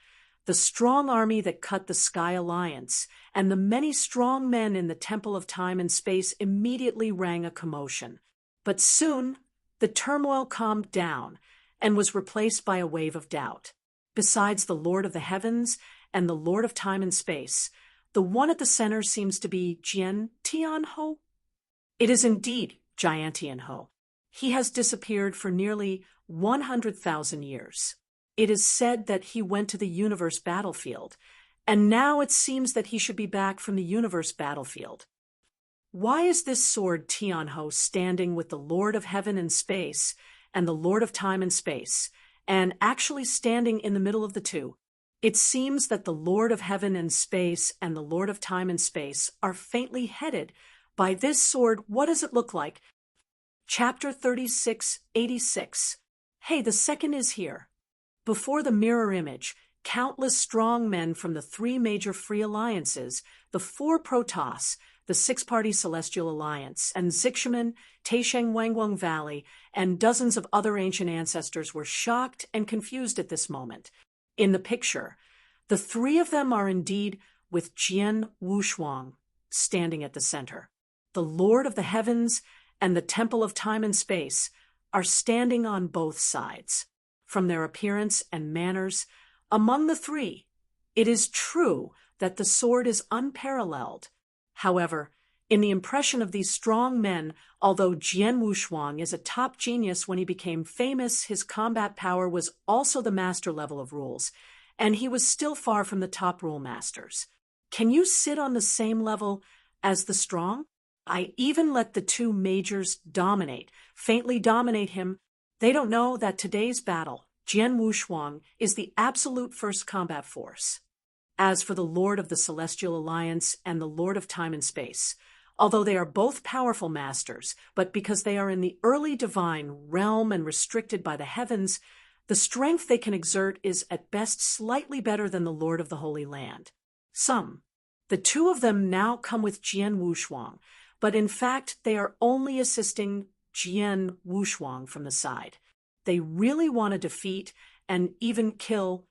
the strong army that cut the Sky Alliance and the many strong men in the Temple of Time and Space immediately rang a commotion. But soon, the turmoil calmed down and was replaced by a wave of doubt. Besides the Lord of the Heavens and the Lord of Time and Space, the one at the center seems to be Jian Tianhou. It is indeed Jian Tianhou. He has disappeared for nearly 100,000 years. It is said that he went to the universe battlefield, and now it seems that he should be back from the universe battlefield. Why is this sword Tianhou standing with the Lord of Heaven and Space and the Lord of Time and Space, and actually standing in the middle of the two? It seems that the Lord of Heaven and Space and the Lord of Time and Space are faintly headed by this sword. What does it look like? Chapter 3686. Hey, the second is here. Before the mirror image, countless strong men from the three major free alliances, the four Protoss, the six-party Celestial Alliance, and Zixumen, Taisheng Wangwang Valley, and dozens of other ancient ancestors were shocked and confused at this moment. In the picture, the three of them are indeed with Jian Wushuang standing at the center. The Lord of the Heavens and the Temple of Time and Space are standing on both sides. From their appearance and manners, among the three, it is true that the sword is unparalleled. However, in the impression of these strong men, although Jian Wushuang is a top genius when he became famous, his combat power was also the master level of rules, and he was still far from the top rule masters. Can you sit on the same level as the strong? I even let the two majors faintly dominate him. They don't know that today's battle, Jian Wushuang, is the absolute first combat force. As for the Lord of the Celestial Alliance and the Lord of Time and Space, although they are both powerful masters, but because they are in the early divine realm and restricted by the heavens, the strength they can exert is at best slightly better than the Lord of the Holy Land. The two of them now come with Jian Wushuang, but in fact they are only assisting Jian Wushuang from the side. They really want to defeat and even kill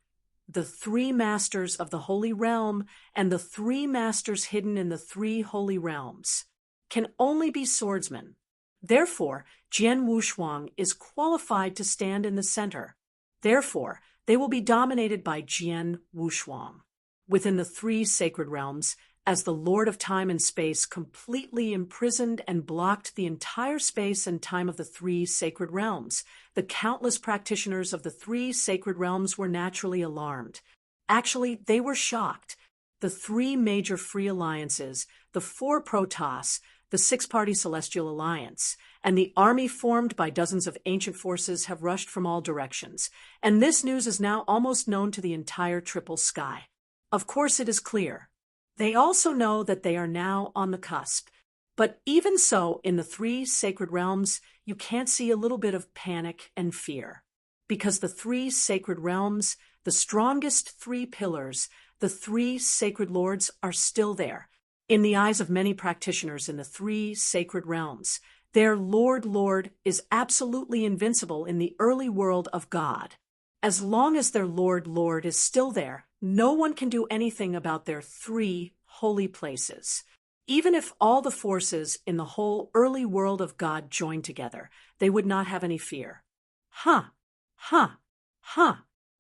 the three masters of the Holy Realm, and the three masters hidden in the three Holy Realms can only be swordsmen. Therefore, Jian Wushuang is qualified to stand in the center. Therefore, they will be dominated by Jian Wushuang. Within the three sacred realms, as the Lord of Time and Space completely imprisoned and blocked the entire space and time of the three sacred realms, the countless practitioners of the three sacred realms were naturally alarmed. Actually, they were shocked. The three major free alliances, the four Protoss, the six-party Celestial Alliance, and the army formed by dozens of ancient forces have rushed from all directions, and this news is now almost known to the entire Triple Sky. Of course, it is clear. They also know that they are now on the cusp. But even so, in the three sacred realms, you can't see a little bit of panic and fear. Because the three sacred realms, the strongest three pillars, the three sacred lords are still there. In the eyes of many practitioners in the three sacred realms, their Lord is absolutely invincible in the early world of God. As long as their Lord is still there, no one can do anything about their three holy places. Even if all the forces in the whole early world of God joined together, they would not have any fear.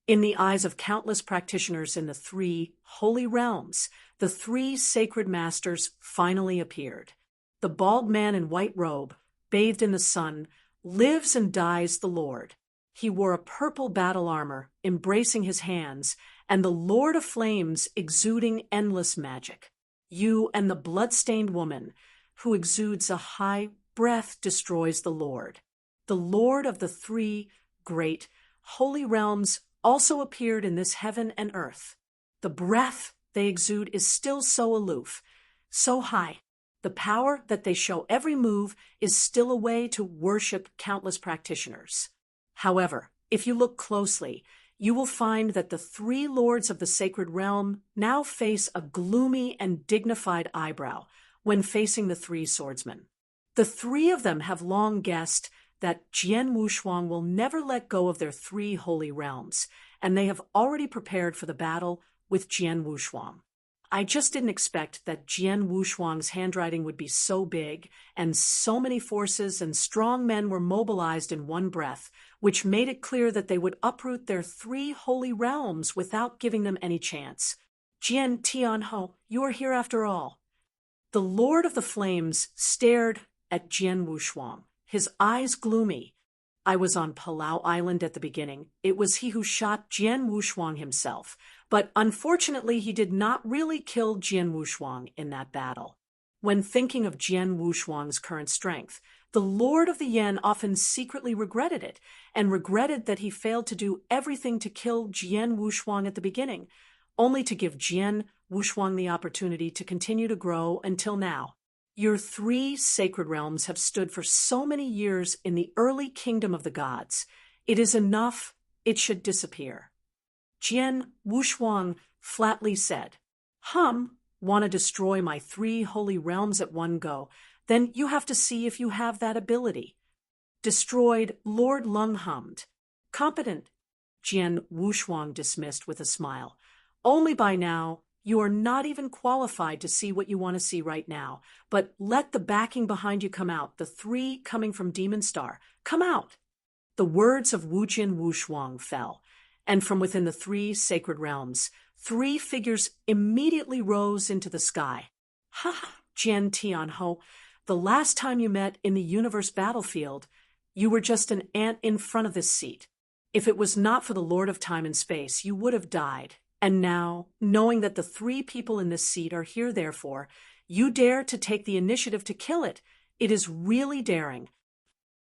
In the eyes of countless practitioners in the three holy realms, the three sacred masters finally appeared. The bald man in white robe, bathed in the sun, lives and dies the Lord. He wore a purple battle armor, embracing his hands, and the Lord of Flames exuding endless magic. You and the blood-stained woman, who exudes a high breath, destroys the Lord. The Lord of the three great holy realms also appeared in this heaven and earth. The breath they exude is still so aloof, so high. The power that they show every move is still a way to worship countless practitioners. However, if you look closely, you will find that the three lords of the sacred realm now face a gloomy and dignified eyebrow when facing the three swordsmen. The three of them have long guessed that Jian Wushuang will never let go of their three holy realms, and they have already prepared for the battle with Jian Wushuang. I just didn't expect that Jian Wushuang's handwriting would be so big, and so many forces and strong men were mobilized in one breath, which made it clear that they would uproot their three holy realms without giving them any chance. Jian Tianhou, you are here after all. The Lord of the Flames stared at Jian Wushuang, his eyes gloomy. I was on Palau Island at the beginning. It was he who shot Jian Wushuang himself, but unfortunately he did not really kill Jian Wushuang in that battle. When thinking of Jian Wushuang's current strength, the Lord of the Yan often secretly regretted it, and regretted that he failed to do everything to kill Jian Wushuang at the beginning, only to give Jian Wushuang the opportunity to continue to grow until now. Your three sacred realms have stood for so many years in the early kingdom of the gods. It is enough, it should disappear. Jian Wushuang flatly said, Want to destroy my three holy realms at one go, then you have to see if you have that ability. Destroyed, Lord Lung hummed. Competent, Jian Wushuang dismissed with a smile. Only by now, you are not even qualified to see what you want to see right now, but let the backing behind you come out, the three coming from Demon Star. Come out! The words of Jian Wushuang fell, and from within the three sacred realms, three figures immediately rose into the sky. Jian Tianhou, the last time you met in the universe battlefield, you were just an ant in front of this seat. If it was not for the Lord of Time and Space, you would have died. And now, knowing that the three people in this seat are here therefore, you dare to take the initiative to kill it. It is really daring.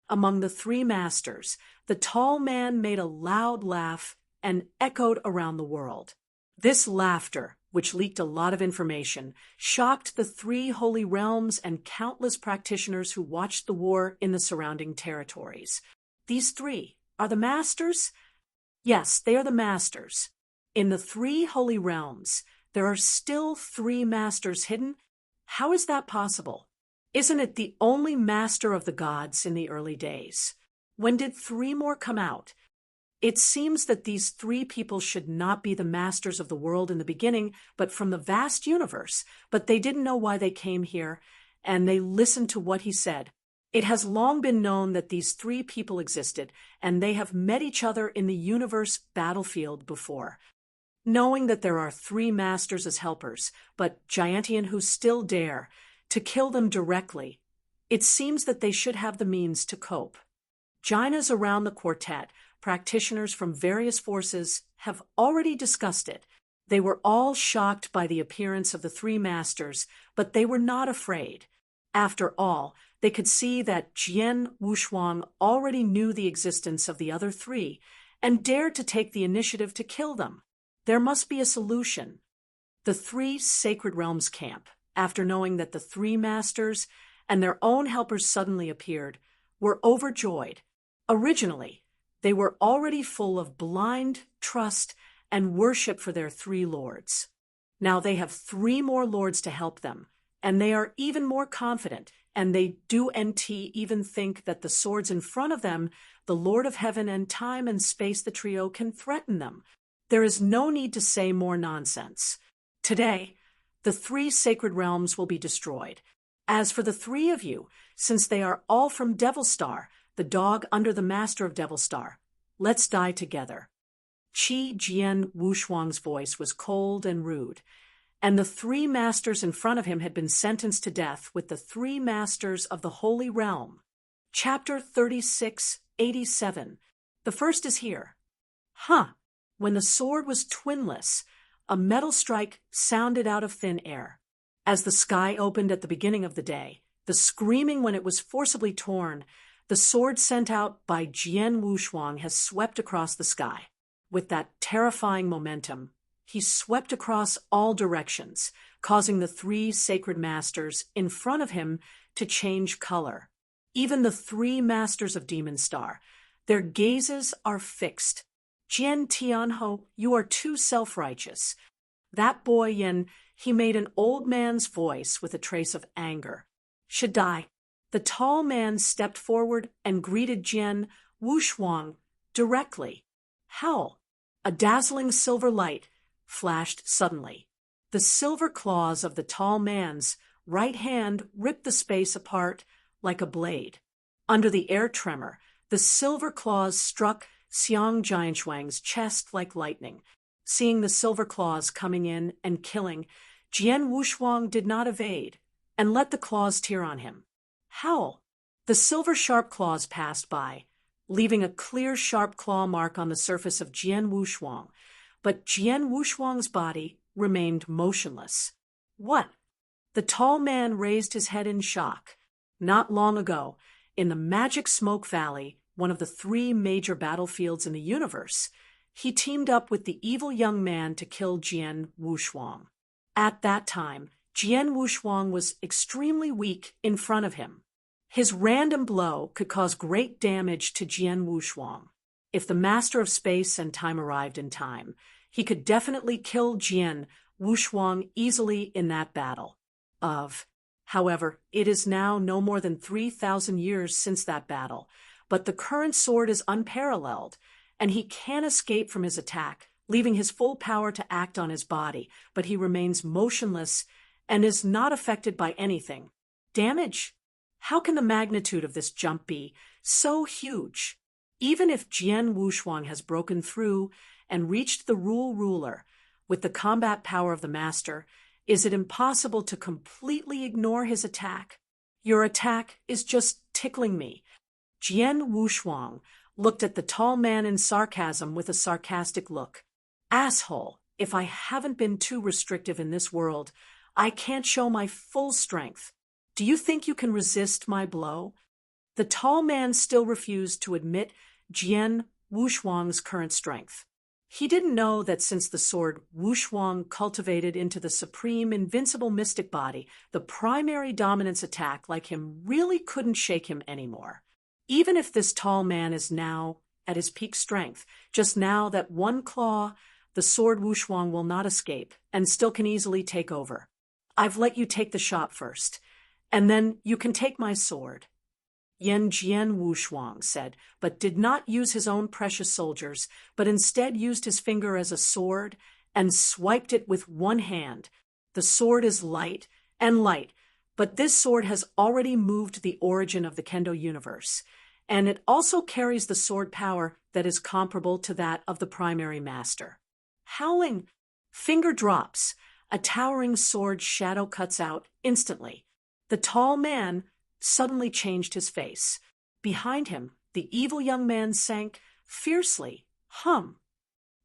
Among the three masters, the tall man made a loud laugh and echoed around the world. This laughter, which leaked a lot of information, shocked the three holy realms and countless practitioners who watched the war in the surrounding territories. These three are the masters? Yes, they are the masters. In the three holy realms, there are still three masters hidden. How is that possible? Isn't it the only master of the gods in the early days? When did three more come out? It seems that these three people should not be the masters of the world in the beginning, but from the vast universe. But they didn't know why they came here, and they listened to what he said. It has long been known that these three people existed, and they have met each other in the universe battlefield before. Knowing that there are three masters as helpers, but Giantian who still dare to kill them directly, it seems that they should have the means to cope. Ginas around the quartet, practitioners from various forces, have already discussed it. They were all shocked by the appearance of the three masters, but they were not afraid. After all, they could see that Jian Wushuang already knew the existence of the other three and dared to take the initiative to kill them. There must be a solution. The three sacred realms camp, after knowing that the three masters and their own helpers suddenly appeared, were overjoyed. Originally, they were already full of blind trust and worship for their three lords. Now they have three more lords to help them, and they are even more confident, and they do even think that the swords in front of them, the Lord of Heaven and Time and Space, the trio, can threaten them. There is no need to say more nonsense. Today, the three sacred realms will be destroyed. As for the three of you, since they are all from Devil Star, the dog under the master of Devil Star, let's die together. Jian Wushuang's voice was cold and rude, and the three masters in front of him had been sentenced to death with the three masters of the Holy Realm. Chapter 3687. The first is here. When the sword was twinless, a metal strike sounded out of thin air. As the sky opened at the beginning of the day, the screaming when it was forcibly torn, the sword sent out by Jian Wushuang has swept across the sky. With that terrifying momentum, he swept across all directions, causing the three sacred masters in front of him to change color. Even the three masters of Demon Star, their gazes are fixed. Jian Tianho, you are too self-righteous. That boy Yin, he made an old man's voice with a trace of anger. Should die. The tall man stepped forward and greeted Jian Wushuang directly. Howl! A dazzling silver light flashed suddenly. The silver claws of the tall man's right hand ripped the space apart like a blade. Under the air tremor, the silver claws struck Xiang Jianshuang's chest like lightning. Seeing the silver claws coming in and killing, Jian Wushuang did not evade and let the claws tear on him. Howl! The silver sharp claws passed by, leaving a clear sharp claw mark on the surface of Jian Wushuang, but Jian Wushuang's body remained motionless. What? The tall man raised his head in shock. Not long ago, in the Magic Smoke Valley, one of the three major battlefields in the universe, he teamed up with the evil young man to kill Jian Wushuang. At that time, Jian Wushuang was extremely weak in front of him. His random blow could cause great damage to Jian Wushuang. If the Master of Space and Time arrived in time, he could definitely kill Jian Wushuang easily in that battle. However, it is now no more than 3,000 years since that battle, but the current sword is unparalleled, and he can't escape from his attack, leaving his full power to act on his body, but he remains motionless and is not affected by anything. Damage? How can the magnitude of this jump be so huge? Even if Jian Wushuang has broken through and reached the ruler, with the combat power of the Master, is it impossible to completely ignore his attack? Your attack is just tickling me. Jian Wushuang looked at the tall man in sarcasm with a sarcastic look. Asshole, if I haven't been too restrictive in this world, I can't show my full strength. Do you think you can resist my blow? The tall man still refused to admit Jian Wushuang's current strength. He didn't know that since the sword Wushuang cultivated into the supreme invincible mystic body, the primary dominance attack like him really couldn't shake him anymore. Even if this tall man is now at his peak strength, just now that one claw, the sword Wushuang will not escape and still can easily take over. I've let you take the shot first, and then you can take my sword. Jian Wushuang said, but did not use his own precious soldiers, but instead used his finger as a sword and swiped it with one hand. The sword is light, but this sword has already moved the origin of the Kendo universe, and it also carries the sword power that is comparable to that of the primary master. Howling, finger drops, a towering sword shadow cuts out instantly. The tall man suddenly changed his face. Behind him, the evil young man sank fiercely.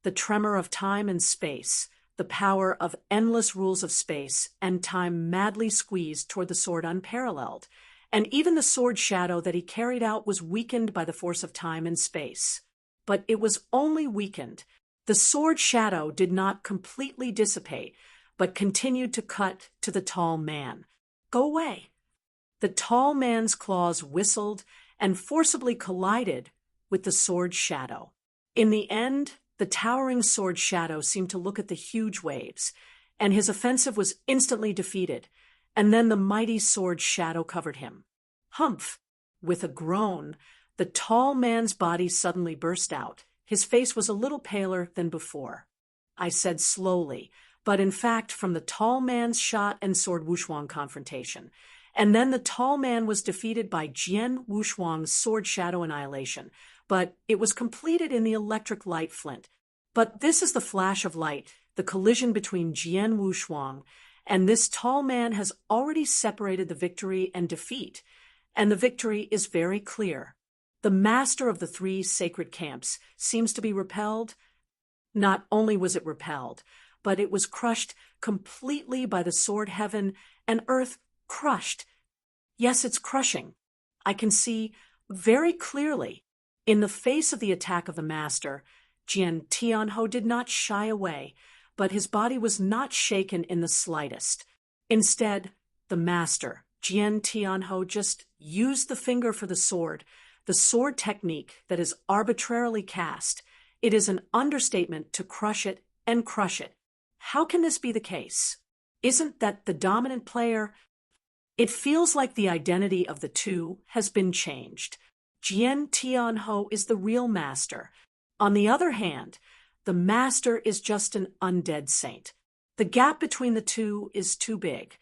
The tremor of time and space, the power of endless rules of space and time madly squeezed toward the sword unparalleled, and even the sword shadow that he carried out was weakened by the force of time and space. But it was only weakened. The sword shadow did not completely dissipate, but continued to cut to the tall man. Go away. The tall man's claws whistled and forcibly collided with the sword shadow. In the end, the towering sword shadow seemed to look at the huge waves, and his offensive was instantly defeated, and then the mighty sword shadow covered him. Humph! With a groan, the tall man's body suddenly burst out. His face was a little paler than before. I said slowly, but in fact from the tall man's shot and sword Wushuang confrontation. And then the tall man was defeated by Jian Wushuang's sword shadow annihilation, but it was completed in the electric light flint. But this is the flash of light, the collision between Jian Wushuang, and this tall man has already separated the victory and defeat, and the victory is very clear. The master of the three sacred camps seems to be repelled. Not only was it repelled, but it was crushed completely by the sword heaven and earth crushed. Yes, it's crushing. I can see very clearly in the face of the attack of the master, Jian Tianho did not shy away, but his body was not shaken in the slightest. Instead, the master, Jian Tianho, just used the finger for the sword technique that is arbitrarily cast. It is an understatement to crush it and crush it. How can this be the case? Isn't that the dominant player? It feels like the identity of the two has been changed. Jian Tianho is the real master. On the other hand, the master is just an undead saint. The gap between the two is too big.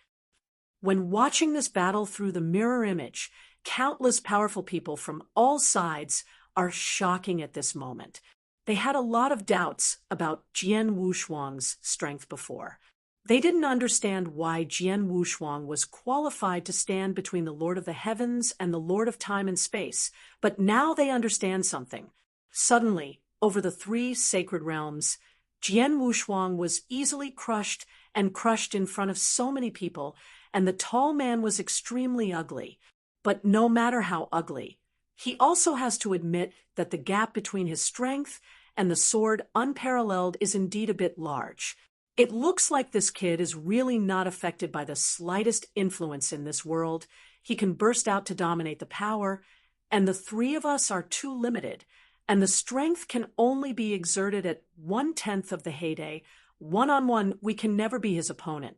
When watching this battle through the mirror image, countless powerful people from all sides are shocking at this moment. They had a lot of doubts about Jian Wushuang's strength before. They didn't understand why Jian Wushuang was qualified to stand between the Lord of the Heavens and the Lord of Time and Space, but now they understand something. Suddenly, over the three sacred realms, Jian Wushuang was easily crushed and crushed in front of so many people, and the tall man was extremely ugly. But no matter how ugly, he also has to admit that the gap between his strength and the sword unparalleled is indeed a bit large. It looks like this kid is really not affected by the slightest influence in this world. He can burst out to dominate the power, and the three of us are too limited, and the strength can only be exerted at 1/10 of the heyday. One-on-one, we can never be his opponent.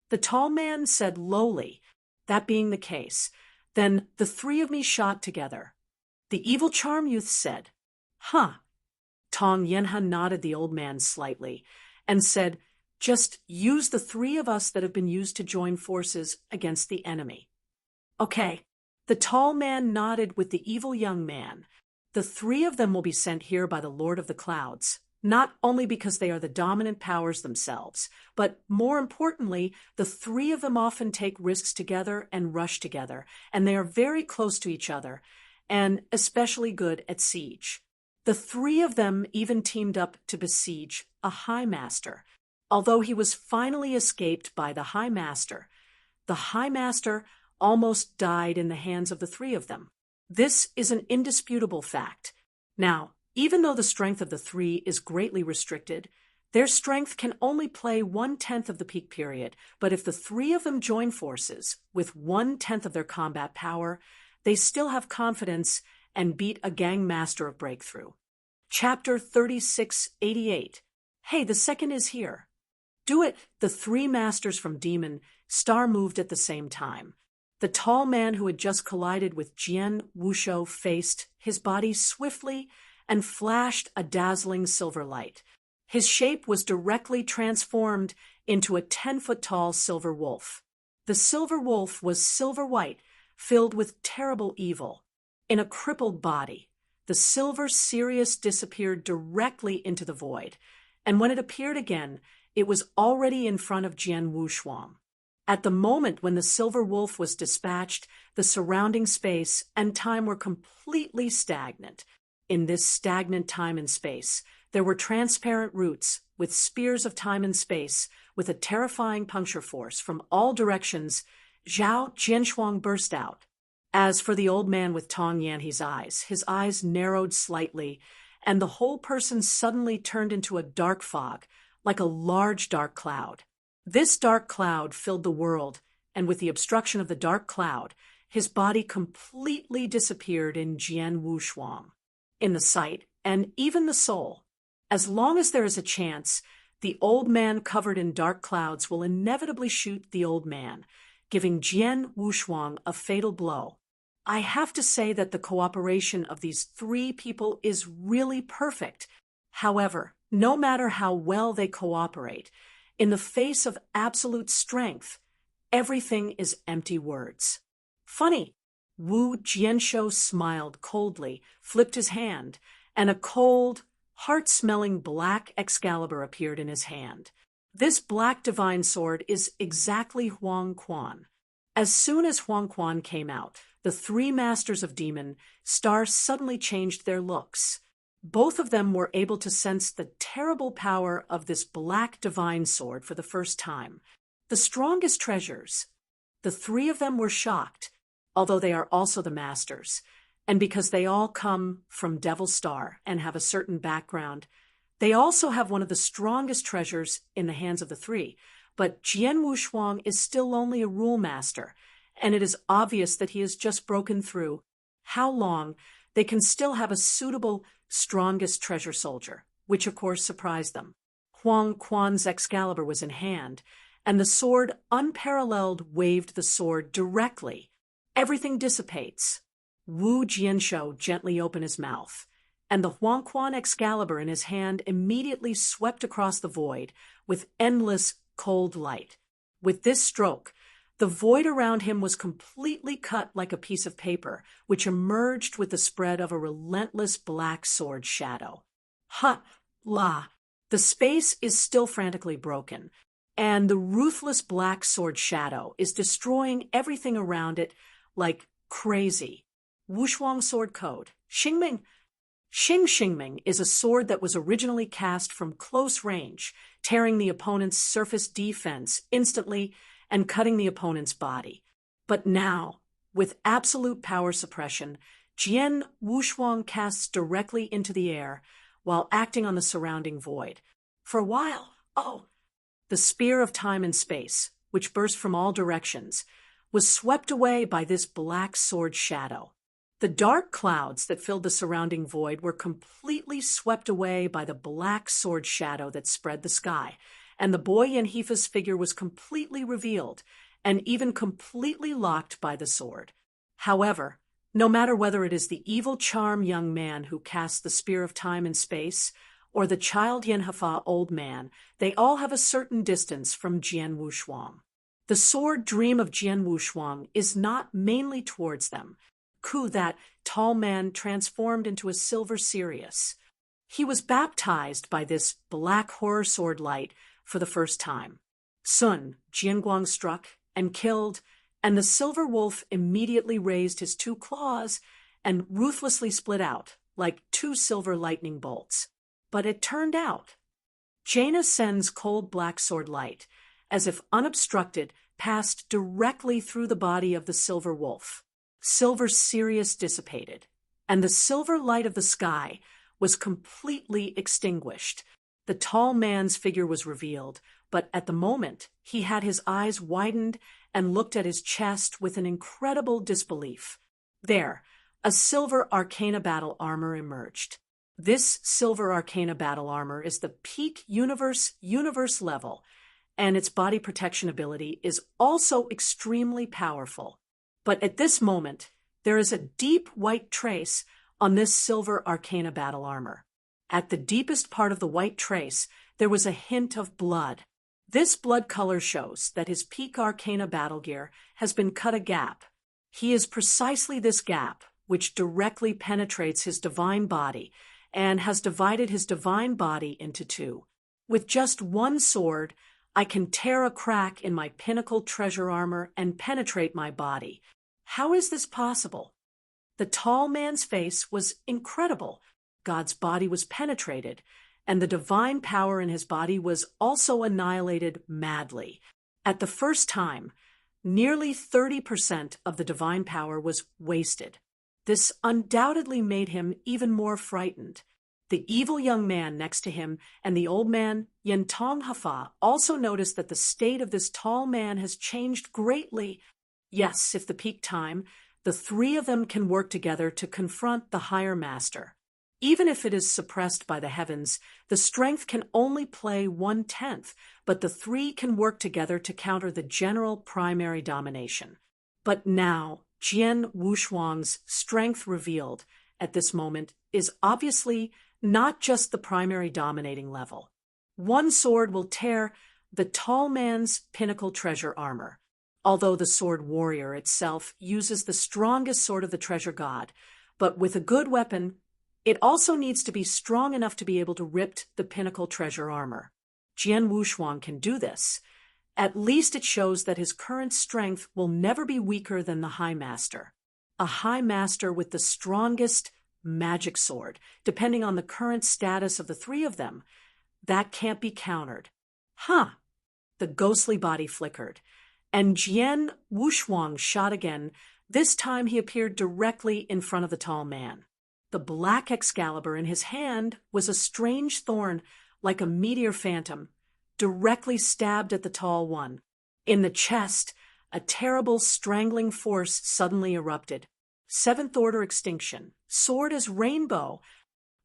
The tall man said lowly, that being the case, then the three of me shot together. The evil charm youth said, Huh. Tong Yanhan nodded the old man slightly and said, just use the three of us that have been used to join forces against the enemy. Okay. The tall man nodded with the evil young man. The three of them will be sent here by the Lord of the Clouds, not only because they are the dominant powers themselves, but more importantly, the three of them often take risks together and rush together, and they are very close to each other, and especially good at siege. The three of them even teamed up to besiege a High Master, although he was finally escaped by the High Master. The High Master almost died in the hands of the three of them. This is an indisputable fact. Now, even though the strength of the three is greatly restricted, their strength can only play 1/10 of the peak period, but if the three of them join forces with 1/10 of their combat power, they still have confidence and beat a gang master of breakthrough. Chapter 3688. Hey, the second is here. Do it! The three masters from Demon Star moved at the same time. The tall man who had just collided with Jian Wushuang faced his body swiftly and flashed a dazzling silver light. His shape was directly transformed into a 10-foot-tall silver wolf. The silver wolf was silver-white, filled with terrible evil. In a crippled body, the silver Sirius disappeared directly into the void, and when it appeared again, it was already in front of Jian Wushuang. At the moment when the silver wolf was dispatched, the surrounding space and time were completely stagnant. In this stagnant time and space, there were transparent roots with spears of time and space with a terrifying puncture force from all directions. Zhao Jianshuang burst out. As for the old man with Tong Yanhe's eyes, his eyes narrowed slightly, and the whole person suddenly turned into a dark fog, like a large dark cloud. This dark cloud filled the world, and with the obstruction of the dark cloud, his body completely disappeared in Jian Wushuang. In the sight, and even the soul. As long as there is a chance, the old man covered in dark clouds will inevitably shoot the old man, giving Jian Wushuang a fatal blow. I have to say that the cooperation of these three people is really perfect. However, no matter how well they cooperate, in the face of absolute strength, everything is empty words. Funny. Wu Jianshou smiled coldly, flipped his hand, and a cold, heart-smelling black Excalibur appeared in his hand. This black divine sword is exactly Huang Quan. As soon as Huang Quan came out, the three masters of Demon Star suddenly changed their looks. Both of them were able to sense the terrible power of this black divine sword for the first time. The strongest treasures. The three of them were shocked, although they are also the masters, and because they all come from Devil Star and have a certain background, They also have one of the strongest treasures in the hands of the three, but Jian Wushuang is still only a rule master, and it is obvious that he has just broken through. How long? They can still have a suitable, strongest treasure soldier, which of course surprised them. Huang Quan's Excalibur was in hand, and the sword, unparalleled, waved the sword directly. Everything dissipates. Wu Jianshou gently opened his mouth, and the Huang Quan Excalibur in his hand immediately swept across the void with endless, cold light. With this stroke, the void around him was completely cut like a piece of paper, which emerged with the spread of a relentless black sword shadow. Ha! La! The space is still frantically broken, and the ruthless black sword shadow is destroying everything around it like crazy. Wushuang Sword Code. Xingming. Xingming is a sword that was originally cast from close range, tearing the opponent's surface defense instantly and cutting the opponent's body. But now, with absolute power suppression, Jian Wushuang casts directly into the air while acting on the surrounding void. For a while, the spear of time and space, which burst from all directions, was swept away by this black sword shadow. The dark clouds that filled the surrounding void were completely swept away by the black sword shadow that spread the sky, and the boy Yanhifa's figure was completely revealed, and even completely locked by the sword. However, no matter whether it is the evil charm young man who casts the spear of time and space, or the child Yanhifa old man, they all have a certain distance from Jian Wushuang. The sword dream of Jian Wushuang is not mainly towards them. Ku, that tall man, transformed into a silver Sirius. He was baptized by this black horror sword light for the first time. Sun, Jianguang struck and killed, and the silver wolf immediately raised his two claws and ruthlessly split out like two silver lightning bolts. But it turned out. Jaina Sen's cold black sword light, as if unobstructed, passed directly through the body of the silver wolf. Silver Sirius dissipated, and the silver light of the sky was completely extinguished. The tall man's figure was revealed, but at the moment he had his eyes widened and looked at his chest with an incredible disbelief. There, a silver Arcana battle armor emerged. This silver Arcana battle armor is the peak universe level, and its body protection ability is also extremely powerful. But at this moment, there is a deep white trace on this silver Arcana battle armor. At the deepest part of the white trace, there was a hint of blood. This blood color shows that his peak Arcana battle gear has been cut a gap. He is precisely this gap which directly penetrates his divine body and has divided his divine body into two. With just one sword, I can tear a crack in my pinnacle treasure armor and penetrate my body. How is this possible? The tall man's face was incredible. God's body was penetrated, and the divine power in his body was also annihilated madly. At the first time, nearly 30% of the divine power was wasted. This undoubtedly made him even more frightened. The evil young man next to him and the old man, Yentong Hafa, also noticed that the state of this tall man has changed greatly. Yes, if the peak time, the three of them can work together to confront the higher master. Even if it is suppressed by the heavens, the strength can only play 1/10, but the three can work together to counter the general primary domination. But now, Jian Wushuang's strength revealed at this moment is obviously not just the primary dominating level. One sword will tear the tall man's pinnacle treasure armor. Although the sword warrior itself uses the strongest sword of the treasure god, but with a good weapon, it also needs to be strong enough to be able to rip the pinnacle treasure armor. Jian Wushuang can do this. At least it shows that his current strength will never be weaker than the High Master. A High Master with the strongest magic sword, depending on the current status of the three of them. That can't be countered. The ghostly body flickered, and Jian Wushuang shot again. This time he appeared directly in front of the tall man. The black Excalibur in his hand was a strange thorn, like a meteor phantom, directly stabbed at the tall one. In the chest, a terrible strangling force suddenly erupted. Seventh order extinction, sword as rainbow.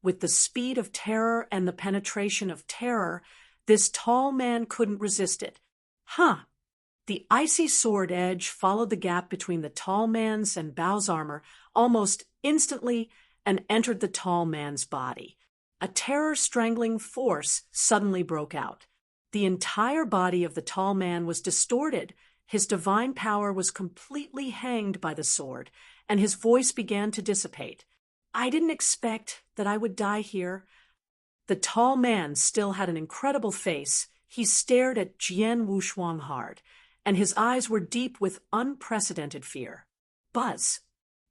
With the speed of terror and the penetration of terror, this tall man couldn't resist it. Huh! The icy sword edge followed the gap between the tall man's and Bao's armor almost instantly and entered the tall man's body. A terror-strangling force suddenly broke out. The entire body of the tall man was distorted. His divine power was completely hanged by the sword, and his voice began to dissipate. I didn't expect that I would die here. The tall man still had an incredible face. He stared at Jian Wushuang hard, and his eyes were deep with unprecedented fear. Buzz!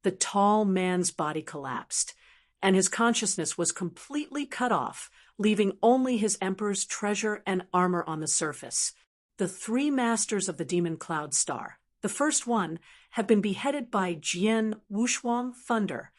The tall man's body collapsed, and his consciousness was completely cut off, leaving only his emperor's treasure and armor on the surface. The three masters of the demon cloud star, the first one, have been beheaded by Jian Wushuang Thunder.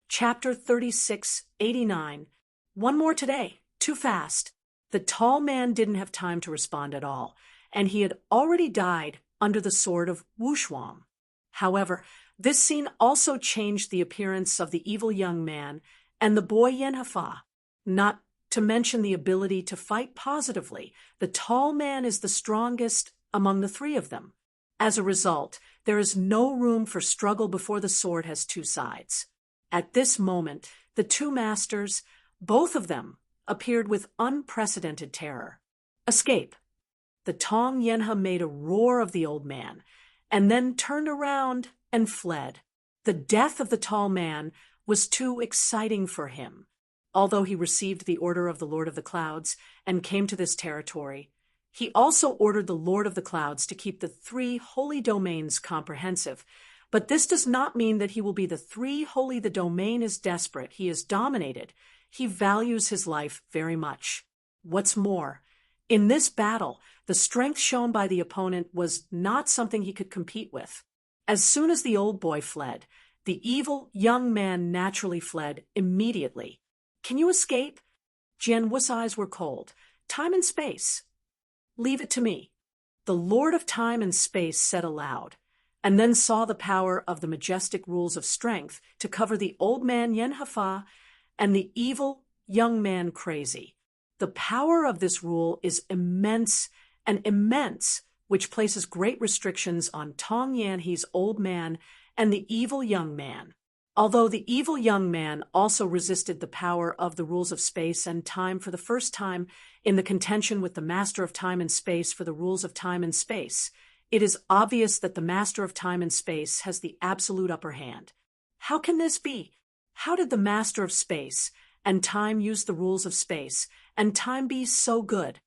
Chapter 3689. One more today. Too fast. The tall man didn't have time to respond at all, and he had already died under the sword of Wushuang. However, this scene also changed the appearance of the evil young man and the boy Yanhafa. Not to mention the ability to fight positively, the tall man is the strongest among the three of them. As a result, there is no room for struggle before the sword has two sides. At this moment, the two masters, both of them, appeared with unprecedented terror. Escape. The Tong Yenha made a roar of the old man, and then turned around and fled. The death of the tall man was too exciting for him. Although he received the order of the Lord of the Clouds and came to this territory, he also ordered the Lord of the Clouds to keep the three holy domains comprehensive. But this does not mean that he will be the three holy. The domain is desperate. He is dominated. He values his life very much. What's more, in this battle, the strength shown by the opponent was not something he could compete with. As soon as the old boy fled, the evil young man naturally fled immediately. Can you escape? Jian Wu's eyes were cold. Time and space. Leave it to me. The Lord of Time and Space said aloud, and then saw the power of the majestic rules of strength to cover the old man Yanhafa and the evil young man Crazy. The power of this rule is immense and immense, which places great restrictions on Tong Yanhe's old man and the evil young man. Although the evil young man also resisted the power of the rules of space and time for the first time in the contention with the Master of Time and Space for the rules of time and space, it is obvious that the Master of Time and Space has the absolute upper hand. How can this be? How did the Master of Space and Time use the rules of space and time be so good?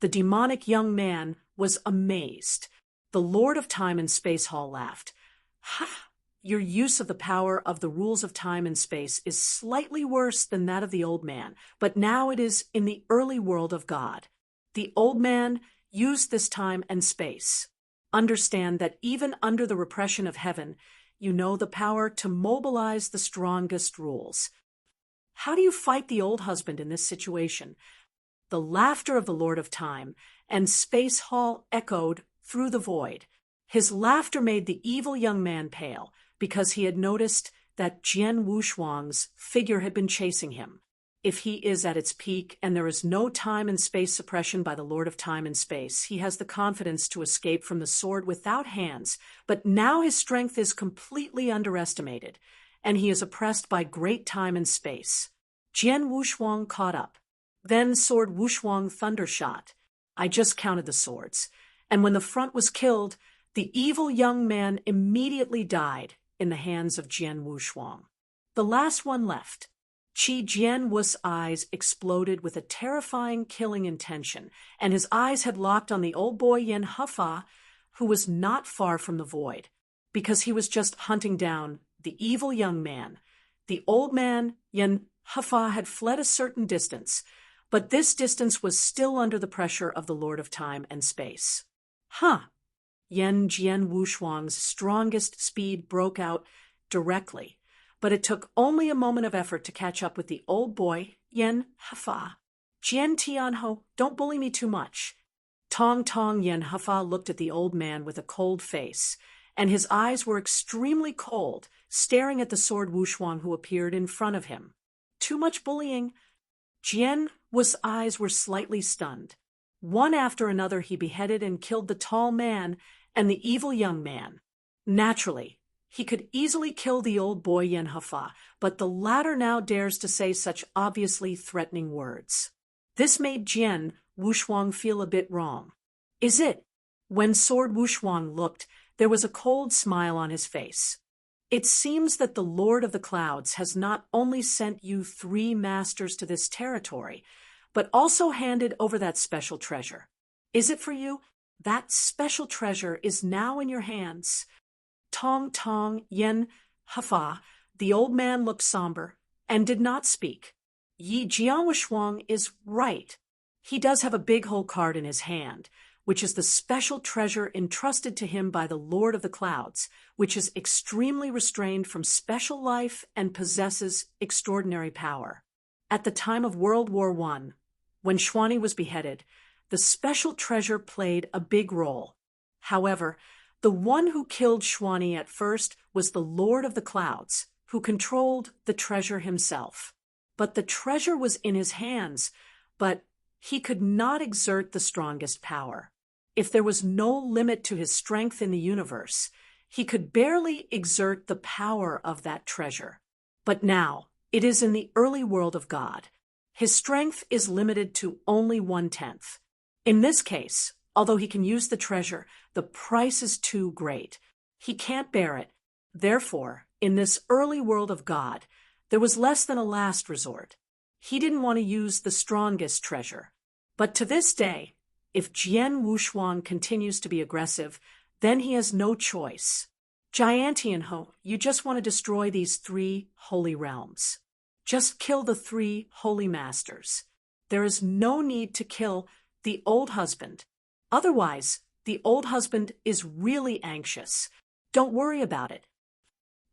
The demonic young man was amazed. The Lord of Time and Space Hall laughed. Ha! Your use of the power of the rules of time and space is slightly worse than that of the old man, but now it is in the early world of God. The old man used this time and space. Understand that even under the repression of heaven, you know the power to mobilize the strongest rules. How do you fight the old husband in this situation? The laughter of the Lord of Time and Space Hall echoed through the void. His laughter made the evil young man pale, because he had noticed that Jian Wushuang's figure had been chasing him. If he is at its peak and there is no time and space suppression by the Lord of Time and Space, he has the confidence to escape from the sword without hands, but now his strength is completely underestimated, and he is oppressed by great time and space. Jian Wushuang caught up. Then sword Wushuang thundershot. I just counted the swords, and when the front was killed, the evil young man immediately died in the hands of Jian Wushuang. The last one left. Qi Jian Wu's eyes exploded with a terrifying killing intention, and his eyes had locked on the old boy Yanhafa, who was not far from the void, because he was just hunting down the evil young man. The old man Yanhafa had fled a certain distance, but this distance was still under the pressure of the Lord of Time and Space. Jian Wushuang's strongest speed broke out directly, but it took only a moment of effort to catch up with the old boy, Yen Hafa. Jian Tianho, don't bully me too much. Tong Tong Yen Hafa looked at the old man with a cold face, and his eyes were extremely cold, staring at the sword Wushuang who appeared in front of him. Too much bullying. Jian Wu's eyes were slightly stunned. One after another he beheaded and killed the tall man and the evil young man. Naturally, he could easily kill the old boy Yen Hafa, but the latter now dares to say such obviously threatening words. This made Jian Wushuang feel a bit wrong. Is it? When Sword Wushuang looked, there was a cold smile on his face. It seems that the Lord of the Clouds has not only sent you 3 masters to this territory, but also handed over that special treasure. Is it for you? That special treasure is now in your hands. Tong Tong Yen Hafa, the old man looked somber and did not speak. Yi Jianwushuang is right. He does have a big hole card in his hand, which is the special treasure entrusted to him by the Lord of the Clouds, which is extremely restrained from special life and possesses extraordinary power. At the time of World War I, when Xuanyi was beheaded, the special treasure played a big role. However, the one who killed Xuanyi at first was the Lord of the Clouds, who controlled the treasure himself. But the treasure was in his hands, but he could not exert the strongest power. If there was no limit to his strength in the universe, he could barely exert the power of that treasure. But now, it is in the early world of God. His strength is limited to only 1/10. In this case, although he can use the treasure, the price is too great. He can't bear it. Therefore, in this early world of God, there was less than a last resort. He didn't want to use the strongest treasure. But to this day, if Jian Wushuang continues to be aggressive, then he has no choice. Giantianho, you just want to destroy these 3 holy realms. Just kill the 3 holy masters. There is no need to kill the old husband. Otherwise, the old husband is really anxious. Don't worry about it.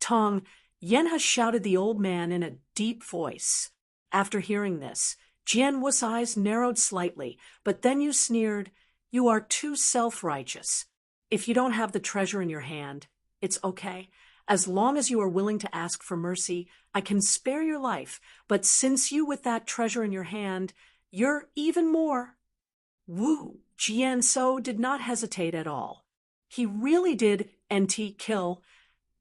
Tong Yenha shouted the old man in a deep voice. After hearing this, Jian Wu's eyes narrowed slightly, but then you sneered, "You are too self-righteous. If you don't have the treasure in your hand, it's okay. As long as you are willing to ask for mercy, I can spare your life, but since you with that treasure in your hand, you're even more." Wu Jianso did not hesitate at all. He really did kill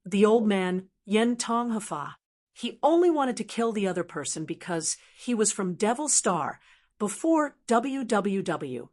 the old man Yen Tonghafa. He only wanted to kill the other person because he was from Devil Star before www.novel.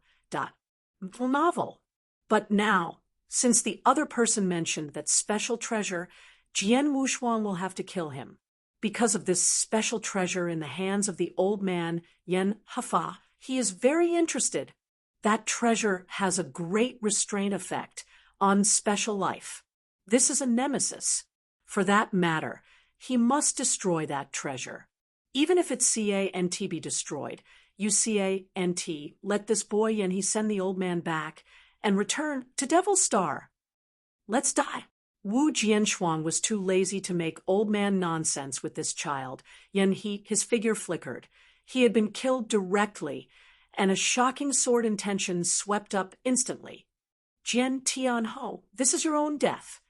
But now, since the other person mentioned that special treasure, Jian Wushuang will have to kill him. Because of this special treasure in the hands of the old man Yen Hafa, he is very interested. That treasure has a great restraint effect on special life. This is a nemesis. For that matter, he must destroy that treasure. Even if its CANT be destroyed, you CANT, let this boy and he send the old man back and return to Devil Star. Let's die. Wu Jianshuang was too lazy to make old man nonsense with this child. His figure flickered. He had been killed directly, and a shocking sword intention swept up instantly. Jian Tianho, this is your own death.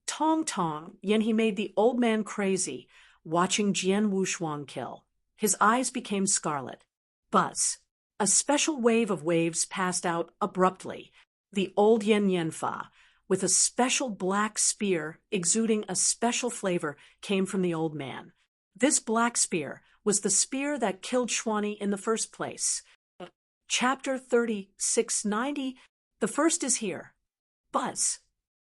Tong Tong, he made the old man crazy, watching Jian Wushuang kill. His eyes became scarlet. Buzz. A special wave of waves passed out abruptly. The old Yen Yenfa, with a special black spear exuding a special flavor, came from the old man. This black spear was the spear that killed Xuanyi in the first place. Chapter 3690, the first is here. Buzz.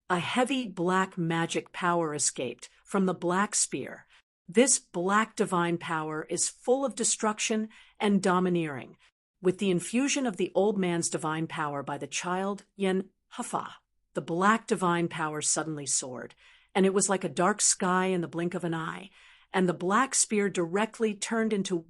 A heavy black magic power escaped from the black spear. This black divine power is full of destruction and domineering, with the infusion of the old man's divine power by the child Yen Hafa. The black divine power suddenly soared, and it was like a dark sky in the blink of an eye, and the black spear directly turned into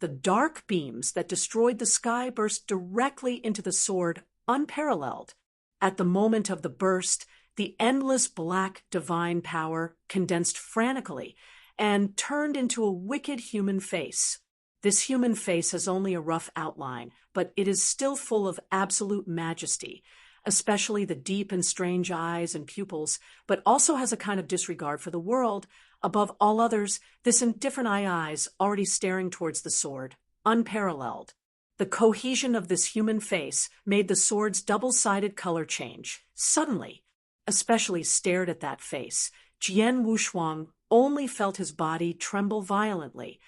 the dark beams that destroyed the sky burst directly into the sword, unparalleled. At the moment of the burst, the endless black divine power condensed frantically, and turned into a wicked human face. This human face has only a rough outline, but it is still full of absolute majesty, especially the deep and strange eyes and pupils, but also has a kind of disregard for the world. Above all others, this indifferent eyes already staring towards the sword, unparalleled. The cohesion of this human face made the sword's double-sided color change. Suddenly, especially stared at that face, Jian Wushuang only felt his body tremble violently,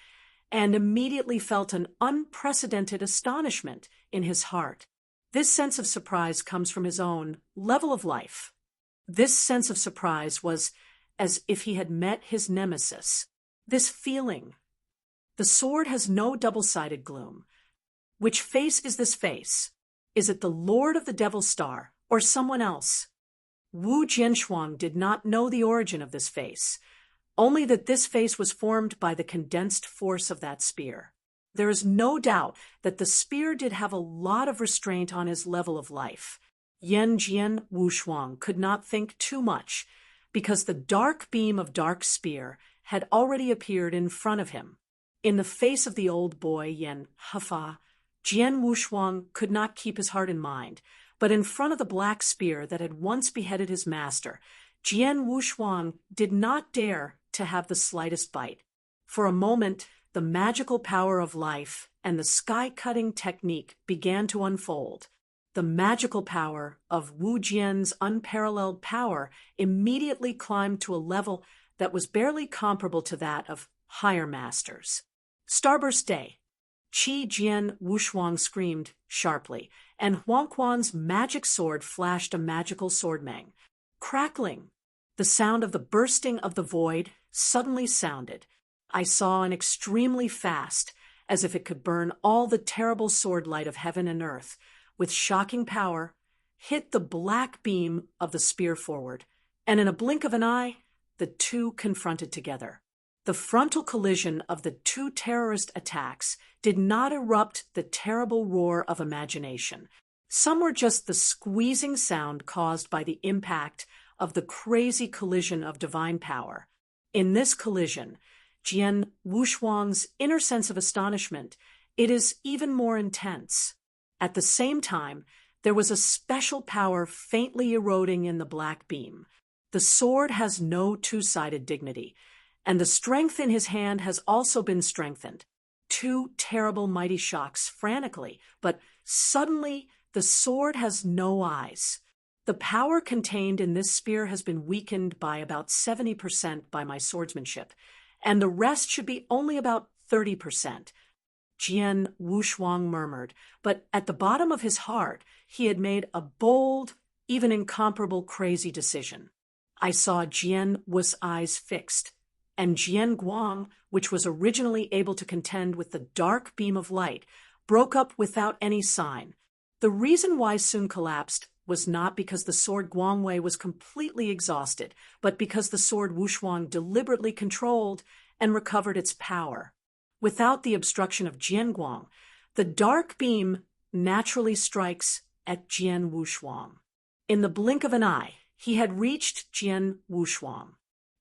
and immediately felt an unprecedented astonishment in his heart. This sense of surprise comes from his own level of life. This sense of surprise was as if he had met his nemesis. This feeling. The sword has no double-sided gloom. Which face is this face? Is it the Lord of the Devil's Star, or someone else? Wu Jianshuang did not know the origin of this face, only that this face was formed by the condensed force of that spear. There is no doubt that the spear did have a lot of restraint on his level of life. Jian Wushuang could not think too much, because the dark beam of dark spear had already appeared in front of him. In the face of the old boy Yan Hefa, Jian Wushuang could not keep his heart in mind, but in front of the black spear that had once beheaded his master, Jian Wushuang did not dare to have the slightest bite. For a moment, the magical power of life and the sky-cutting technique began to unfold. The magical power of Wu Jian's unparalleled power immediately climbed to a level that was barely comparable to that of higher masters. Starburst Day! Qi Jian Wushuang screamed sharply, and Huangquan's magic sword flashed a magical swordmang. Crackling! The sound of the bursting of the void suddenly sounded. I saw an extremely fast, as if it could burn all the terrible sword light of heaven and earth, with shocking power, hit the black beam of the spear forward, and in a blink of an eye, the two confronted together. The frontal collision of the two terrorist attacks did not erupt the terrible roar of imagination. Some were just the squeezing sound caused by the impact of the crazy collision of divine power. In this collision, Jian Wushuang's inner sense of astonishment, it is even more intense. At the same time, there was a special power faintly eroding in the black beam. The sword has no two-sided dignity, and the strength in his hand has also been strengthened. Two terrible mighty shocks frantically, but suddenly the sword has no eyes. The power contained in this spear has been weakened by about 70% by my swordsmanship, and the rest should be only about 30%. Jian Wushuang murmured, but at the bottom of his heart, he had made a bold, even incomparable crazy decision. I saw Jian Wu's eyes fixed, and Jian Guang, which was originally able to contend with the dark beam of light, broke up without any sign. The reason why Sun collapsed was not because the sword Guangwei was completely exhausted, but because the sword Wushuang deliberately controlled and recovered its power. Without the obstruction of Jian Guang, the dark beam naturally strikes at Jian Wushuang. In the blink of an eye, he had reached Jian Wushuang.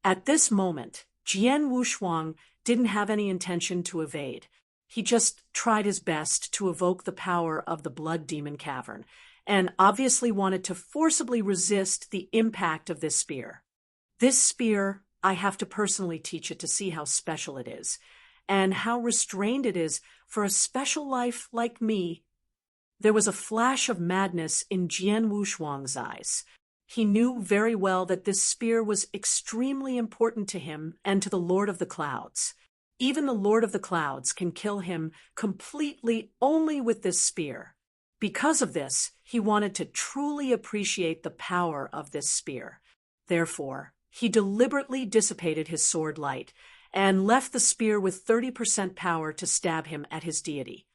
At this moment, Jian Wushuang didn't have any intention to evade. He just tried his best to evoke the power of the blood demon cavern, and obviously wanted to forcibly resist the impact of this spear. This spear, I have to personally teach it to see how special it is, and how restrained it is for a special life like me. There was a flash of madness in Jian Wushuang's eyes. He knew very well that this spear was extremely important to him and to the Lord of the Clouds. Even the Lord of the Clouds can kill him completely only with this spear. Because of this, he wanted to truly appreciate the power of this spear. Therefore, he deliberately dissipated his sword light and left the spear with 30% power to stab him at his deity.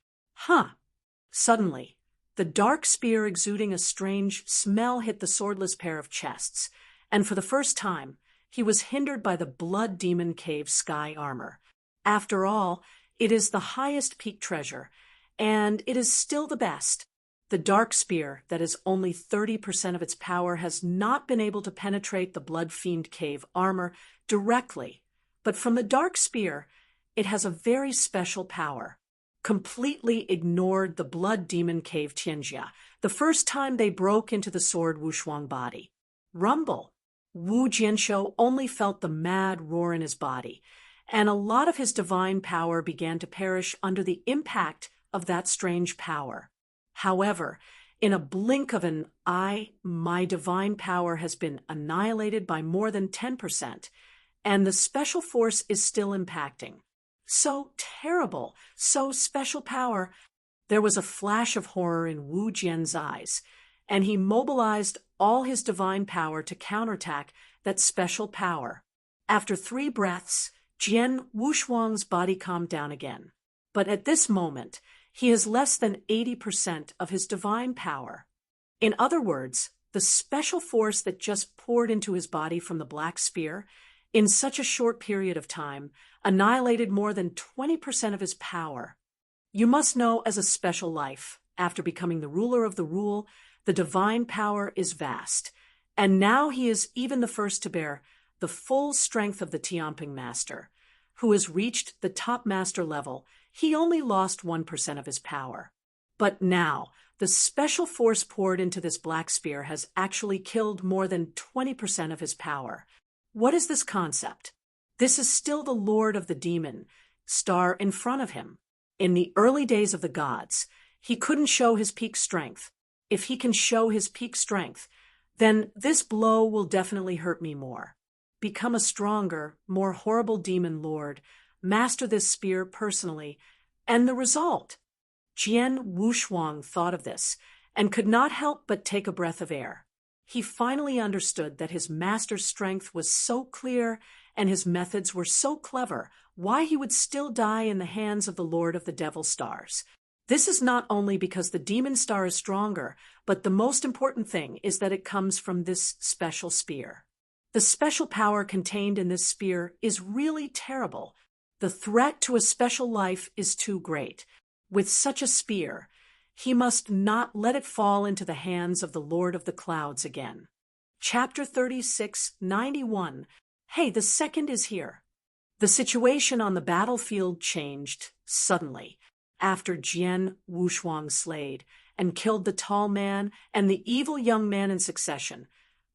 Suddenly, the dark spear exuding a strange smell hit the swordless pair of chests, and for the first time, he was hindered by the blood demon cave sky armor. After all, it is the highest peak treasure, and it is still the best. The dark spear, that is only 30% of its power, has not been able to penetrate the blood fiend cave armor directly, But from the dark spear, it has a very special power. Completely ignored the blood demon cave Tianjia, the first time they broke into the sword Wushuang body. Rumble. Wu Jianshou only felt the mad roar in his body, and a lot of his divine power began to perish under the impact of that strange power. However, in a blink of an eye, my divine power has been annihilated by more than 10%, and the special force is still impacting. So terrible, so special power. There was a flash of horror in Wu Jian's eyes, and he mobilized all his divine power to counterattack that special power. After 3 breaths, Jian Wushuang's body calmed down again. But at this moment, he has less than 80% of his divine power. In other words, the special force that just poured into his body from the black spear, in such a short period of time, annihilated more than 20% of his power. You must know, as a special life, after becoming the ruler of the rule, the divine power is vast, and now he is even the first to bear the full strength of the Tianping master, who has reached the top master level. He only lost 1% of his power. But now, the special force poured into this black spear has actually killed more than 20% of his power. What is this concept? This is still the Lord of the Demon star in front of him. In the early days of the gods, he couldn't show his peak strength. If he can show his peak strength, then this blow will definitely hurt me more. Become a stronger, more horrible demon lord, master this spear personally, and the result. Jian Wushuang thought of this and could not help but take a breath of air. He finally understood that his master's strength was so clear and his methods were so clever, why he would still die in the hands of the Lord of the Devil Stars. This is not only because the demon star is stronger, but the most important thing is that it comes from this special spear. The special power contained in this spear is really terrible. The threat to a special life is too great. With such a spear, he must not let it fall into the hands of the Lord of the Clouds again. Chapter 36:91. Hey, the second is here. The situation on the battlefield changed suddenly after Jian Wushuang slayed and killed the tall man and the evil young man in succession.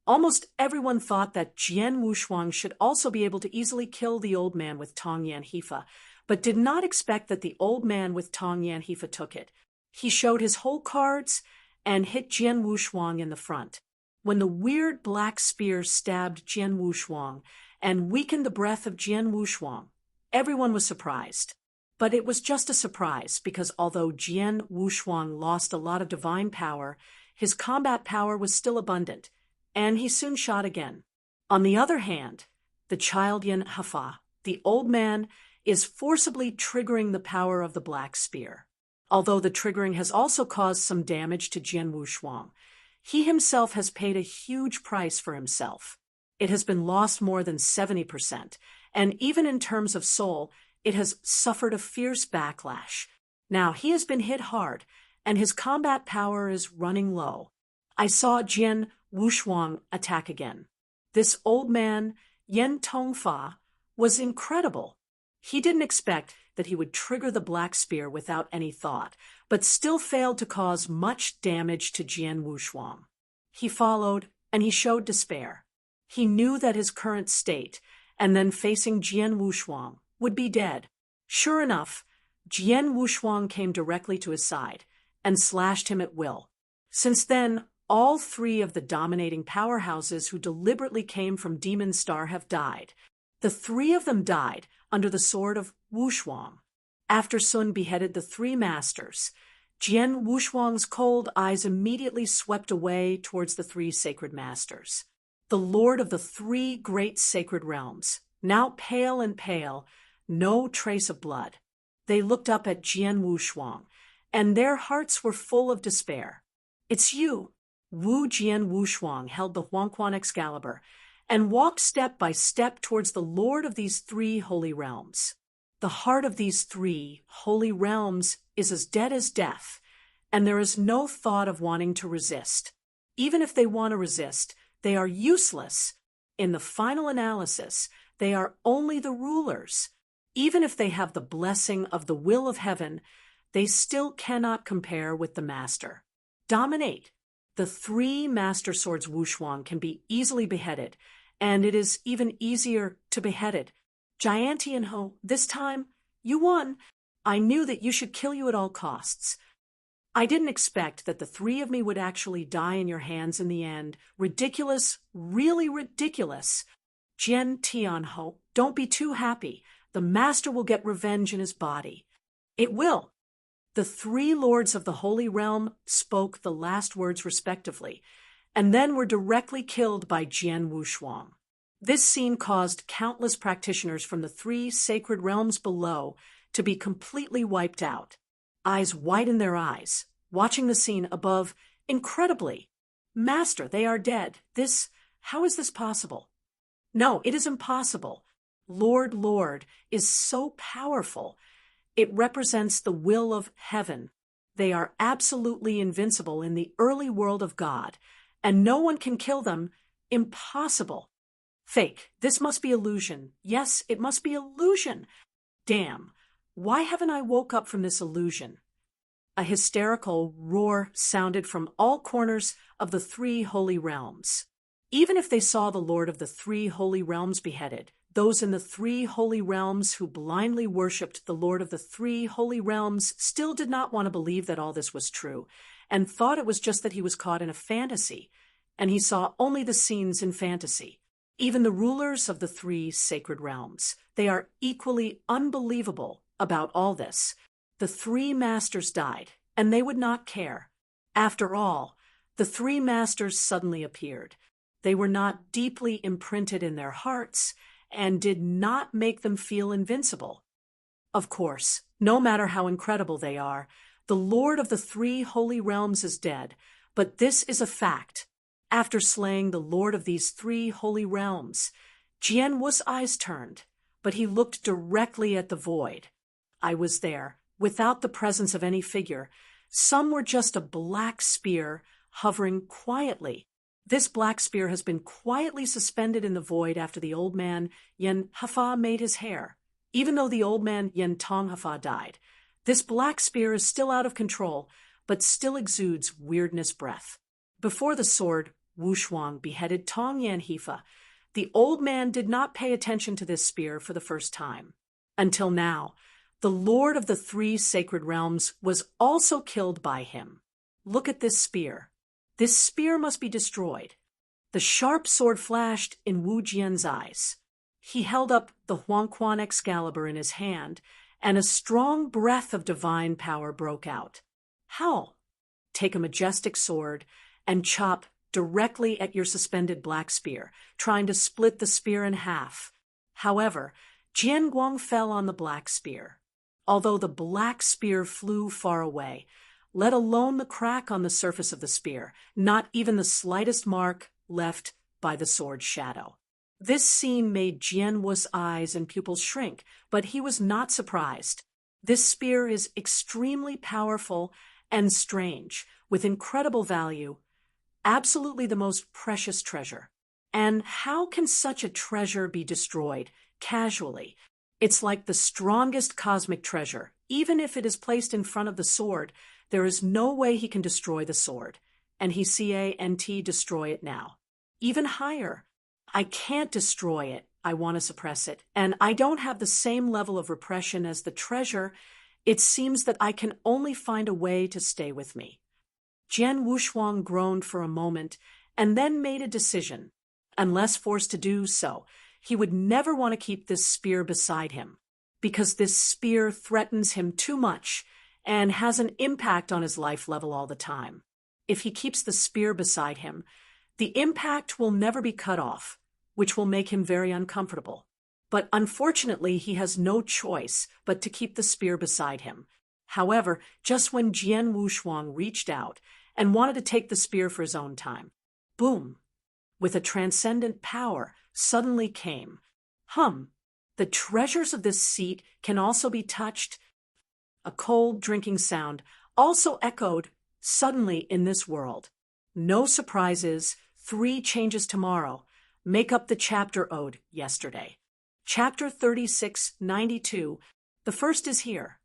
Almost everyone thought that Jian Wushuang should also be able to easily kill the old man with Tong Yanhifa, but did not expect that the old man with Tong Yanhifa took it. He showed his whole cards and hit Jian Wushuang in the front. When the weird black spear stabbed Jian Wushuang and weakened the breath of Jian Wushuang, everyone was surprised. But it was just a surprise because although Jian Wushuang lost a lot of divine power, his combat power was still abundant, and he soon shot again. On the other hand, the child Yan Hafa, the old man, is forcibly triggering the power of the black spear. Although the triggering has also caused some damage to Jian Wushuang, he himself has paid a huge price for himself. It has been lost more than 70%, and even in terms of soul, it has suffered a fierce backlash. Now he has been hit hard, and his combat power is running low. I saw Jian Wushuang attack again. This old man, Yen Tongfa, was incredible. He didn't expect that he would trigger the black spear without any thought, but still failed to cause much damage to Jian Wushuang. He followed, and he showed despair. He knew that his current state, and then facing Jian Wushuang, would be dead. Sure enough, Jian Wushuang came directly to his side and slashed him at will. Since then, all 3 of the dominating powerhouses who deliberately came from Demon Star have died. The 3 of them died under the sword of Wushuang. After Sun beheaded the 3 masters, Jian Wushuang's cold eyes immediately swept away towards the 3 sacred masters. The lord of the 3 great sacred realms, now pale and pale, no trace of blood. They looked up at Jian Wushuang, and their hearts were full of despair. It's you. Wu Jian Wushuang held the Huangquan Excalibur and walked step by step towards the lord of these 3 holy realms. The heart of these 3 holy realms is as dead as death, and there is no thought of wanting to resist. Even if they want to resist, they are useless. In the final analysis, They are only the rulers. Even if they have the blessing of the will of heaven, they still cannot compare with the master. Dominate. The 3 master swords Wushuang can be easily beheaded, and it is even easier to behead it. Jiantianho, this time, you won. I knew that you should kill you at all costs. I didn't expect that the 3 of me would actually die in your hands in the end. Ridiculous, really ridiculous. Jian Tianho, don't be too happy. The master will get revenge in his body. It will. The 3 lords of the Holy Realm spoke the last words respectively, and then were directly killed by Jian Wushuang. This scene caused countless practitioners from the 3 sacred realms below to be completely wiped out, eyes wide in their eyes, watching the scene above. Incredibly. Master, they are dead. How is this possible? No, it is impossible. Lord is so powerful. It represents the will of heaven. They are absolutely invincible in the early world of God, and no one can kill them. Impossible. Fake. This must be illusion. Yes, it must be illusion. Damn. Why haven't I woke up from this illusion? A hysterical roar sounded from all corners of the 3 holy realms. Even if they saw the Lord of the 3 holy realms beheaded, those in the 3 holy realms who blindly worshipped the Lord of the 3 holy realms still did not want to believe that all this was true, and thought it was just that he was caught in a fantasy, and he saw only the scenes in fantasy. Even the rulers of the 3 sacred realms, they are equally unbelievable about all this. The 3 masters died, and they would not care. After all, the 3 masters suddenly appeared. They were not deeply imprinted in their hearts, and did not make them feel invincible. Of course, no matter how incredible they are, the Lord of the 3 holy realms is dead, but this is a fact. After slaying the Lord of these 3 holy realms, Jian Wu's eyes turned, but he looked directly at the void. I was there, without the presence of any figure. Some were just a black spear hovering quietly. This black spear has been quietly suspended in the void after the old man Yen Hafa made his hair. Even though the old man Yen Tong Hafa died, this black spear is still out of control, but still exudes weirdness breath. Before the sword, Wushuang beheaded Tong Yan Hifa. The old man did not pay attention to this spear for the first time. Until now, the Lord of the 3 sacred realms was also killed by him. Look at this spear. This spear must be destroyed. The sharp sword flashed in Wu Jian's eyes. He held up the Huangquan Excalibur in his hand, and a strong breath of divine power broke out. Howl. Take a majestic sword and chop directly at your suspended black spear, trying to split the spear in half. However, Jian Guang fell on the black spear. Although the black spear flew far away, let alone the crack on the surface of the spear, not even the slightest mark left by the sword's shadow. This scene made Jian Wu's eyes and pupils shrink, but he was not surprised. This spear is extremely powerful and strange, with incredible value, absolutely the most precious treasure. And how can such a treasure be destroyed casually? It's like the strongest cosmic treasure. Even if it is placed in front of the sword, there is no way he can destroy the sword, and he can't destroy it now. Even higher, I can't destroy it, I want to suppress it, and I don't have the same level of repression as the treasure. It seems that I can only find a way to stay with me. Jian Wushuang groaned for a moment, and then made a decision. Unless forced to do so, he would never want to keep this spear beside him, because this spear threatens him too much, and has an impact on his life level all the time. If he keeps the spear beside him, the impact will never be cut off, which will make him very uncomfortable. But unfortunately, he has no choice but to keep the spear beside him. However, just when Jian Wushuang reached out and wanted to take the spear for his own time, boom, with a transcendent power, suddenly came. The treasures of this seat can also be touched. A cold drinking sound also echoed suddenly in this world. No surprises, 3 changes tomorrow make up the chapter ode yesterday. Chapter 3692. The first is here.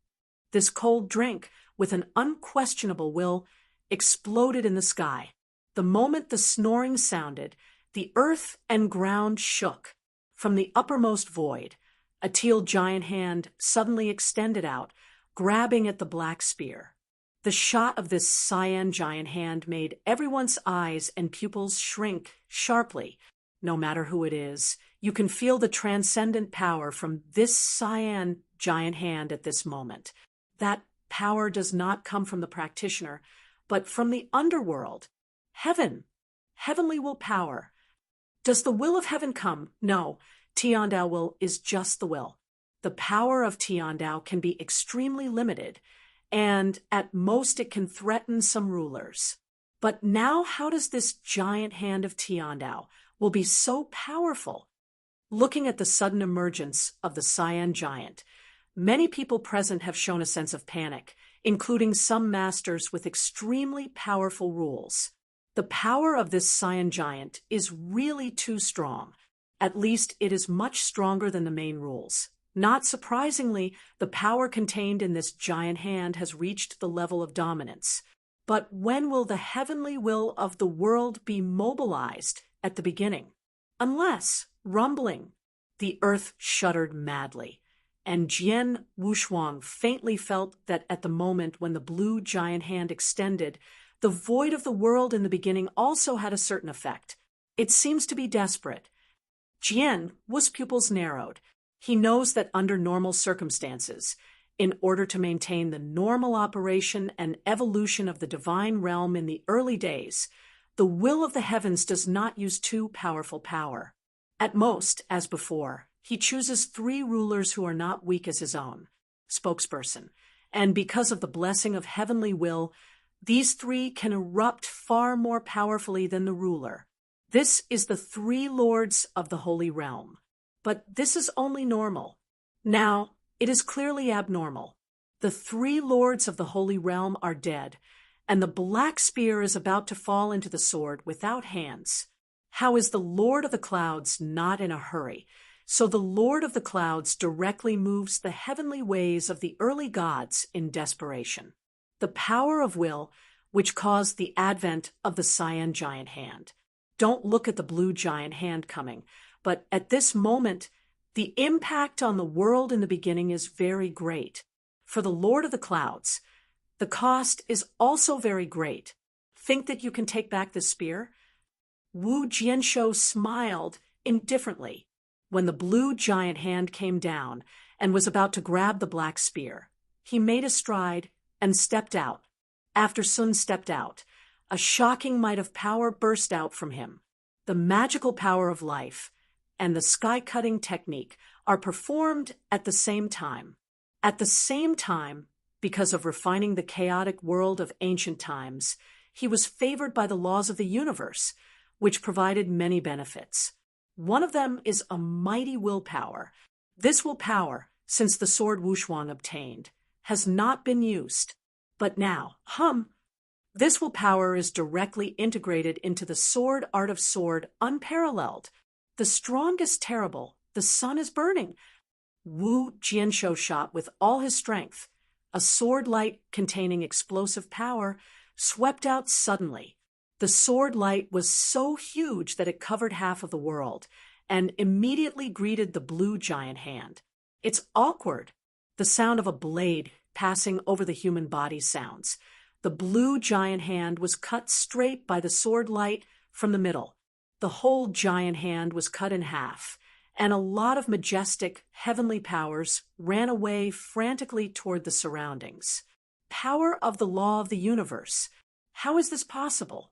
This cold drink, with an unquestionable will, exploded in the sky. The moment the snoring sounded, the earth and ground shook. From the uppermost void, a teal giant hand suddenly extended out, grabbing at the black spear. The shot of this cyan giant hand made everyone's eyes and pupils shrink sharply. No matter who it is, you can feel the transcendent power from this cyan giant hand at this moment. That power does not come from the practitioner, but from the underworld. Heaven. Heavenly will power. Does the will of heaven come? No. Tiandao will is just the will. The power of Tiandao can be extremely limited, and at most it can threaten some rulers. But now how does this giant hand of Tiandao will be so powerful? Looking at the sudden emergence of the cyan giant, many people present have shown a sense of panic, including some masters with extremely powerful rules. The power of this cyan giant is really too strong. At least it is much stronger than the main rules. Not surprisingly, the power contained in this giant hand has reached the level of dominance. But when will the heavenly will of the world be mobilized at the beginning? Unless, rumbling, the earth shuddered madly, and Jian Wushuang faintly felt that at the moment when the blue giant hand extended, the void of the world in the beginning also had a certain effect. It seems to be desperate. Jian Wu's pupils narrowed. He knows that under normal circumstances, in order to maintain the normal operation and evolution of the divine realm in the early days, the will of the heavens does not use too powerful power. At most, as before, he chooses 3 rulers who are not weak as his own. Spokesperson. And because of the blessing of heavenly will, these 3 can erupt far more powerfully than the ruler. This is the 3 lords of the holy realm. But this is only normal. Now, it is clearly abnormal. The 3 lords of the holy realm are dead, and the black spear is about to fall into the sword without hands. How is the Lord of the Clouds not in a hurry? So the Lord of the Clouds directly moves the heavenly ways of the early gods in desperation. The power of will, which caused the advent of the cyan giant hand. Don't look at the blue giant hand coming, but at this moment, the impact on the world in the beginning is very great. For the Lord of the Clouds, the cost is also very great. Think that you can take back the spear? Wu Jianshou smiled indifferently when the blue giant hand came down and was about to grab the black spear. He made a stride and stepped out. After Sun stepped out, a shocking might of power burst out from him. The magical power of life and the sky-cutting technique are performed at the same time. At the same time, because of refining the chaotic world of ancient times, he was favored by the laws of the universe, which provided many benefits. One of them is a mighty willpower. This willpower, since the sword Wushuang obtained, has not been used. But now, this willpower is directly integrated into the sword art of sword, unparalleled. The strongest terrible, the sun is burning. Wu Jianshou shot with all his strength. A sword light containing explosive power swept out suddenly. The sword light was so huge that it covered half of the world and immediately greeted the blue giant hand. It's awkward. The sound of a blade passing over the human body sounds. The blue giant hand was cut straight by the sword light from the middle. The whole giant hand was cut in half, and a lot of majestic, heavenly powers ran away frantically toward the surroundings. Power of the law of the universe. How is this possible?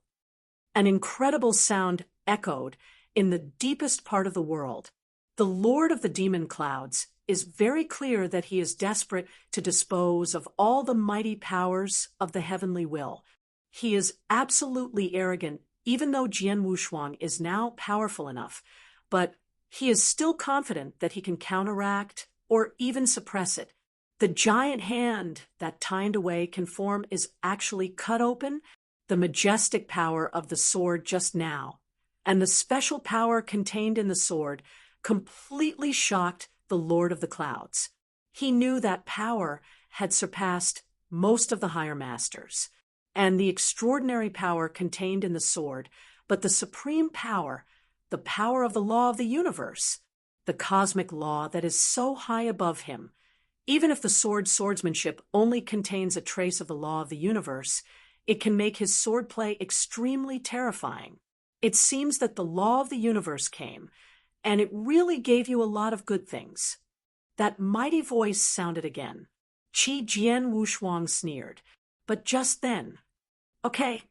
An incredible sound echoed in the deepest part of the world. The Lord of the Demon Clouds is very clear that he is desperate to dispose of all the mighty powers of the heavenly will. He is absolutely arrogant, even though Jian Wushuang is now powerful enough, but he is still confident that he can counteract or even suppress it. The giant hand that tined away can form is actually cut open, the majestic power of the sword just now, and the special power contained in the sword completely shocked the Lord of the Clouds. He knew that power had surpassed most of the higher masters, and the extraordinary power contained in the sword, but the supreme power, the power of the law of the universe, the cosmic law that is so high above him. Even if the sword's swordsmanship only contains a trace of the law of the universe, it can make his swordplay extremely terrifying. It seems that the law of the universe came, and it really gave you a lot of good things. That mighty voice sounded again. Jian Wushuang sneered. But just then, okay.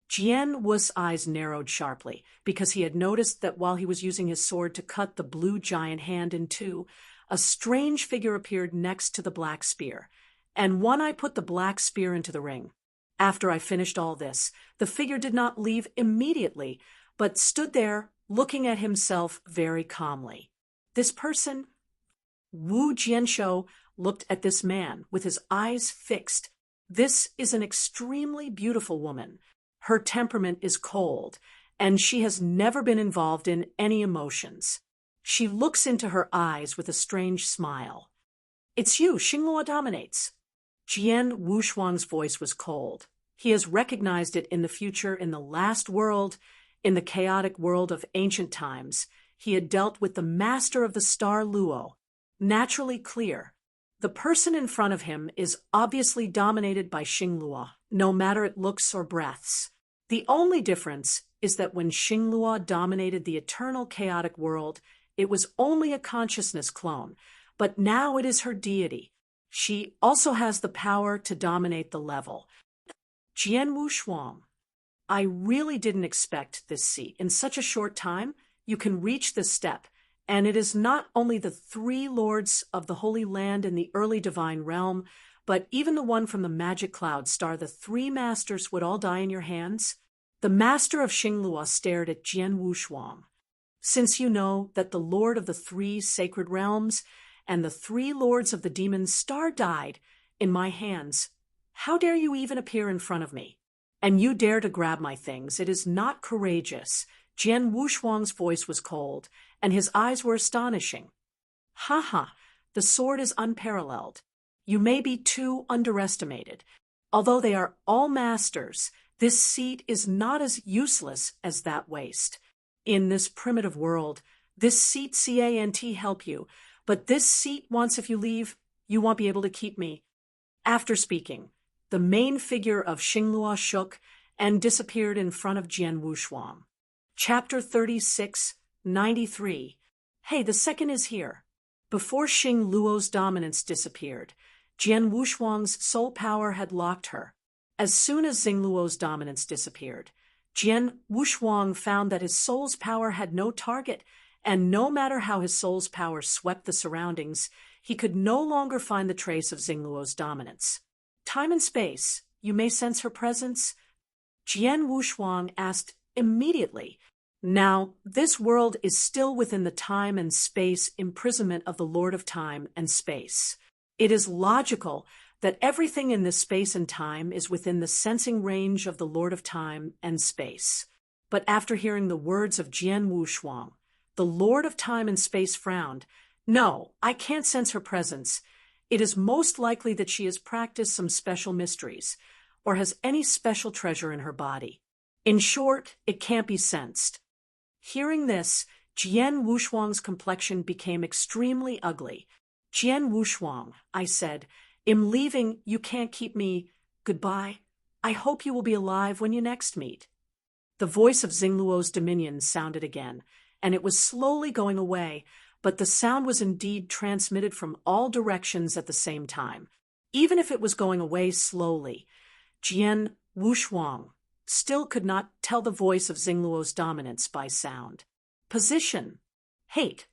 Jian Wu's eyes narrowed sharply, because he had noticed that while he was using his sword to cut the blue giant hand in two, a strange figure appeared next to the black spear, and One Eye put the black spear into the ring. After I finished all this, the figure did not leave immediately, but stood there, looking at himself very calmly. This person, Wu Jianshou, looked at this man with his eyes fixed. This is an extremely beautiful woman. Her temperament is cold, and she has never been involved in any emotions. She looks into her eyes with a strange smile. It's you, Xinglua dominates. Jian Wushuang's voice was cold. He has recognized it in the future, in the last world, in the chaotic world of ancient times. He had dealt with the master of the star Luo. Naturally clear. The person in front of him is obviously dominated by Xinglua, no matter its looks or breaths. The only difference is that when Xinglua dominated the eternal chaotic world, it was only a consciousness clone, but now it is her deity. She also has the power to dominate the level. Jian Wushuang, I really didn't expect this seat. In such a short time, you can reach this step, and it is not only the three lords of the Holy Land in the early divine realm, but even the one from the magic cloud star, the three masters would all die in your hands. The master of Xinglua stared at Jian Wushuang. Since you know that the lord of the three sacred realms and the three lords of the demon star died in my hands, how dare you even appear in front of me? And you dare to grab my things. It is not courageous. Jian Wushuang's voice was cold, and his eyes were astonishing. Ha ha, the sword is unparalleled. You may be too underestimated. Although they are all masters, this seat is not as useless as that waste. In this primitive world, this seat can't help you, but this seat wants if you leave, you won't be able to keep me. After speaking, the main figure of Xinglua shook and disappeared in front of Jian Wushuang. Chapter 36, 93. Hey, the second is here. Before Xing Luo's dominance disappeared, Jian Wushuang's soul power had locked her. As soon as Xing Luo's dominance disappeared, Jian Wushuang found that his soul's power had no target, and no matter how his soul's power swept the surroundings, he could no longer find the trace of Xing Luo's dominance. Time and space, you may sense her presence? Jian Wushuang asked immediately. Now, this world is still within the time and space imprisonment of the Lord of Time and Space. It is logical that everything in this space and time is within the sensing range of the Lord of Time and Space. But after hearing the words of Jian Wushuang, the Lord of Time and Space frowned. No, I can't sense her presence. It is most likely that she has practiced some special mysteries, or has any special treasure in her body. In short, it can't be sensed. Hearing this, Jian Wushuang's complexion became extremely ugly. Jian Wushuang, I said, am leaving, you can't keep me. Goodbye. I hope you will be alive when you next meet. The voice of Xing Luo's dominion sounded again, and it was slowly going away, but the sound was indeed transmitted from all directions at the same time. Even if it was going away slowly, Jian Wushuang still could not tell the voice of Xing Luo's dominance by sound. Position. Hate.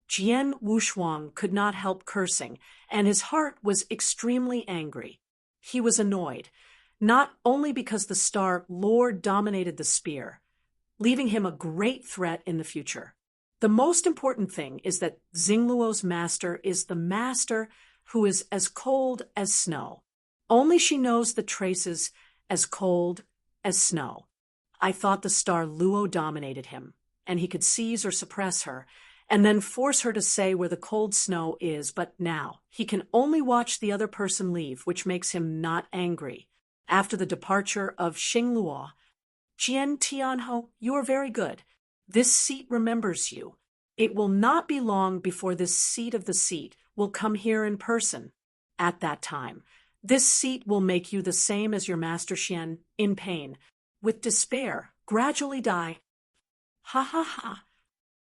Jian Wushuang could not help cursing, and his heart was extremely angry. He was annoyed, not only because the Star Lord dominated the spear, leaving him a great threat in the future. The most important thing is that Xing Luo's master is the master who is as cold as snow. Only she knows the traces as cold as snow. I thought the Star Luo dominated him, and he could seize or suppress her, and then force her to say where the cold snow is, but now he can only watch the other person leave, which makes him not angry. After the departure of Xingluo, Jian Tianhou, you are very good. This seat remembers you. It will not be long before this seat of the seat will come here in person. At that time, this seat will make you the same as your master Xian, in pain, with despair, gradually die. Ha ha ha.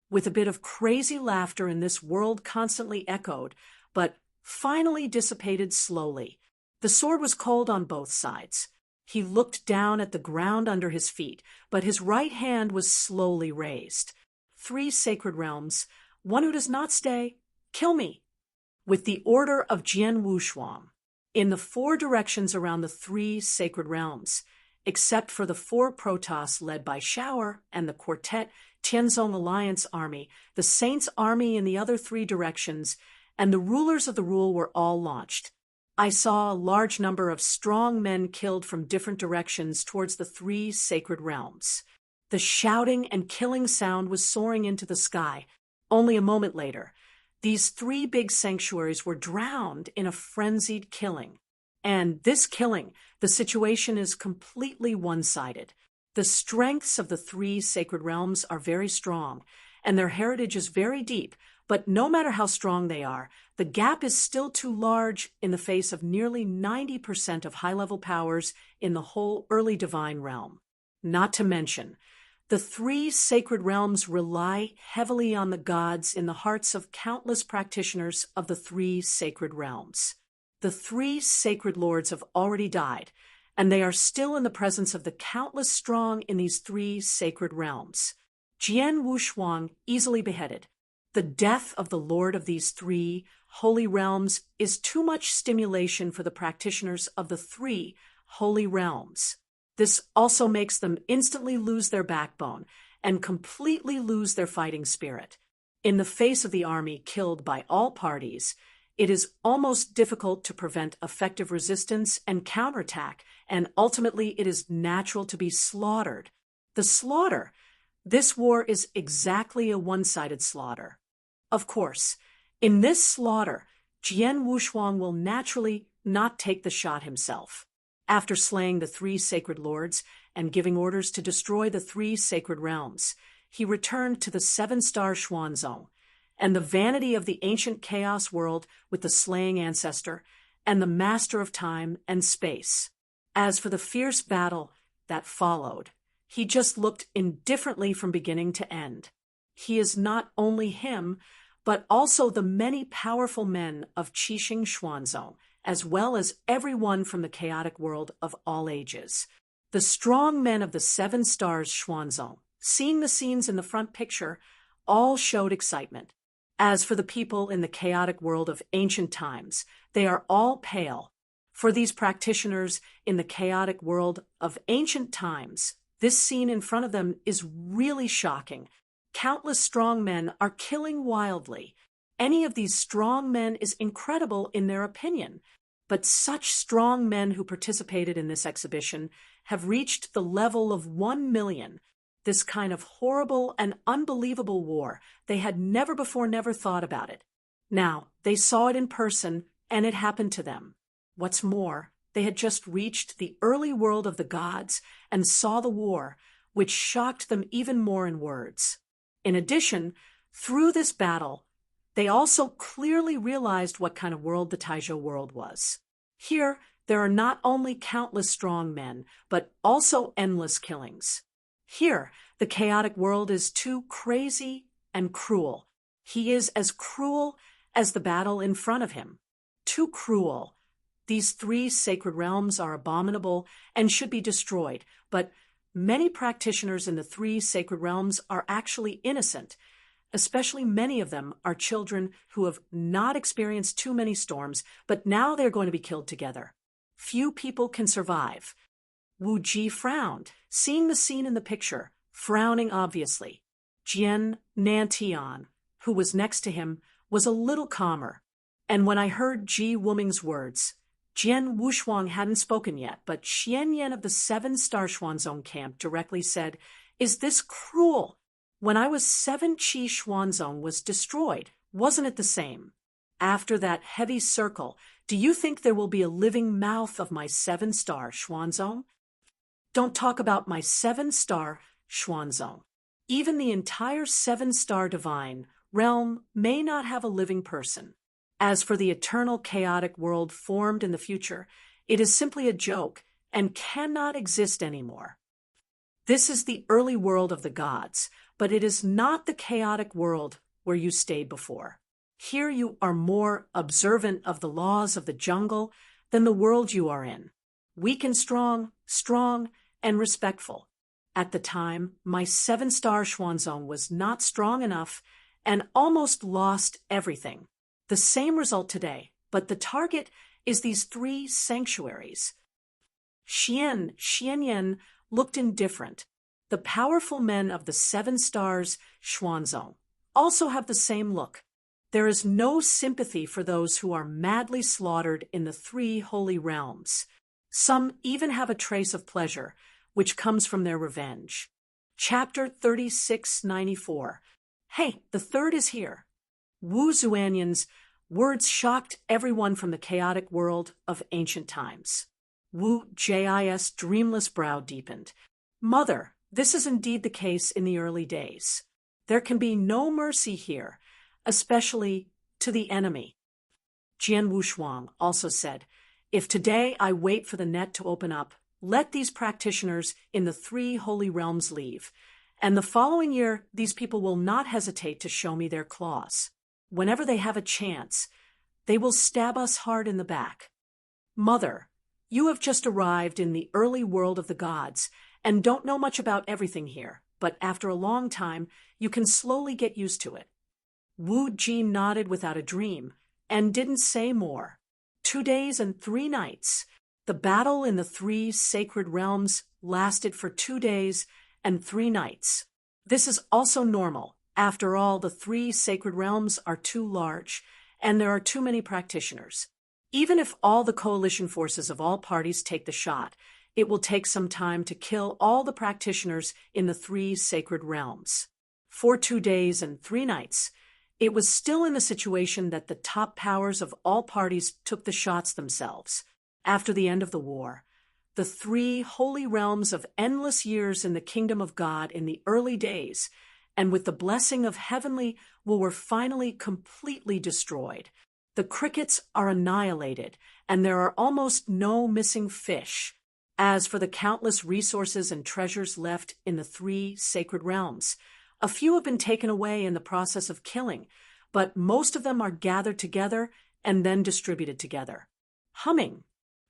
With a bit of crazy laughter in this world constantly echoed, but finally dissipated slowly. The sword was cold on both sides. He looked down at the ground under his feet, but his right hand was slowly raised. 3 sacred realms, one who does not stay, kill me. With the order of Jian Wushuang, in the 4 directions around the 3 sacred realms, except for the 4 protoss led by Shower and the quartet Tianzong Alliance army, the Saints' army in the other 3 directions, and the rulers of the rule were all launched. I saw a large number of strong men killed from different directions towards the 3 sacred realms. The shouting and killing sound was soaring into the sky. Only a moment later, these 3 big sanctuaries were drowned in a frenzied killing. And this killing, the situation is completely one-sided. The strengths of the 3 sacred realms are very strong, and their heritage is very deep, but no matter how strong they are, the gap is still too large in the face of nearly 90% of high-level powers in the whole early divine realm. Not to mention, the 3 sacred realms rely heavily on the gods in the hearts of countless practitioners of the 3 sacred realms. The 3 sacred lords have already died, and they are still in the presence of the countless strong in these 3 sacred realms. Jian Wushuang easily beheaded. The death of the lord of these 3 holy realms is too much stimulation for the practitioners of the 3 holy realms. This also makes them instantly lose their backbone and completely lose their fighting spirit. In the face of the army killed by all parties, it is almost difficult to prevent effective resistance and counterattack, and ultimately it is natural to be slaughtered. The slaughter. This war is exactly a one-sided slaughter. Of course, in this slaughter, Jian Wushuang will naturally not take the shot himself. After slaying the 3 sacred lords and giving orders to destroy the 3 sacred realms, he returned to the 7-star Xuanzong, and the vanity of the ancient chaos world with the slaying ancestor and the master of time and space. As for the fierce battle that followed, he just looked indifferently from beginning to end. He is not only him, but also the many powerful men of Qixing Xuanzong, as well as everyone from the chaotic world of all ages. The strong men of the 7 stars Xuanzong, seeing the scenes in the front picture, all showed excitement. As for the people in the chaotic world of ancient times, they are all pale. For these practitioners in the chaotic world of ancient times, this scene in front of them is really shocking. Countless strong men are killing wildly. Any of these strong men is incredible in their opinion, but such strong men who participated in this exhibition have reached the level of 1 million. This kind of horrible and unbelievable war, they had never before thought about it. Now, they saw it in person, and it happened to them. What's more, they had just reached the early world of the gods and saw the war, which shocked them even more in words. In addition, through this battle, they also clearly realized what kind of world the Taizhou world was. Here, there are not only countless strong men, but also endless killings. Here, the chaotic world is too crazy and cruel. He is as cruel as the battle in front of him. Too cruel. These 3 sacred realms are abominable and should be destroyed, but many practitioners in the 3 sacred realms are actually innocent. Especially many of them are children who have not experienced too many storms, but now they're going to be killed together. Few people can survive. Wu Ji frowned, seeing the scene in the picture, frowning obviously. Jian Nantian, who was next to him, was a little calmer. And when I heard Ji Wuming's words, Jian Wushuang hadn't spoken yet, but Xian Yan of the 7-star Xuanzong camp directly said, "Is this cruel? When I was 7, Qi Xuanzong was destroyed. Wasn't it the same? After that heavy circle, do you think there will be a living mouth of my 7-star Xuanzong? Don't talk about my 7-star Xuanzong. Even the entire 7-star divine realm may not have a living person. As for the eternal chaotic world formed in the future, it is simply a joke and cannot exist anymore. This is the early world of the gods, but it is not the chaotic world where you stayed before. Here you are more observant of the laws of the jungle than the world you are in. Weak and strong, strong and respectful. At the time, my 7-star Xuanzong was not strong enough and almost lost everything. The same result today, but the target is these 3 sanctuaries. Xianyan looked indifferent. The powerful men of the 7 stars Xuanzong also have the same look. There is no sympathy for those who are madly slaughtered in the 3 holy realms. Some even have a trace of pleasure, which comes from their revenge. Chapter 3694. Hey, the third is here. Wu Zuanyan's words shocked everyone from the chaotic world of ancient times. Wu Jis' dreamless brow deepened. Mother, this is indeed the case in the early days. There can be no mercy here, especially to the enemy. Jian Wushuang also said, if today I wait for the net to open up, let these practitioners in the 3 holy realms leave, and the following year these people will not hesitate to show me their claws. Whenever they have a chance, they will stab us hard in the back. Mother, you have just arrived in the early world of the gods and don't know much about everything here, but after a long time, you can slowly get used to it. Wu Ji nodded without a dream and didn't say more. 2 days and 3 nights. The battle in the 3 sacred realms lasted for 2 days and 3 nights. This is also normal. After all, the 3 sacred realms are too large, and there are too many practitioners. Even if all the coalition forces of all parties take the shot, it will take some time to kill all the practitioners in the 3 sacred realms. For 2 days and 3 nights, it was still in the situation that the top powers of all parties took the shots themselves. After the end of the war, the 3 holy realms of endless years in the kingdom of God in the early days, and with the blessing of heavenly, were finally completely destroyed. The crickets are annihilated, and there are almost no missing fish. As for the countless resources and treasures left in the 3 sacred realms, a few have been taken away in the process of killing, but most of them are gathered together and then distributed together. Humming.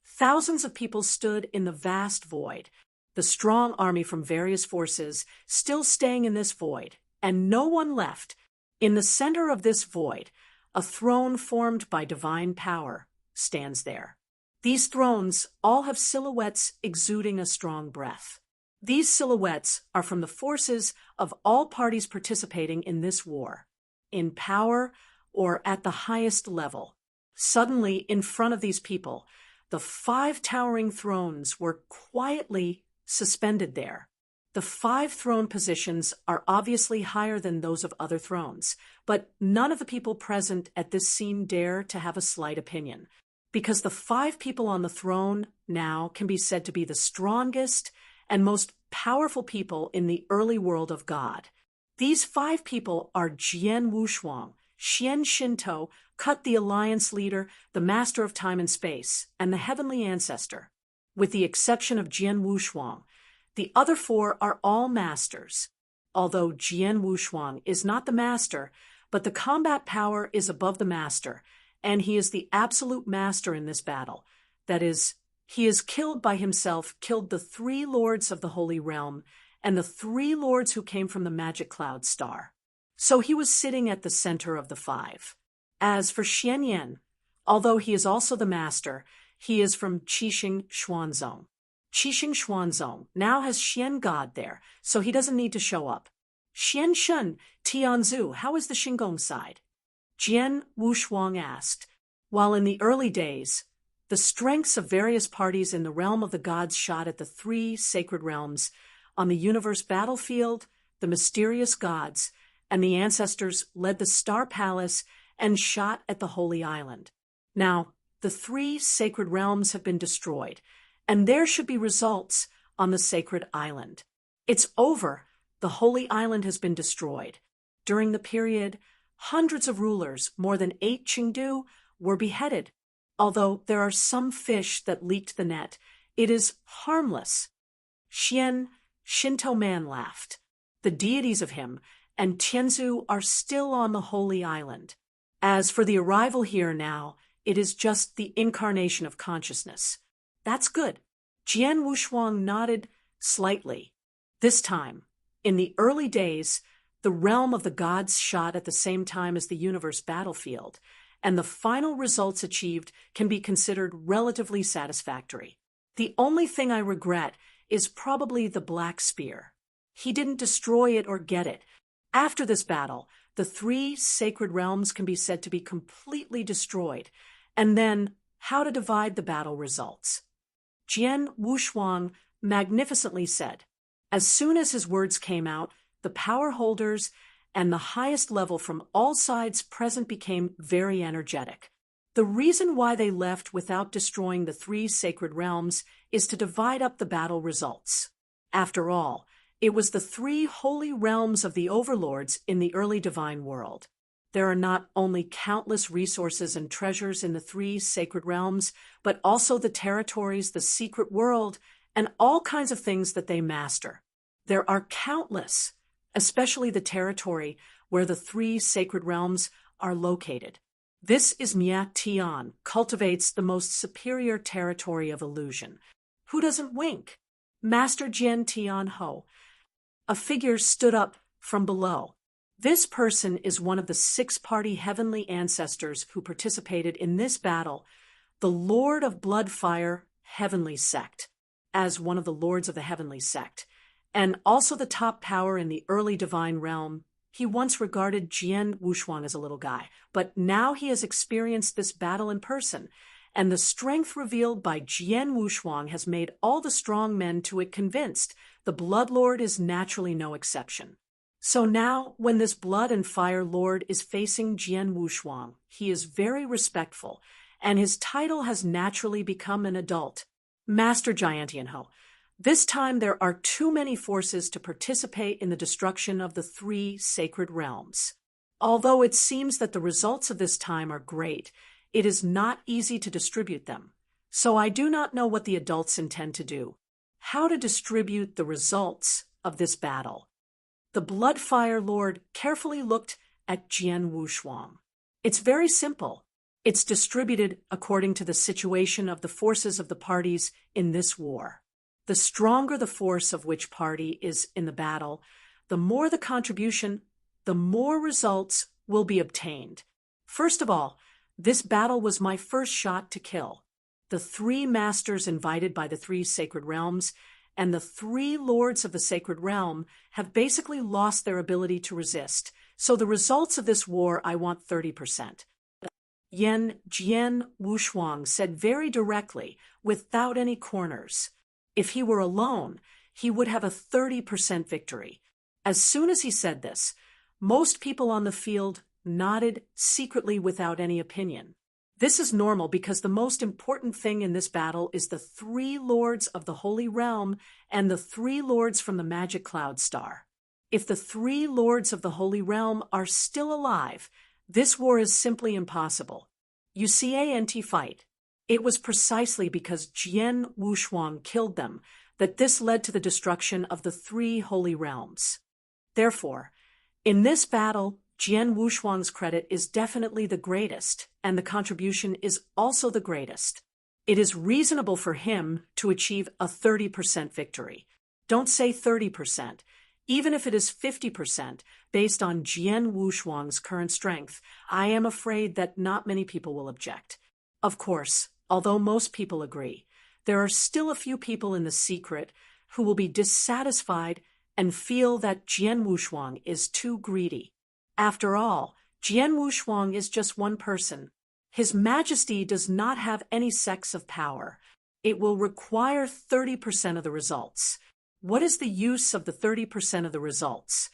Thousands of people stood in the vast void, the strong army from various forces still staying in this void, and no one left. In the center of this void, a throne formed by divine power stands there. These thrones all have silhouettes exuding a strong breath. These silhouettes are from the forces of all parties participating in this war, in power or at the highest level. Suddenly, in front of these people, the 5 towering thrones were quietly suspended there. The 5 throne positions are obviously higher than those of other thrones, but none of the people present at this scene dare to have a slight opinion, because the 5 people on the throne now can be said to be the strongest and most powerful people in the early world of God. These 5 people are Jian Wushuang, Xian Shinto, Kut the Alliance Leader, the Master of Time and Space, and the Heavenly Ancestor. With the exception of Jian Wushuang, the other 4 are all masters. Although Jian Wushuang is not the master, but the combat power is above the master, and he is the absolute master in this battle. That is, he is killed by himself, killed the 3 lords of the Holy Realm, and the 3 lords who came from the Magic Cloud Star. So he was sitting at the center of the 5. As for Xianyan, although he is also the master, he is from Qixing Xuanzong. Qixing Xuanzong now has Xian God there, so he doesn't need to show up. Xian Shun, Tianzu, how is the Xingong side? Jian Wushuang asked. While in the early days, the strengths of various parties in the realm of the gods shot at the 3 sacred realms. On the universe battlefield, the mysterious gods, and the ancestors led the Star Palace and shot at the Holy Island. Now, the 3 sacred realms have been destroyed, and there should be results on the sacred island. It's over. The Holy Island has been destroyed. During the period, hundreds of rulers, more than 8 Chengdu, were beheaded. Although there are some fish that leaked the net, it is harmless. Xian, Shinto man, laughed. The deities of him and Tianzu are still on the Holy Island. As for the arrival here now, it is just the incarnation of consciousness. That's good. Jian Wushuang nodded slightly. This time, in the early days, the realm of the gods shot at the same time as the universe battlefield, and the final results achieved can be considered relatively satisfactory. The only thing I regret is probably the Black Spear. He didn't destroy it or get it. After this battle, the 3 sacred realms can be said to be completely destroyed, and then how to divide the battle results. Jian Wushuang magnificently said. As soon as his words came out, the power holders and the highest level from all sides present became very energetic. The reason why they left without destroying the 3 sacred realms is to divide up the battle results. After all, it was the 3 holy realms of the overlords in the early divine world. There are not only countless resources and treasures in the 3 sacred realms, but also the territories, the secret world, and all kinds of things that they master. There are countless, especially the territory where the 3 sacred realms are located. This is Mia Tian, cultivates the most superior territory of illusion. Who doesn't wink? Master Jian Tian Ho. A figure stood up from below. This person is one of the 6-party heavenly ancestors who participated in this battle, the Lord of Bloodfire Heavenly Sect, as one of the lords of the Heavenly Sect, and also the top power in the early divine realm. He once regarded Jian Wushuang as a little guy, but now he has experienced this battle in person, and the strength revealed by Jian Wushuang has made all the strong men to it convinced. The Blood Lord is naturally no exception. So now, when this Blood and Fire Lord is facing Jian Wushuang, he is very respectful, and his title has naturally become an adult. Master Jiantianho. This time there are too many forces to participate in the destruction of the 3 sacred realms. Although it seems that the results of this time are great, it is not easy to distribute them. So I do not know what the adults intend to do. How to distribute the results of this battle. The Bloodfire Lord carefully looked at Jian Wushuang. It's very simple. It's distributed according to the situation of the forces of the parties in this war. The stronger the force of which party is in the battle, the more the contribution, the more results will be obtained. First of all, this battle was my first shot to kill. The 3 masters invited by the 3 sacred realms and the 3 lords of the sacred realm have basically lost their ability to resist. So the results of this war, I want 30%. Jian Wushuang said very directly, without any corners. If he were alone, he would have a 30% victory. As soon as he said this, most people on the field nodded secretly without any opinion. This is normal because the most important thing in this battle is the 3 lords of the Holy Realm and the 3 lords from the Magic Cloud Star. If the 3 lords of the Holy Realm are still alive, this war is simply impossible. You see fight. It was precisely because Jian Wushuang killed them that this led to the destruction of the 3 holy realms. Therefore, in this battle, Jian Wushuang's credit is definitely the greatest, and the contribution is also the greatest. It is reasonable for him to achieve a 30% victory. Don't say 30%. Even if it is 50%, based on Jian Wushuang's current strength, I am afraid that not many people will object. Of course, although most people agree, there are still a few people in the secret who will be dissatisfied and feel that Jian Wushuang is too greedy. After all, Jian Wushuang is just one person. His Majesty does not have any sex of power. It will require 30% of the results. What is the use of the 30% of the results?